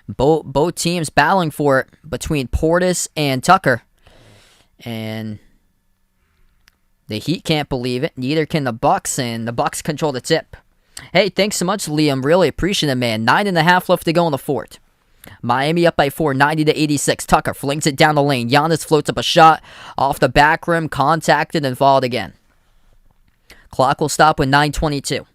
Speaker 1: both teams battling for it between Portis and Tucker. And the Heat can't believe it. Neither can the Bucks, and the Bucks control the tip. Hey, thanks so much, Liam. Really appreciate it, man. 9.5 left to go in the fourth. Miami up by 4, 90-86. Tucker flings it down the lane. Giannis floats up a shot off the back rim, contacted and fouled again. Clock will stop with 9:22.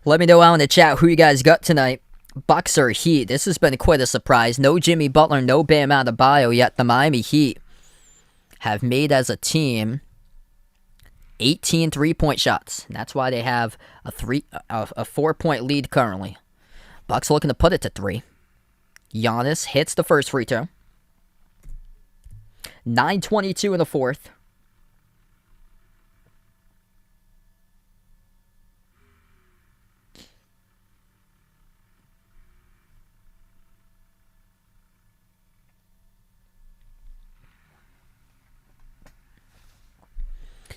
Speaker 1: Let me know out in the chat who you guys got tonight. Bucks or Heat. This has been quite a surprise. No Jimmy Butler, no Bam Adebayo, yet the Miami Heat have made as a team 18 3-point shots. And that's why they have a 4-point lead currently. Bucks looking to put it to 3. Giannis hits the first free throw. 9:22 in the fourth.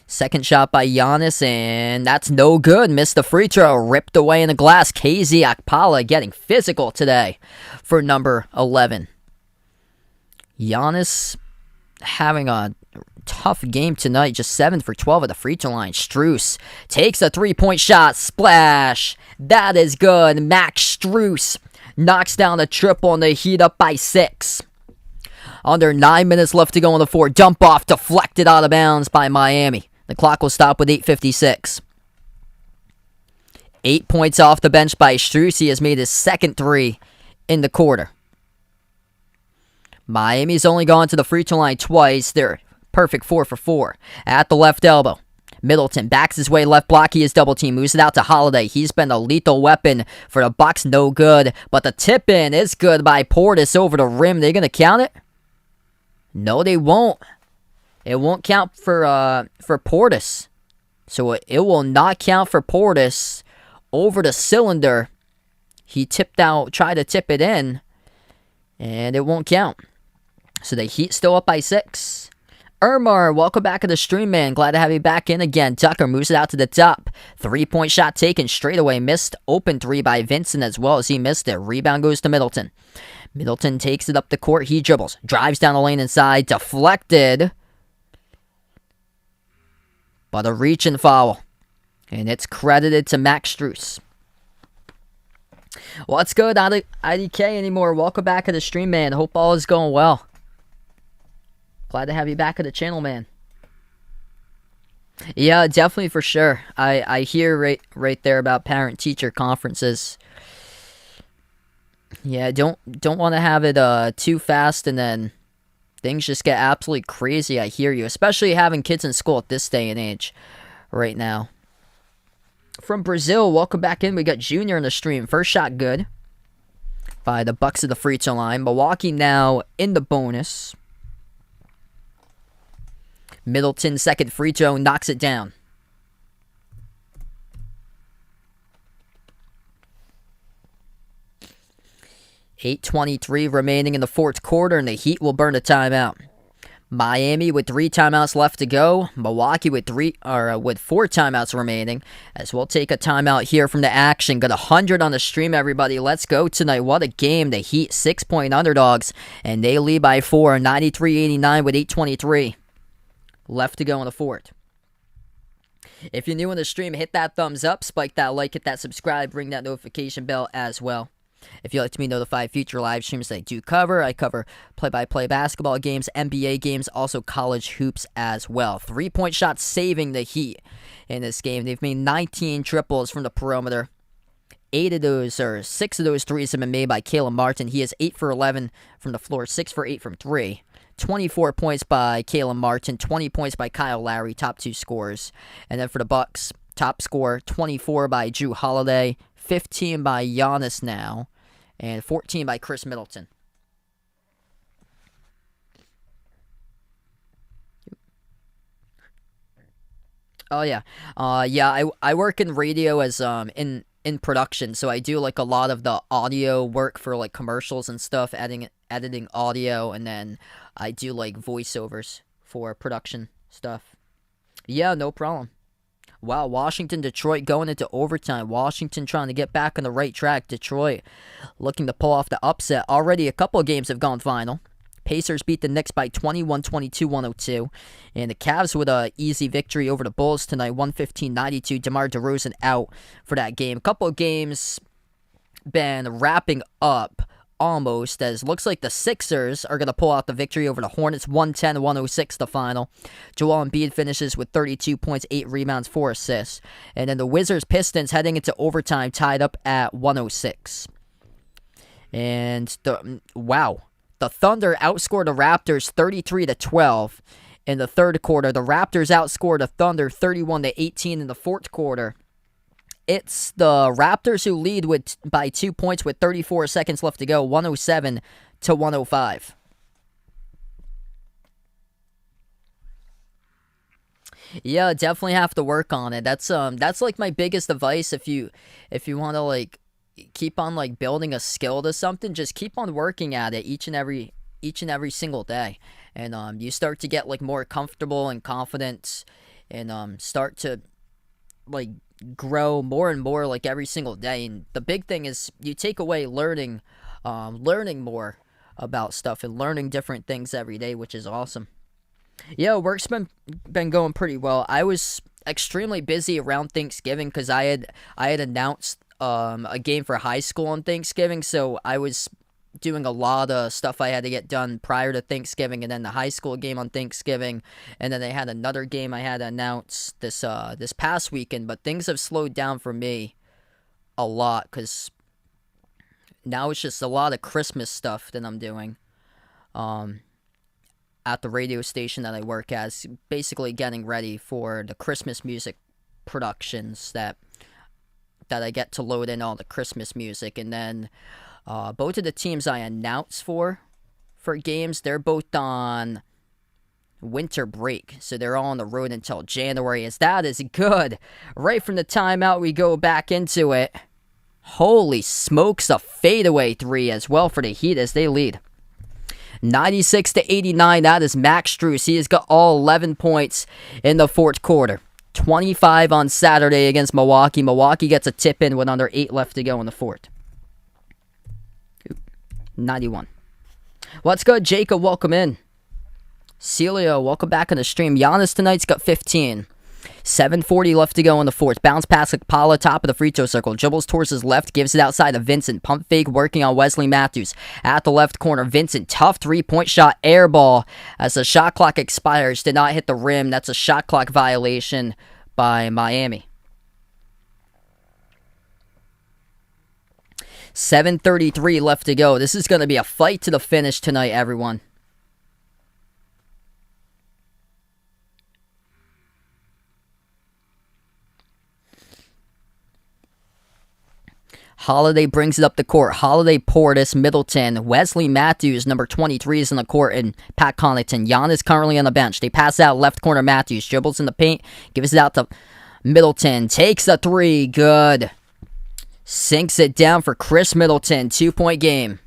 Speaker 1: Second shot by Giannis, and that's no good. Missed the free throw. Ripped away in the glass. KZ Okpala getting physical today for number 11. Giannis having a tough game tonight. Just 7 for 12 at the free throw line. Strus takes a 3-point shot. Splash. That is good. Max Strus knocks down the triple, and they heat up by 6. Under 9 minutes left to go in the fourth. Dump off deflected out of bounds by Miami. The clock will stop with 8:56. 8 points off the bench by Strus. He has made his second 3 in the quarter. Miami's only gone to the free throw line twice. They're perfect 4 for 4. At the left elbow, Middleton backs his way left block. He is double team. Moves it out to Holiday. He's been a lethal weapon for the Bucks. No good. But the tip in is good by Portis over the rim. They're going to count it? No, they won't. It won't count for Portis. So it will not count for Portis. Over the cylinder. He tried to tip it in. And it won't count. So the Heat still up by 6. Ermar, welcome back to the stream, man. Glad to have you back in again. Tucker moves it out to the top. 3-point shot taken straight away. Missed open 3 by Vincent as well as he missed it. Rebound goes to Middleton. Middleton takes it up the court. He dribbles. Drives down the lane inside. Deflected. But a reach and foul. And it's credited to Max Strus. What's good, IDK anymore? Welcome back to the stream, man. Hope all is going well. Glad to have you back at the channel, man. Yeah, definitely for sure. I hear right there about parent-teacher conferences. Yeah, don't want to have it too fast and then things just get absolutely crazy. I hear you, especially having kids in school at this day and age right now. From Brazil, welcome back in. We got Junior in the stream. First shot good by the Bucks at the free throw line. Milwaukee now in the bonus. Middleton, second free throw, knocks it down. .8:23 remaining in the fourth quarter, and the Heat will burn a timeout. Miami with 3 timeouts left to go. Milwaukee with 4 timeouts remaining. As we'll take a timeout here from the action. Got 100 on the stream, everybody. Let's go tonight. What a game. The Heat 6-point underdogs, and they lead by 4, 93-89 with 8:23 left to go in the fourth. If you're new in the stream, hit that thumbs up, spike that like, hit that subscribe, ring that notification bell as well. If you'd like to be notified future live streams that I do cover, I cover play-by-play basketball games, NBA games, also college hoops as well. 3-point shots saving the Heat in this game. They've made 19 triples from the perimeter. 6 of those threes have been made by Caleb Martin. He is 8 for 11 from the floor, 6 for 8 from 3. 24 points by Caleb Martin, 20 points by Kyle Lowry, top 2 scorers. And then for the Bucks, top scorer, 24 by Jrue Holiday, 15 by Giannis now, and 14 by Chris Middleton. Oh, yeah. I work in radio as in production, so I do like a lot of the audio work for like commercials and stuff, editing audio, and then I do like voiceovers for production stuff. Yeah, no problem. Wow, Washington, Detroit going into overtime. Washington trying to get back on the right track. Detroit looking to pull off the upset. Already a couple of games have gone final. Pacers beat the Knicks by 21, 22, 102. And the Cavs with an easy victory over the Bulls tonight, 115-92. DeMar DeRozan out for that game. A couple of games been wrapping up almost, as looks like the Sixers are going to pull out the victory over the Hornets, 110-106 the final. Joel Embiid finishes with 32 points, 8 rebounds, 4 assists. And then the Wizards-Pistons heading into overtime tied up at 106. And the Thunder outscored the Raptors 33-12 in the third quarter. The Raptors outscored the Thunder 31-18 in the fourth quarter. It's the Raptors who lead by 2 points with 34 seconds left to go, 107-105. Yeah, definitely have to work on it. That's like my biggest advice if you want to like keep on like building a skill to something, just keep on working at it each and every single day. And you start to get like more comfortable and confident, and start to like grow more and more like every single day. And the big thing is you take away learning more about stuff and learning different things every day, which is awesome. Yeah, work's been going pretty well. I was extremely busy around Thanksgiving because I had announced a game for high school on Thanksgiving, so I was doing a lot of stuff I had to get done prior to Thanksgiving, and then the high school game on Thanksgiving, and then they had another game I had to announce this past weekend. But things have slowed down for me a lot because now it's just a lot of Christmas stuff that I'm doing at the radio station that I work at. It's basically getting ready for the Christmas music productions that I get to load in all the Christmas music. And then both of the teams I announce for games, they're both on winter break, so they're all on the road until January, as that is good. Right from the timeout, we go back into it. Holy smokes, a fadeaway three as well for the Heat as they lead 96-89. That is Max Strus. He has got all 11 points in the fourth quarter. 25 on Saturday against Milwaukee. Milwaukee gets a tip in with under 8 left to go in the fourth. 91. What's good, Jacob? Welcome in. Celio, welcome back on the stream. Giannis tonight's got 15. 7:40 left to go in the fourth. Bounce pass Paula, top of the free throw circle. Dribbles towards his left, gives it outside to Vincent. Pump fake working on Wesley Matthews. At the left corner, Vincent, tough three-point shot, air ball. As the shot clock expires, did not hit the rim. That's a shot clock violation by Miami. 7:33 left to go. This is going to be a fight to the finish tonight, everyone. Holiday brings it up the court. Holiday, Portis, Middleton, Wesley Matthews, number 23 is in the court, and Pat Connaughton. Giannis currently on the bench. They pass out left corner. Matthews dribbles in the paint, gives it out to Middleton. Takes a three. Good. Sinks it down for Chris Middleton. 2-point game.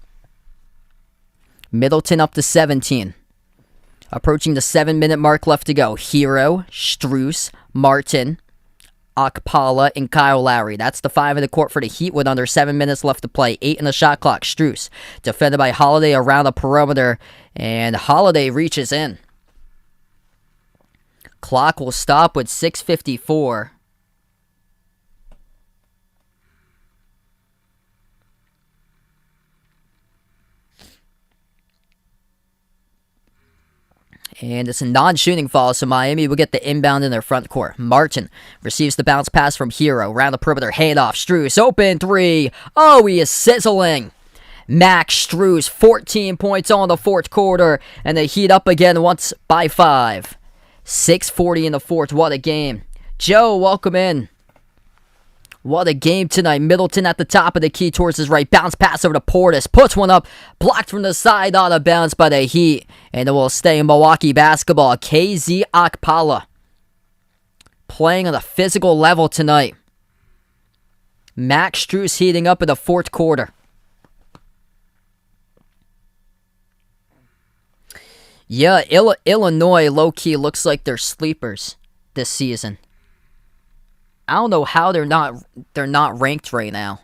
Speaker 1: Middleton up to 17. Approaching the 7-minute mark left to go. Hero, Strus, Martin, Okpala, and Kyle Lowry. That's the 5 in the court for the Heat with under 7 minutes left to play. 8 in the shot clock. Strus defended by Holiday around the perimeter, and Holiday reaches in. Clock will stop with 6:54. And it's a non-shooting foul, so Miami will get the inbound in their front court. Martin receives the bounce pass from Hero. Around the perimeter, handoff. Strus, open three. Oh, he is sizzling. Max Strus, 14 points on the fourth quarter, and they heat up again once by 5. 6:40 in the fourth. What a game. Joe, welcome in. What a game tonight. Middleton at the top of the key towards his right. Bounce pass over to Portis. Puts one up. Blocked from the side out of bounds by the Heat. And it will stay in Milwaukee basketball. KZ Okpala playing on a physical level tonight. Max Strus heating up in the fourth quarter. Yeah, Illinois low-key looks like they're sleepers this season. I don't know how they're not ranked right now.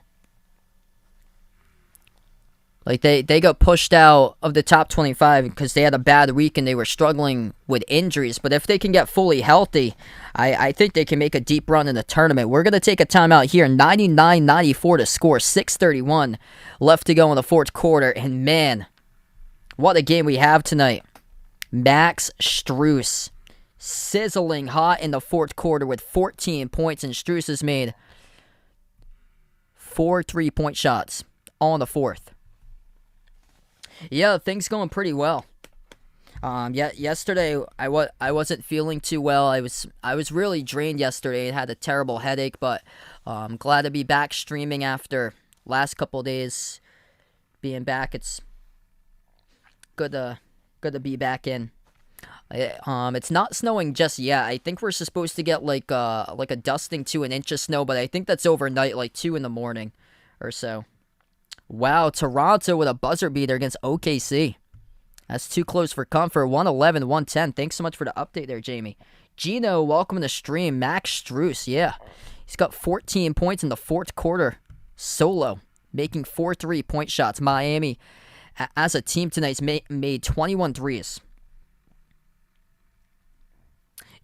Speaker 1: Like, they got pushed out of the top 25 because they had a bad week and they were struggling with injuries. But if they can get fully healthy, I think they can make a deep run in the tournament. We're going to take a timeout here. 99-94 to score. 6:31 left to go in the fourth quarter. And, man, what a game we have tonight. Max Strus sizzling hot in the fourth quarter with 14 points. And Strus has made 4 3-point shots all in the fourth. Yeah, things going pretty well. Yesterday I wasn't feeling too well. I was really drained yesterday and had a terrible headache, but I'm glad to be back streaming after last couple of days being back. It's good to be back in. It's not snowing just yet. I think we're supposed to get like a dusting to an inch of snow, but I think that's overnight, like 2 in the morning or so. Wow, Toronto with a buzzer beater against OKC. That's too close for comfort. 111-110. Thanks so much for the update there, Jamie. Gino, welcome to the stream. Max Strus, yeah. He's got 14 points in the fourth quarter. Solo, making 4 3-point shots. Miami, as a team tonight, made 21 threes.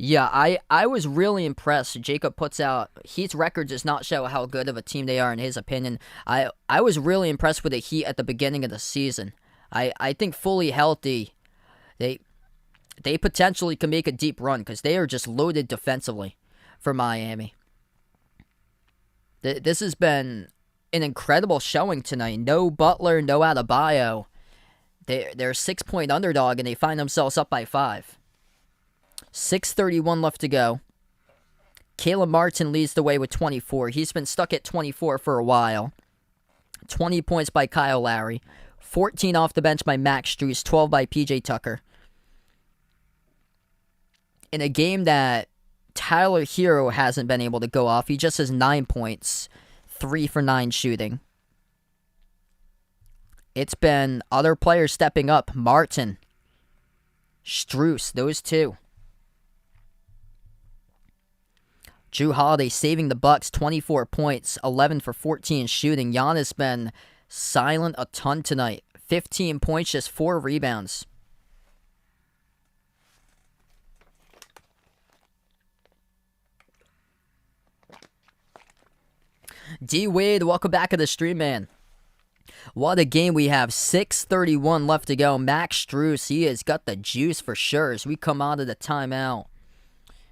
Speaker 1: Yeah, I was really impressed. Jacob puts out, Heat's record does not show how good of a team they are in his opinion. I was really impressed with the Heat at the beginning of the season. I think fully healthy, they potentially can make a deep run because they are just loaded defensively for Miami. This has been an incredible showing tonight. No Butler, no Adebayo. They're a 6-point underdog and they find themselves up by 5. 6:31 left to go. Caleb Martin leads the way with 24. He's been stuck at 24 for a while. 20 points by Kyle Lowry. 14 off the bench by Max Strus. 12 by PJ Tucker. In a game that Tyler Hero hasn't been able to go off, he just has 9 points. 3 for 9 shooting. It's been other players stepping up. Martin, Strus, those two. Jrue Holiday saving the Bucks, 24 points, 11 for 14 shooting. Giannis been silent a ton tonight. 15 points, just 4 rebounds. D Wade, welcome back to the stream, man. What a game we have. 6:31 left to go. Max Strus, he has got the juice for sure as we come out of the timeout.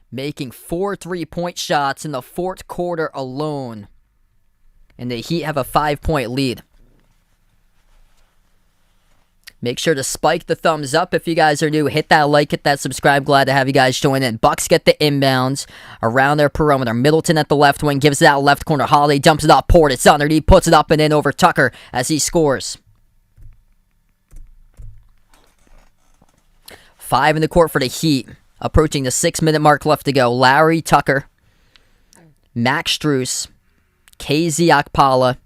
Speaker 1: Making 4 3-point shots in the fourth quarter alone. And the Heat have a 5-point lead. Make sure to spike the thumbs up if you guys are new. Hit that like, hit that subscribe. Glad to have you guys join in. Bucks get the inbounds around their perimeter. Middleton at the left wing gives it out left corner. Holiday dumps it off. Port. It's underneath. Puts it up and in over Tucker as he scores. 5 in the court for the Heat. Approaching the 6-minute mark left to go. Lowry, Tucker, Max Strus, KZ Okpala,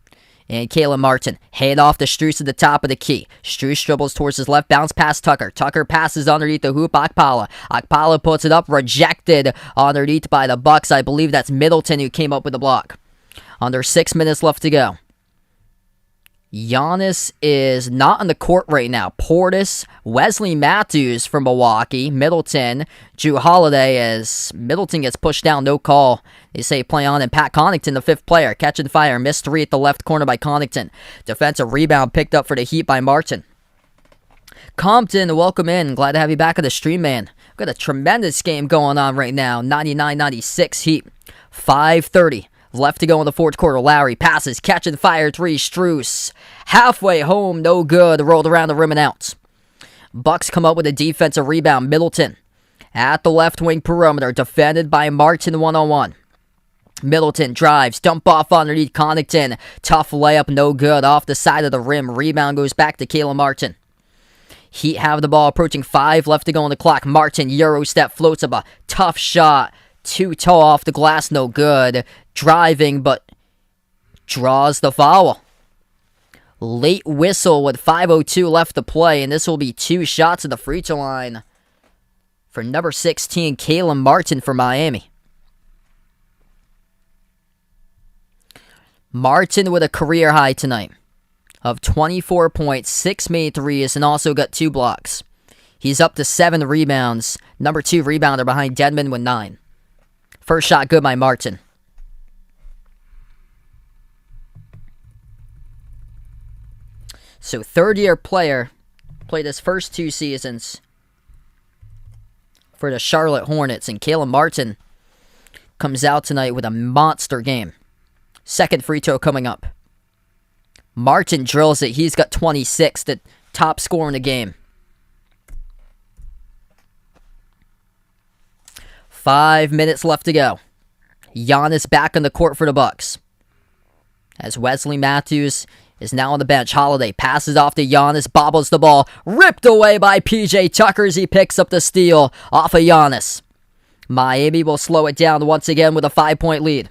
Speaker 1: and Caleb Martin. Hand off to Strus at the top of the key. Strus dribbles towards his left, bounce past Tucker. Tucker passes underneath the hoop. Okpala. Okpala puts it up, rejected underneath by the Bucks. I believe that's Middleton who came up with the block. Under 6 minutes left to go. Giannis is not on the court right now. Portis, Wesley Matthews from Milwaukee, Middleton, Jrue Holiday as Middleton gets pushed down, no call. They say play on, and Pat Connaughton, the 5th player, catching fire, missed 3 at the left corner by Connaughton. Defensive rebound picked up for the Heat by Martin. Compton, welcome in. Glad to have you back on the stream, man. We've got a tremendous game going on right now. 99-96 Heat. 5:30. Left to go in the fourth quarter. Lowry passes, catching fire, 3. Strus halfway home, no good. Rolled around the rim and out. Bucks come up with a defensive rebound. Middleton at the left wing perimeter, defended by Martin 1-on-1. Middleton drives, dump off underneath Connaughton. Tough layup, no good. Off the side of the rim. Rebound goes back to Caleb Martin. Heat have the ball approaching 5 left to go on the clock. Martin, Euro step, floats up a tough shot. Too tall off the glass, no good. Driving, but draws the foul. Late whistle with 5:02 left to play, and this will be 2 shots at the free throw line for number 16, Caleb Martin for Miami. Martin with a career high tonight. of 24 points, 6 made threes, and also got 2 blocks. He's up to 7 rebounds. Number 2 rebounder behind Dedmon with 9. First shot good by Martin. So third-year player, played his first 2 seasons for the Charlotte Hornets, and Caleb Martin comes out tonight with a monster game. Second free throw coming up. Martin drills it. He's got 26, the top scorer in the game. 5 minutes left to go. Giannis back on the court for the Bucks. As Wesley Matthews is now on the bench. Holiday passes off to Giannis, bobbles the ball. Ripped away by P.J. Tucker as he picks up the steal off of Giannis. Miami will slow it down once again with a 5-point lead.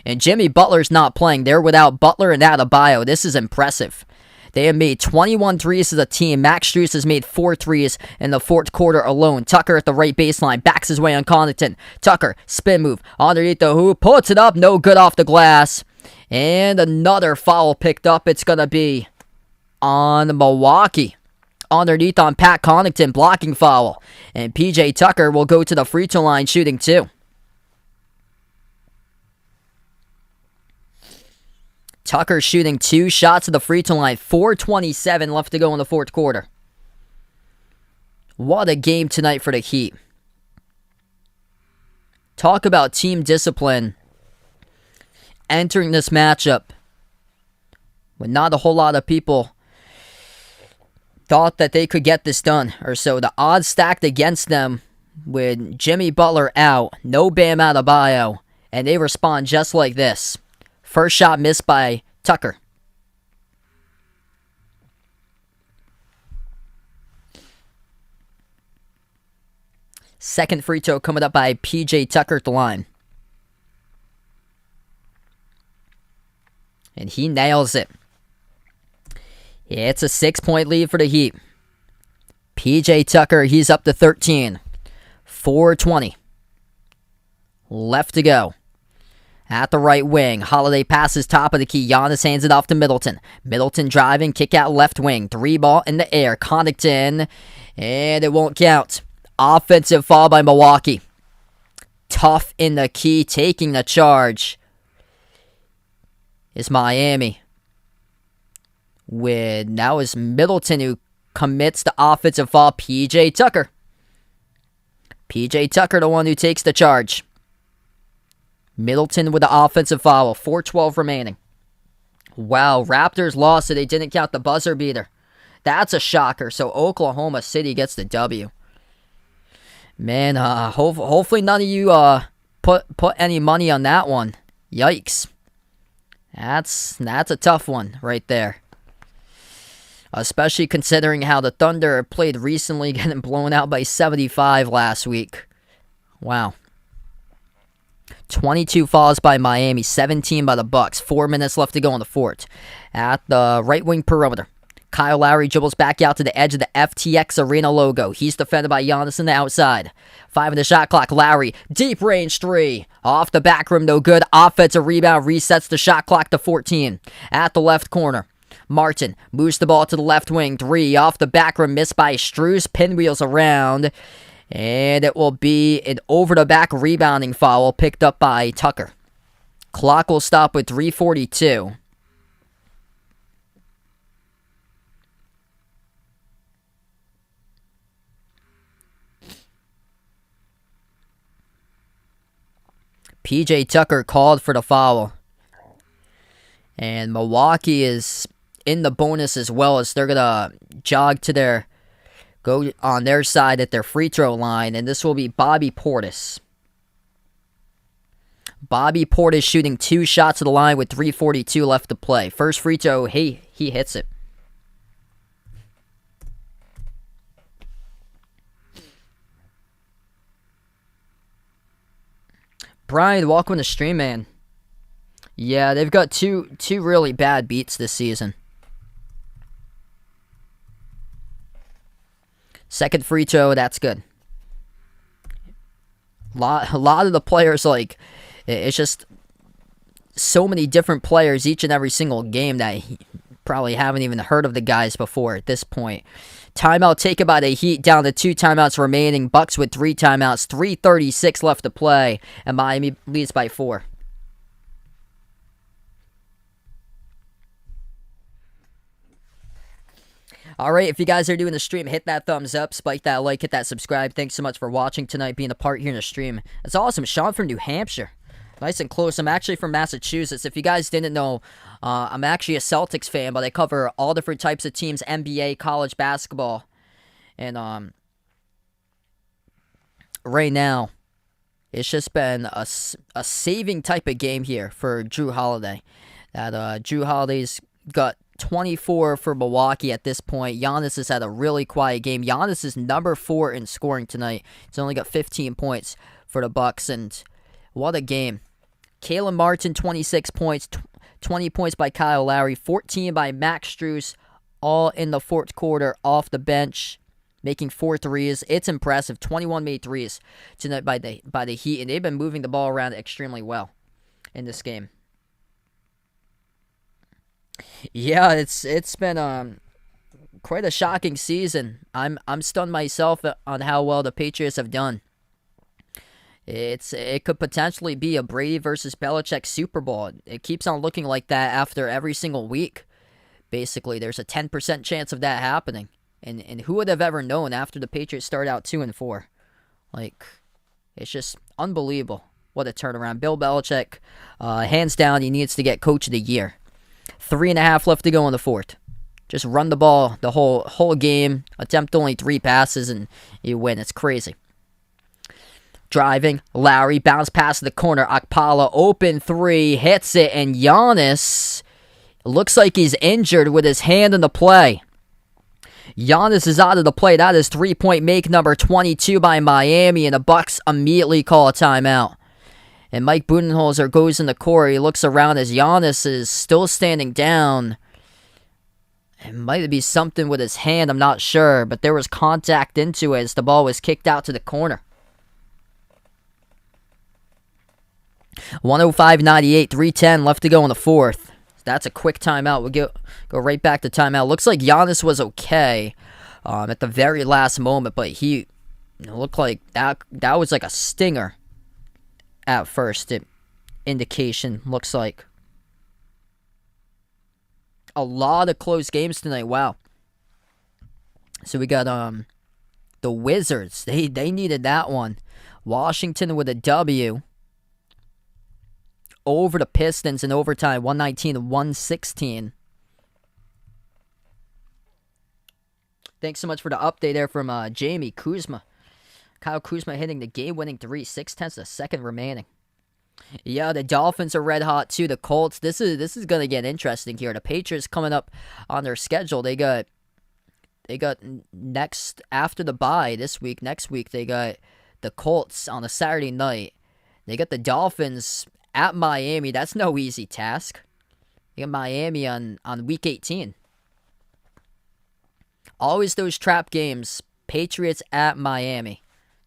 Speaker 1: And Jimmy Butler's not playing. They're without Butler and Adebayo. This is impressive. They have made 21 threes as a team. Max Strus has made 4 threes in the fourth quarter alone. Tucker at the right baseline backs his way on Connaughton. Tucker, spin move, underneath the hoop, puts it up, no good off the glass. And another foul picked up. It's going to be on Milwaukee. Underneath on Pat Connaughton, blocking foul. And P.J. Tucker will go to the free throw line shooting 2. Tucker shooting 2 shots at the free throw line. 4:27 left to go in the fourth quarter. What a game tonight for the Heat. Talk about team discipline entering this matchup when not a whole lot of people thought that they could get this done. Or so the odds stacked against them with Jimmy Butler out, no Bam Adebayo, and they respond just like this. First shot missed by Tucker. Second free throw coming up by P.J. Tucker at the line. And he nails it. It's a 6-point lead for the Heat. P.J. Tucker, he's up to 13. 4:20 left to go. At the right wing, Holiday passes top of the key. Giannis hands it off to Middleton. Middleton driving, kick out left wing. 3 ball in the air. Connaughton, and it won't count. Offensive foul by Milwaukee. Tough in the key, taking the charge is Miami. Now is Middleton who commits the offensive foul. P.J. Tucker. P.J. Tucker, the one who takes the charge. Middleton with the offensive foul. 4:12 remaining. Wow, Raptors lost, so they didn't count the buzzer beater. That's a shocker. So Oklahoma City gets the W. Man, hopefully none of you put any money on that one. Yikes. That's a tough one right there. Especially considering how the Thunder played recently, getting blown out by 75 last week. Wow. 22 fouls by Miami, 17 by the Bucks. 4 minutes left to go in the fourth. At the right wing perimeter, Kyle Lowry dribbles back out to the edge of the FTX Arena logo. He's defended by Giannis on the outside. 5 in the shot clock. Lowry, deep range 3. Off the back rim, no good. Offensive rebound resets the shot clock to 14. At the left corner, Martin moves the ball to the left wing. 3 off the back rim, missed by Strus. Pinwheels around. And it will be an over-the-back rebounding foul picked up by Tucker. Clock will stop with 3:42. P.J. Tucker called for the foul. And Milwaukee is in the bonus as well, as they're going to jog to go on their side at their free throw line, and this will be Bobby Portis. Bobby Portis shooting 2 shots at the line with 3:42 left to play. First free throw, he hits it. Brian, welcome to the stream, man. Yeah, they've got two really bad beats this season. Second free throw, that's good. A lot of the players, it's just so many different players each and every single game that probably haven't even heard of the guys before at this point. Timeout taken by the Heat, down to 2 timeouts remaining. Bucks with 3 timeouts, 3:36 left to play, and Miami leads by 4. Alright, if you guys are doing the stream, hit that thumbs up, spike that like, hit that subscribe. Thanks so much for watching tonight, being a part here in the stream. That's awesome. Sean from New Hampshire. Nice and close. I'm actually from Massachusetts. If you guys didn't know, I'm actually a Celtics fan, but I cover all different types of teams, NBA, college basketball. And right now, it's just been a saving type of game here for Jrue Holiday. Jrue Holiday's got 24 for Milwaukee at this point. Giannis has had a really quiet game. Giannis is number 4 in scoring tonight. He's only got 15 points for the Bucks, and what a game. Caleb Martin, 26 points, 20 points by Kyle Lowry, 14 by Max Strus, all in the fourth quarter off the bench, making 4 threes. It's impressive. 21 made threes tonight by the Heat, and they've been moving the ball around extremely well in this game. Yeah, it's been quite a shocking season. I'm stunned myself on how well the Patriots have done. It could potentially be a Brady versus Belichick Super Bowl. It keeps on looking like that after every single week. Basically, there's a 10% chance of that happening. And who would have ever known after the Patriots started out 2-4? Like, it's just unbelievable. What a turnaround. Bill Belichick, hands down, he needs to get Coach of the Year. 3.5 left to go in the fourth. Just run the ball the whole game. Attempt only 3 passes and you win. It's crazy. Driving, Lowry, bounce pass to the corner. Okpala, open 3, hits it, and Giannis looks like he's injured with his hand in the play. Giannis is out of the play. That is 3-point make number 22 by Miami, and the Bucks immediately call a timeout. And Mike Budenholzer goes in the court. He looks around as Giannis is still standing down. It might be something with his hand, I'm not sure. But there was contact into it as the ball was kicked out to the corner. 105-98, 3:10 left to go in the fourth. That's a quick timeout. We'll go right back to timeout. Looks like Giannis was okay at the very last moment. But he looked like that was like a stinger. At first, indication looks like a lot of close games tonight. Wow. So we got the Wizards. They needed that one. Washington with a W over the Pistons in overtime, 119-116. Thanks so much for the update there from Jamie Kuzma. Kyle Kuzma hitting the game-winning 3, 6/10 of a second remaining. Yeah, the Dolphins are red hot too. The Colts. This is gonna get interesting here. The Patriots coming up on their schedule. They got next after the bye this week. Next week they got the Colts on a Saturday night. They got the Dolphins at Miami. That's no easy task. They got Miami on week 18. Always those trap games. Patriots at Miami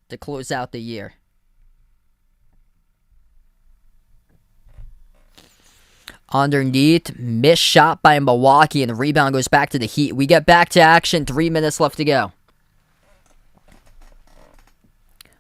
Speaker 1: to close out the year. Underneath, missed shot by Milwaukee, and the rebound goes back to the Heat. We get back to action, 3 minutes left to go.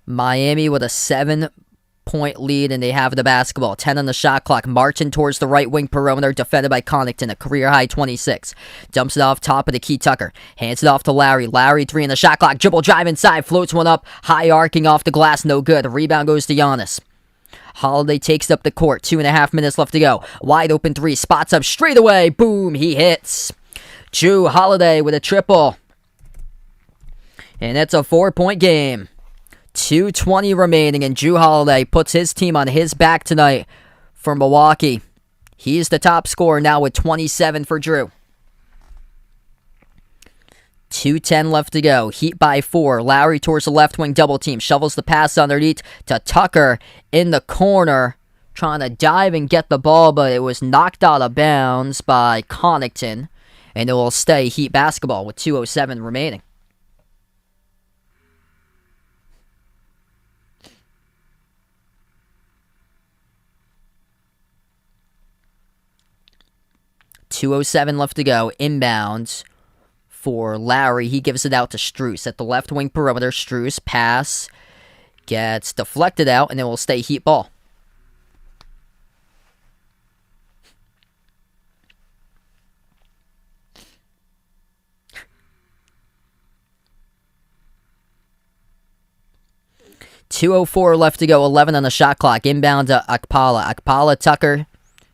Speaker 1: Miami with a 7-point lead, and they have the basketball. 10 on the shot clock. Marching towards the right wing perimeter, defended by Connaughton, a career-high 26. Dumps it off top of the key Tucker. Hands it off to Lowry. Lowry, 3 on the shot clock. Dribble drive inside. Floats one up. High arcing off the glass. No good. The rebound goes to Giannis. Holiday takes up the court. 2.5 minutes left to go. Wide open 3. Spots up straight away. Boom. He hits. Jrue Holiday with a triple. And it's a 4-point game. 2:20 remaining, and Jrue Holiday puts his team on his back tonight for Milwaukee. He's the top scorer now with 27 for Jrue. 2:10 left to go. Heat by 4. Lowry towards the left wing double team. Shovels the pass underneath to Tucker in the corner. Trying to dive and get the ball, but it was knocked out of bounds by Connaughton. And it will stay Heat basketball with 2:07 remaining. 2:07 left to go. Inbounds for Lowry. He gives it out to Strus at the left wing perimeter. Strus pass gets deflected out, and it will stay Heat ball. .204 left to go, 11 on the shot clock. Inbound to Akpala. Akpala, Tucker,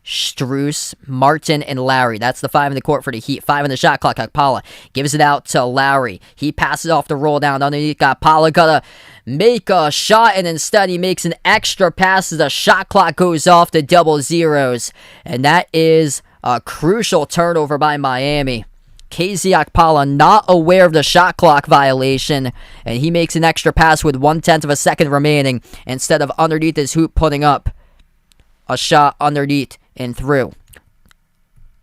Speaker 1: Strus, Martin, and Lowry. That's the 5 in the court for the Heat. 5 on the shot clock. Akpala gives it out to Lowry. He passes off the roll down underneath. Akpala gotta make a shot, and instead he makes an extra pass as the shot clock goes off to double zeros. And that is a crucial turnover by Miami. KZ Akpala not aware of the shot clock violation, and he makes an extra pass with 1/10 of a second remaining instead of underneath his hoop putting up a shot underneath and through.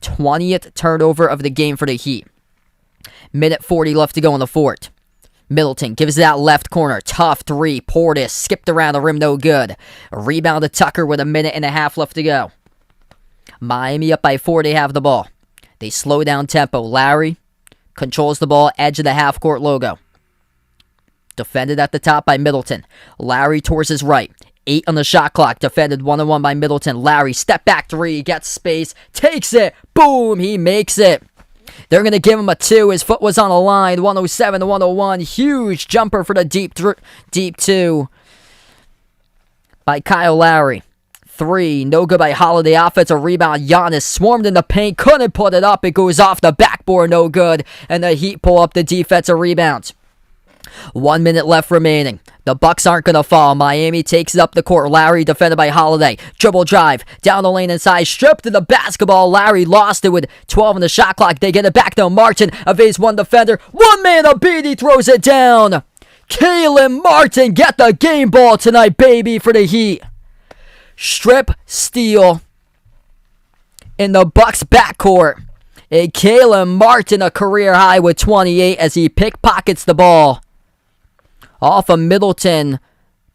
Speaker 1: 20th turnover of the game for the Heat. Minute 40 left to go in the fourth. Middleton gives it out left corner. Tough three. Portis skipped around the rim, no good. A rebound to Tucker with a minute and a half left to go. Miami up by 4. They have the ball. They slow down tempo. Lowry controls the ball, edge of the half-court logo. Defended at the top by Middleton. Lowry towards his right. 8 on the shot clock. Defended 1-on-1 by Middleton. Lowry, step back 3, gets space, takes it. Boom, he makes it. They're going to give him a 2. His foot was on the line. 107 to 101. Huge jumper for the deep 2 by Kyle Lowry. 3, no good by Holiday. Offensive rebound. Giannis swarmed in the paint. Couldn't put it up. It goes off the backboard. No good. And the Heat pull up the defensive rebound. 1 minute left remaining. The Bucks aren't going to fall. Miami takes it up the court. Lowry defended by Holiday. Dribble drive. Down the lane inside. Stripped to the basketball. Lowry lost it with 12 on the shot clock. They get it back to Martin. Evades one defender. One man a beat. He throws it down. Kalen Martin get the game ball tonight, baby, for the Heat. Strip steal in the Bucks backcourt. And Kalen Martin a career high with 28 as he pickpockets the ball off of Middleton,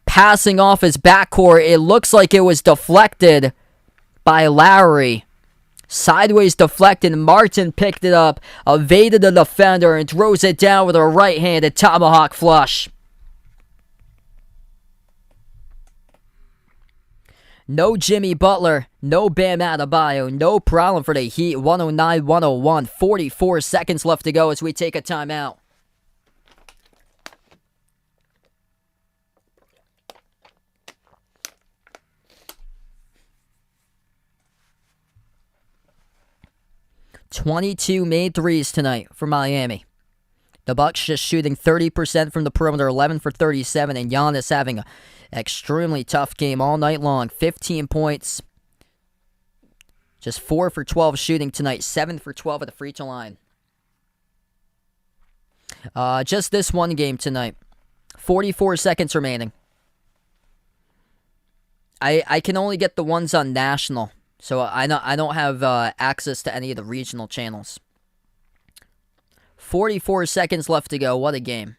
Speaker 1: passing off his backcourt. It looks like it was deflected by Lowry. Sideways deflected. Martin picked it up, evaded the defender, and throws it down with a right-handed tomahawk flush. No Jimmy Butler, no Bam Adebayo, no problem for the Heat. 109-101, 44 seconds left to go as we take a timeout. .22 made threes tonight for Miami. The Bucks just shooting 30% from the perimeter, 11 for 37, and Giannis having an extremely tough game all night long. 15 points. Just 4 for 12 shooting tonight, 7 for 12 at the free throw line. Just this one game tonight. 44 seconds remaining. I can only get the ones on national, so I don't have access to any of the regional channels. 44 seconds left to go. What a game.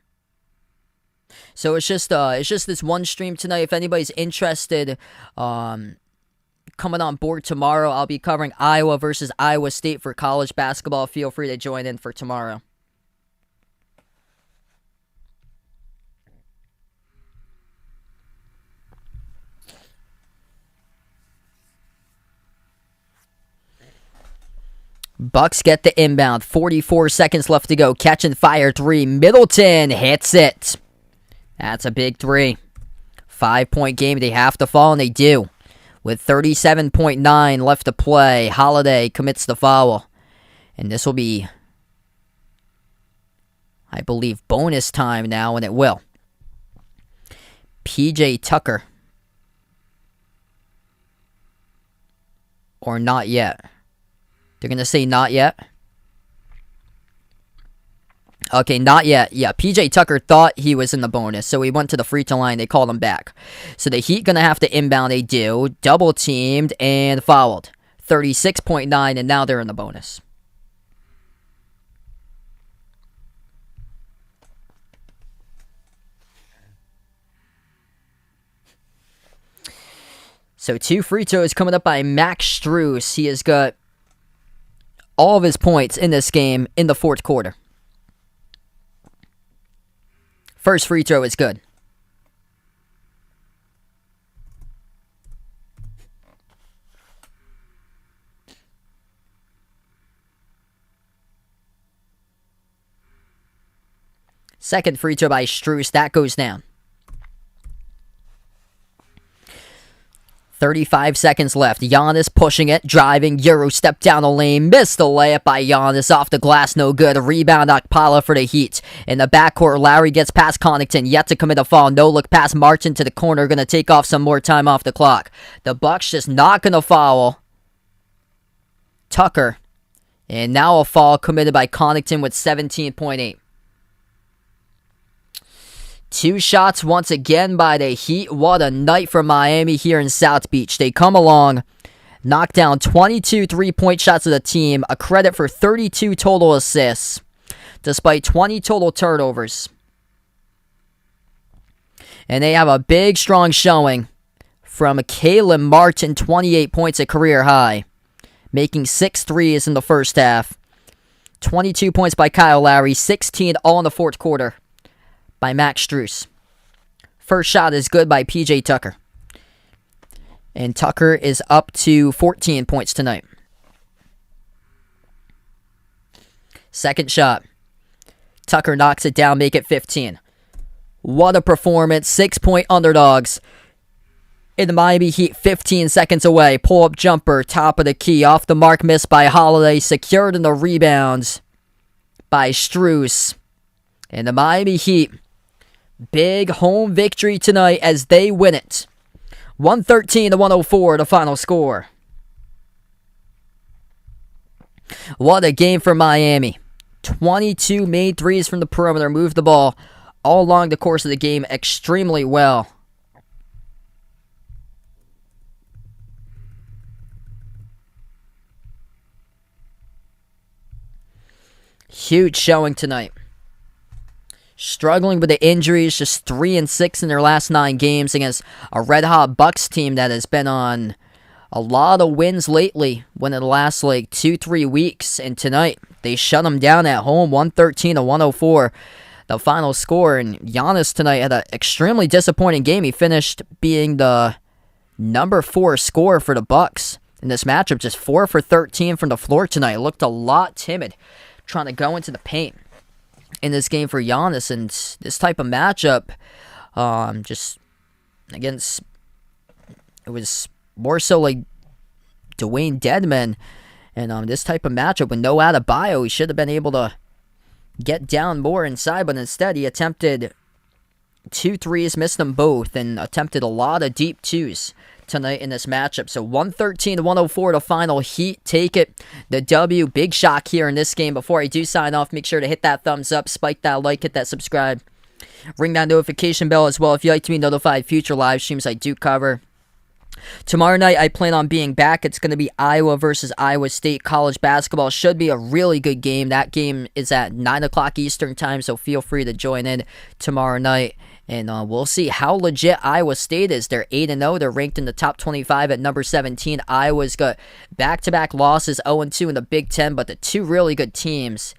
Speaker 1: So it's just this one stream tonight. If anybody's interested, coming on board tomorrow, I'll be covering Iowa versus Iowa State for college basketball. Feel free to join in for tomorrow. Bucks get the inbound. 44 seconds left to go. Catch and fire 3. Middleton hits it. That's a big 3. 5-point game. They have to fall, and they do. With 37.9 left to play, Holiday commits the foul. And this will be, I believe, bonus time now, and it will. PJ Tucker. Or not yet. They're going to say not yet. Okay, not yet. Yeah, PJ Tucker thought he was in the bonus, so he went to the free throw line. They called him back. So the Heat going to have to inbound. They do. Double teamed and fouled. 36.9, and now they're in the bonus. So 2 free throws coming up by Max Strus. He has got all of his points in this game in the fourth quarter. First free throw is good. Second free throw by Strus. That goes down. 35 seconds left. Giannis pushing it, driving, Euro step down the lane, missed the layup by Giannis, off the glass, no good. Rebound Okpala for the Heat. In the backcourt, Lowry gets past Connaughton, yet to commit a foul. No look pass, Martin to the corner, gonna take off some more time off the clock. The Bucks just not gonna foul Tucker. And now a foul committed by Connaughton with 17.8. Two shots once again by the Heat. What a night for Miami here in South Beach. They come along, knock down 22 three-point shots of the team, a credit for 32 total assists, despite 20 total turnovers. And they have a big, strong showing from Caleb Martin, 28 points, a career high, making 6 threes in the first half. 22 points by Kyle Lowry, 16 all in the fourth quarter by Max Strus. First shot is good by PJ Tucker. And Tucker is up to 14 points tonight. Second shot. Tucker knocks it down, make it 15. What a performance. 6-point underdogs. In the Miami Heat, 15 seconds away. Pull-up jumper, top of the key. Off the mark, missed by Holiday. Secured in the rebounds by Strus. And the Miami Heat, big home victory tonight as they win it. 113-104, the final score. What a game for Miami. 22 made threes from the perimeter, moved the ball all along the course of the game extremely well. Huge showing tonight. Struggling with the injuries, just 3-6 in their last 9 games against a red-hot Bucks team that has been on a lot of wins lately, when it lasts like 2-3 weeks. And tonight, they shut them down at home, 113-104, the final score. And Giannis tonight had an extremely disappointing game. He finished being the number 4 scorer for the Bucks in this matchup, just 4 for 13 from the floor tonight. Looked a lot timid, trying to go into the paint in this game for Giannis. And this type of matchup, just against, it was more so like Dwayne Dedman, and this type of matchup with no Adebayo, he should have been able to get down more inside, but instead he attempted 2 threes, missed them both, and attempted a lot of deep twos tonight in this matchup. So 113-104 the final. Heat take it. The W. Big shock here in this game. Before I do sign off, make sure to hit that thumbs up, spike that like, hit that subscribe, ring that notification bell as well if you'd like to be notified future live streams I do cover. Tomorrow night, I plan on being back. It's going to be Iowa versus Iowa State college basketball. Should be a really good game. That game is at 9 o'clock Eastern time, so feel free to join in tomorrow night. And we'll see how legit Iowa State is. They're 8-0. They're ranked in the top 25 at number 17. Iowa's got back-to-back losses, 0-2 in the Big Ten, but the two really good teams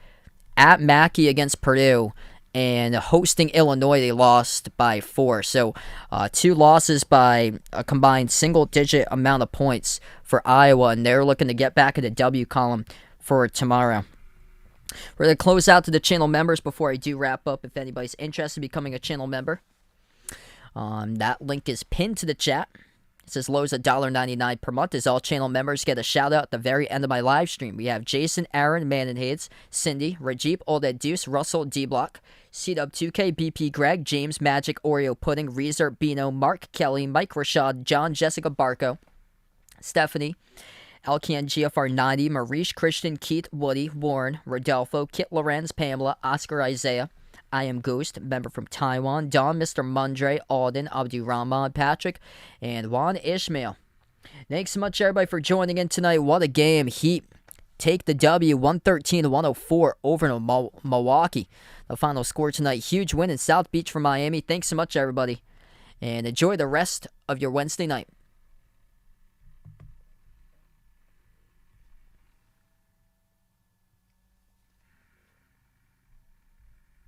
Speaker 1: at Mackey against Purdue and hosting Illinois, they lost by 4. So 2 losses by a combined single-digit amount of points for Iowa, and they're looking to get back in the W column for tomorrow. We're going to close out to the channel members before I do wrap up. If anybody's interested in becoming a channel member, that link is pinned to the chat. It says low as $1.99 per month. As all channel members get a shout out at the very end of my live stream. We have Jason, Aaron, Manonhades, Cindy, Rajib, Olded Deuce, Russell, D-Block, CW2K, BP, Greg, James, Magic, Oreo Pudding, Reezer, Bino, Mark, Kelly, Mike, Rashad, John, Jessica, Barco, Stephanie, Alcan, GFR90, Marish, Christian, Keith, Woody, Warren, Rodolfo, Kit Lorenz, Pamela, Oscar, Isaiah, I Am Ghost, member from Taiwan, Don, Mr. Mundre, Alden, Abdu Rahman, Patrick, and Juan Ishmael. Thanks so much, everybody, for joining in tonight. What a game. Heat take the W, 113-104 over to Milwaukee. The final score tonight. Huge win in South Beach for Miami. Thanks so much, everybody, and enjoy the rest of your Wednesday night.